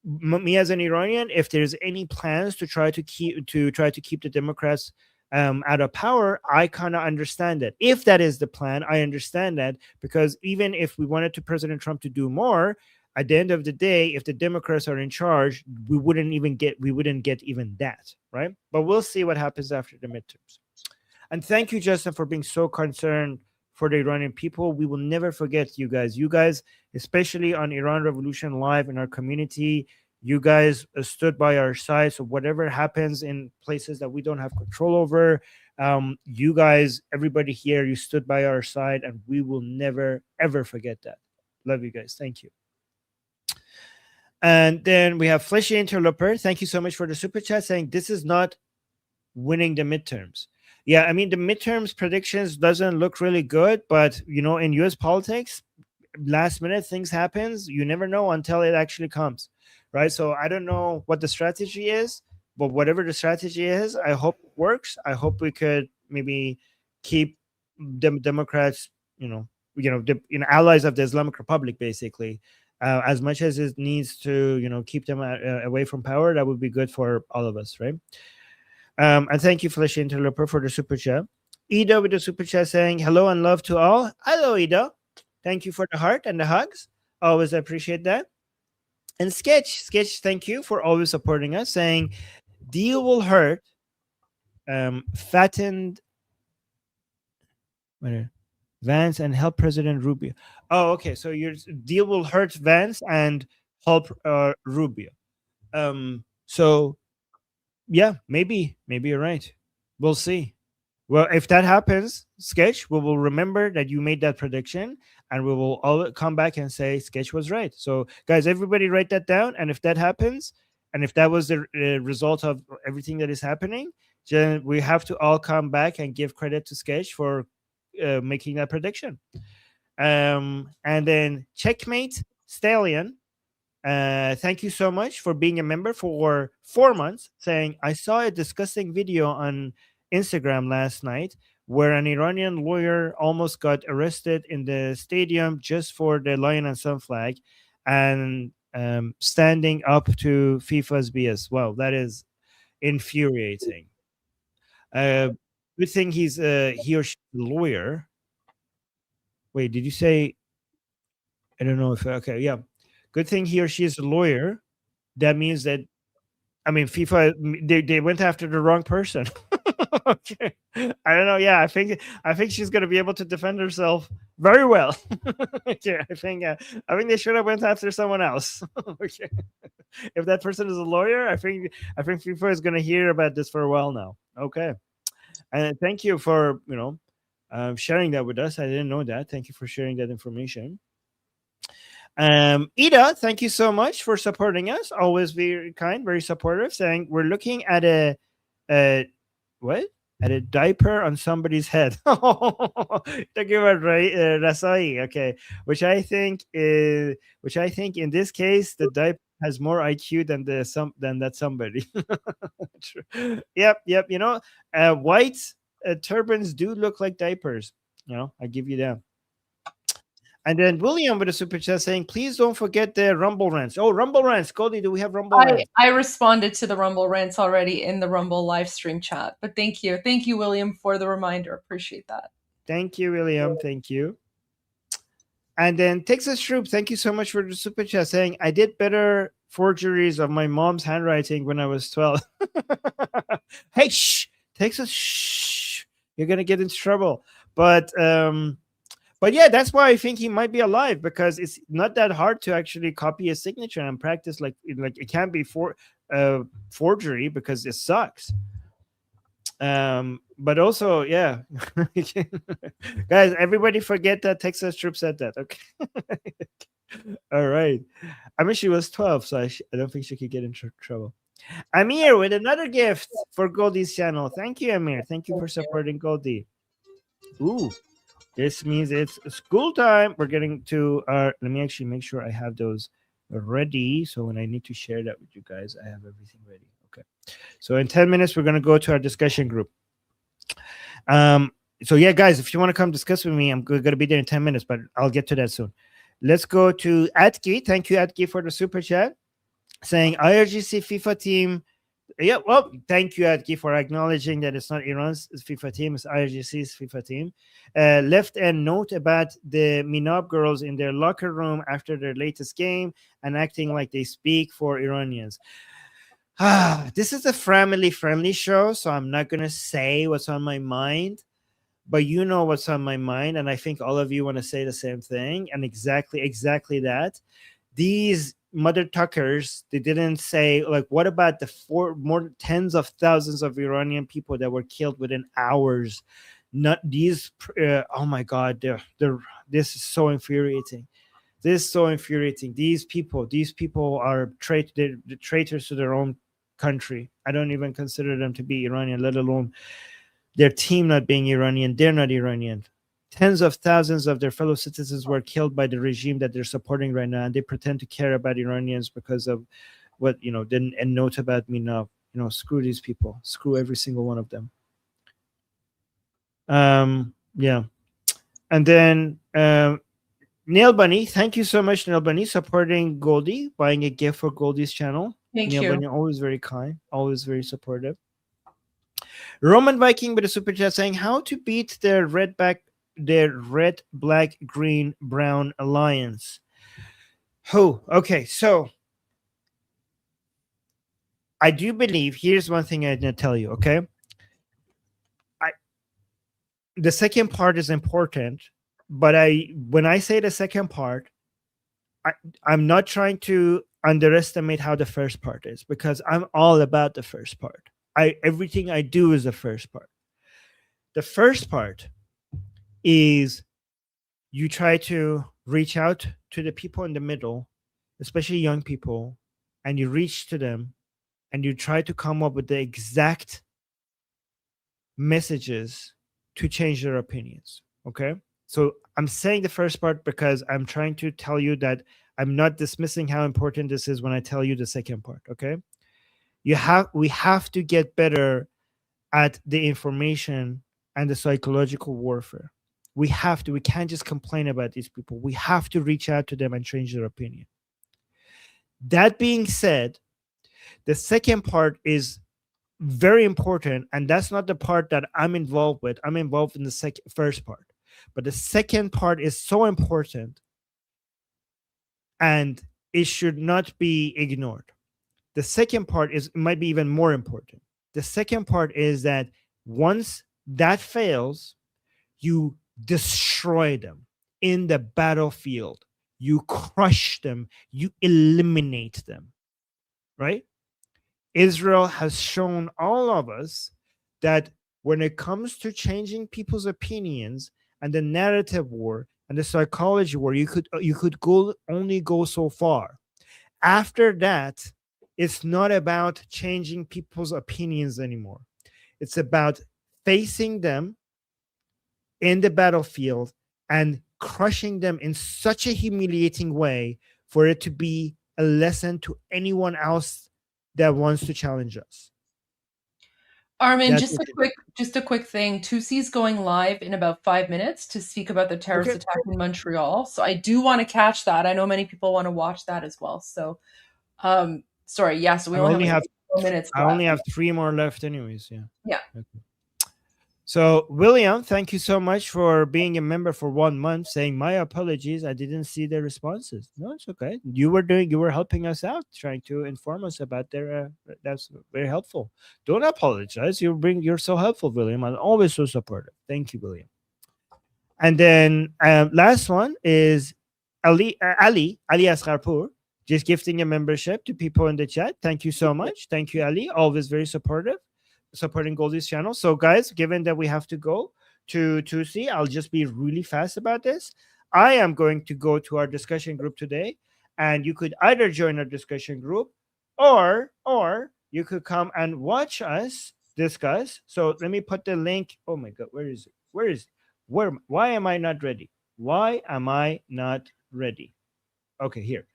me as an Iranian, if there's any plans to try to keep the Democrats out of power, I kind of understand that. If that is the plan, I understand that, because even if we wanted President Trump to do more, at the end of the day, if the Democrats are in charge, we wouldn't get even that, right? But we'll see what happens after the midterms. And thank you, Justin, for being so concerned for the Iranian people. We will never forget you guys. You guys, especially on Iran Revolution Live in our community, you guys stood by our side. So whatever happens in places that we don't have control over, you guys, everybody here, you stood by our side, and we will never, ever forget that. Love you guys. Thank you. And then we have Fleshy Interloper. Thank you so much for the super chat, saying this is not winning the midterms. Yeah, I mean the midterms predictions doesn't look really good, but in US politics, last minute things happens. You never know until it actually comes, right? So I don't know what the strategy is, but whatever the strategy is, I hope it works. I hope we could maybe keep Democrats, allies of the Islamic Republic, basically, as much as it needs to, keep them away from power. That would be good for all of us, right? And thank you, Felicia Interloper, for the super chat. Ida with the super chat saying hello and love to all. Hello, Ida. Thank you for the heart and the hugs. Always appreciate that. And Sketch, thank you for always supporting us, saying deal will hurt. Fattened Vance and help President Rubio. Oh, okay. So your deal will hurt Vance and help Rubio. So yeah, maybe you're right. We'll see. Well, if that happens, Sketch, we will remember that you made that prediction, and we will all come back and say Sketch was right. So, guys, everybody write that down. And if that happens, and if that was the result of everything that is happening, then we have to all come back and give credit to Sketch for making that prediction. And then Checkmate Stallion, thank you so much for being a member for 4 months, saying, I saw a disgusting video on Instagram last night where an Iranian lawyer almost got arrested in the stadium just for the lion and sun flag and standing up to FIFA's BS. Wow, that is infuriating. Good thing he's he or she a lawyer. Wait, did you say? I don't know if okay, yeah. Good thing he or she is a lawyer. That means that, I mean, FIFA they went after the wrong person. Okay. I don't know. Yeah, I think she's gonna be able to defend herself very well. Okay, I think they should have went after someone else. Okay. If that person is a lawyer, I think FIFA is gonna hear about this for a while now. Okay. And thank you for sharing that with us. I didn't know that. Thank you for sharing that information. Ida, thank you so much for supporting us. Always very kind, very supportive. Saying we're looking at a what? At a diaper on somebody's head. Talking about Rasai, okay. Which I think in this case the diaper has more IQ than that somebody. Yep. White turbans do look like diapers. I give you that. And then William with a super chat saying, please don't forget the Rumble Rants. Oh, Rumble Rants. Goldie, do we have Rumble Rants? I responded to the Rumble Rants already in the Rumble live stream chat. But thank you. Thank you, William, for the reminder. Appreciate that. Thank you, William. Thank you. And then Texas Troop, thank you so much for the super chat saying, I did better forgeries of my mom's handwriting when I was 12. Hey, shh! Texas, shh! You're going to get into trouble. But yeah, that's why I think he might be alive, because it's not that hard to actually copy a signature and practice like it can't be forgery because it sucks. But also, yeah, guys, everybody forget that Texas Troop said that. Okay. All right. I mean, she was 12, so I don't think she could get in trouble. Amir with another gift for Goldie's channel. Thank you, Amir. Thank you for supporting Goldie. Ooh. This means it's school time. We're getting to our. Let me actually make sure I have those ready. So when I need to share that with you guys, I have everything ready. Okay. So in 10 minutes, we're going to go to our discussion group. So yeah, guys, if you want to come discuss with me, I'm going to be there in 10 minutes, but I'll get to that soon. Let's go to Atki. Thank you, Atki, for the super chat. Saying IRGC FIFA team. Yeah, well, thank you, Adki, for acknowledging that it's not Iran's FIFA team, it's IRGC's FIFA team. Left a note about the Minab girls in their locker room after their latest game and acting like they speak for Iranians. This is a family-friendly show, so I'm not going to say what's on my mind, but you know what's on my mind, and I think all of you want to say the same thing, and exactly that. These mother tuckers, they didn't say, like, what about the more tens of thousands of Iranian people that were killed within hours? Not these. Oh my God, this is so infuriating. This is so infuriating. These people are traitors to their own country. I don't even consider them to be Iranian, let alone their team not being Iranian, they're not Iranian. Tens of thousands of their fellow citizens were killed by the regime that they're supporting right now, and they pretend to care about Iranians because of what, didn't and note about me now. Screw these people. Screw every single one of them. Yeah. And then Nail Bunny, thank you so much, Nail Bunny, supporting Goldie, buying a gift for Goldie's channel. Thank Nail you. Bunny, always very kind, always very supportive. Roman Viking with a super chat saying, how to beat their red, black, green, brown alliance. Oh, okay. So I do believe, here's one thing I didn't tell you, okay? The second part is important, but when I say the second part, I'm not trying to underestimate how the first part is, because I'm all about the first part. Everything I do is the first part. The first part is you try to reach out to the people in the middle, especially young people, and you reach to them and you try to come up with the exact messages to change their opinions. Okay. So I'm saying the first part because I'm trying to tell you that I'm not dismissing how important this is when I tell you the second part. Okay. We have to get better at the information and the psychological warfare. We can't just complain about these people. We have to reach out to them and change their opinion. That being said, the second part is very important, and that's not the part that I'm involved with. I'm involved in the first part, but the second part is so important and it should not be ignored. The second part might be even more important. The second part is that once that fails, you destroy them in the battlefield. You crush them. You eliminate them, right? Israel has shown all of us that when it comes to changing people's opinions and the narrative war and the psychology war, you could only go so far. After that, it's not about changing people's opinions anymore. It's about facing them in the battlefield and crushing them in such a humiliating way for it to be a lesson to anyone else that wants to challenge us. Armin, just a quick thing. Tusi's going live in about 5 minutes to speak about the terrorist attack in Montreal. So I do want to catch that. I know many people want to watch that as well. So sorry, yeah, so we only have 4 minutes left. I only have 3 more left anyways, yeah. Yeah. Okay. So, William, thank you so much for being a member for 1 month, saying my apologies. I didn't see the responses. No, it's okay. You were helping us out, trying to inform us about their, that's very helpful. Don't apologize. You're so helpful, William. I'm always so supportive. Thank you, William. And then last one is Ali Asgharpour, just gifting a membership to people in the chat. Thank you so much. Thank you, Ali. Always very supportive, supporting Goldie's channel. So guys, given that we have to go to see, I'll just be really fast about this. I am going to go to our discussion group today, and you could either join our discussion group or you could come and watch us discuss. So let me put the link. Oh my God, where is it? Why am I not ready? Why am I not ready? Okay, here.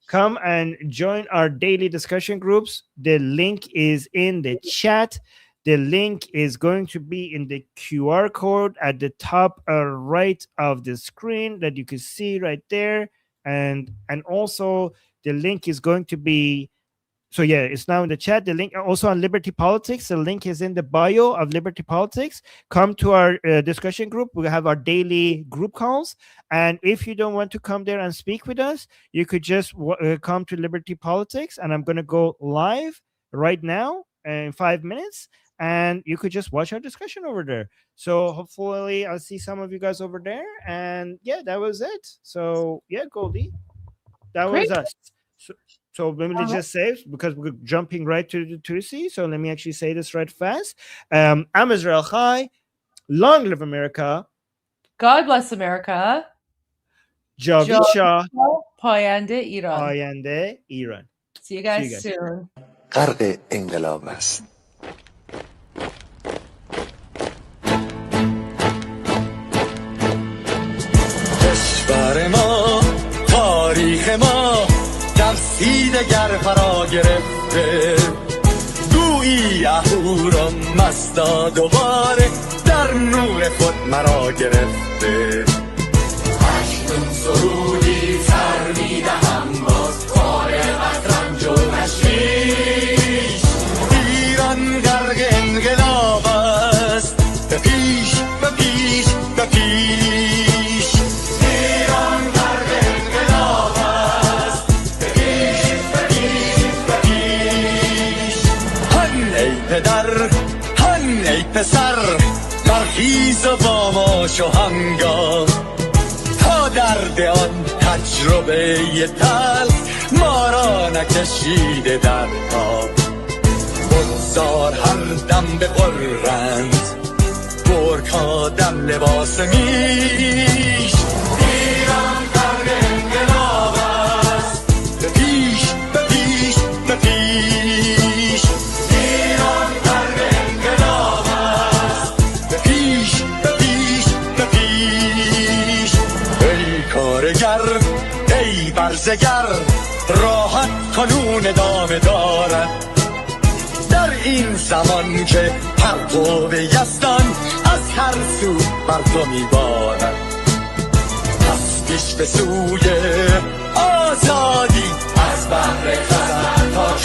Come and join our daily discussion groups. The link is in the chat. The link is going to be in the QR code at the top right of the screen that you can see right there. And also the link is going to be, so yeah, it's now in the chat. The link also on Liberty Politics. The link is in the bio of Liberty Politics. Come to our discussion group. We have our daily group calls. And if you don't want to come there and speak with us, you could just come to Liberty Politics. And I'm going to go live right now in 5 minutes. And you could just watch our discussion over there. So hopefully I'll see some of you guys over there. And yeah, that was it. So yeah, Goldie, that was us. So let me just say, because we're jumping right to see. So let me actually say this right fast. I'm Israel Chai. Long live America. God bless America. Javid Shah. Payande Iran. Payande Iran. See you guys soon. غرق انقلاب است. کسی دگر فرا گرفته، گویی اهورا مستا دوباره در نور خود مرا گرفته. اکنون سرودی سر میدهم باز فارغ از رنج و تشویش، ایران غرق انقلاب است، به پیش به پیش به پیش. ایران غرق انقلاب است، به پیش به پیش به پیش. هن ای پدر هن ای پسر، برخیز و با ما شو همگام، تا درد آن تجربه تلخ ما را نکشیده در خواب. بگذار هر دم بغرند گرگ ها دم لباس میش. ایران غرق انقلاب است، به پیش به پیش به پیش. ایران غرق انقلاب است، به پیش به پیش به پیش. ای کارگر ای برزگر، راحت کنون ادامه دارد در این زمان که پرتو یزدان از هر سو بر تو میبارد. پس پیش به سوی آزادی، از بحر خزر تا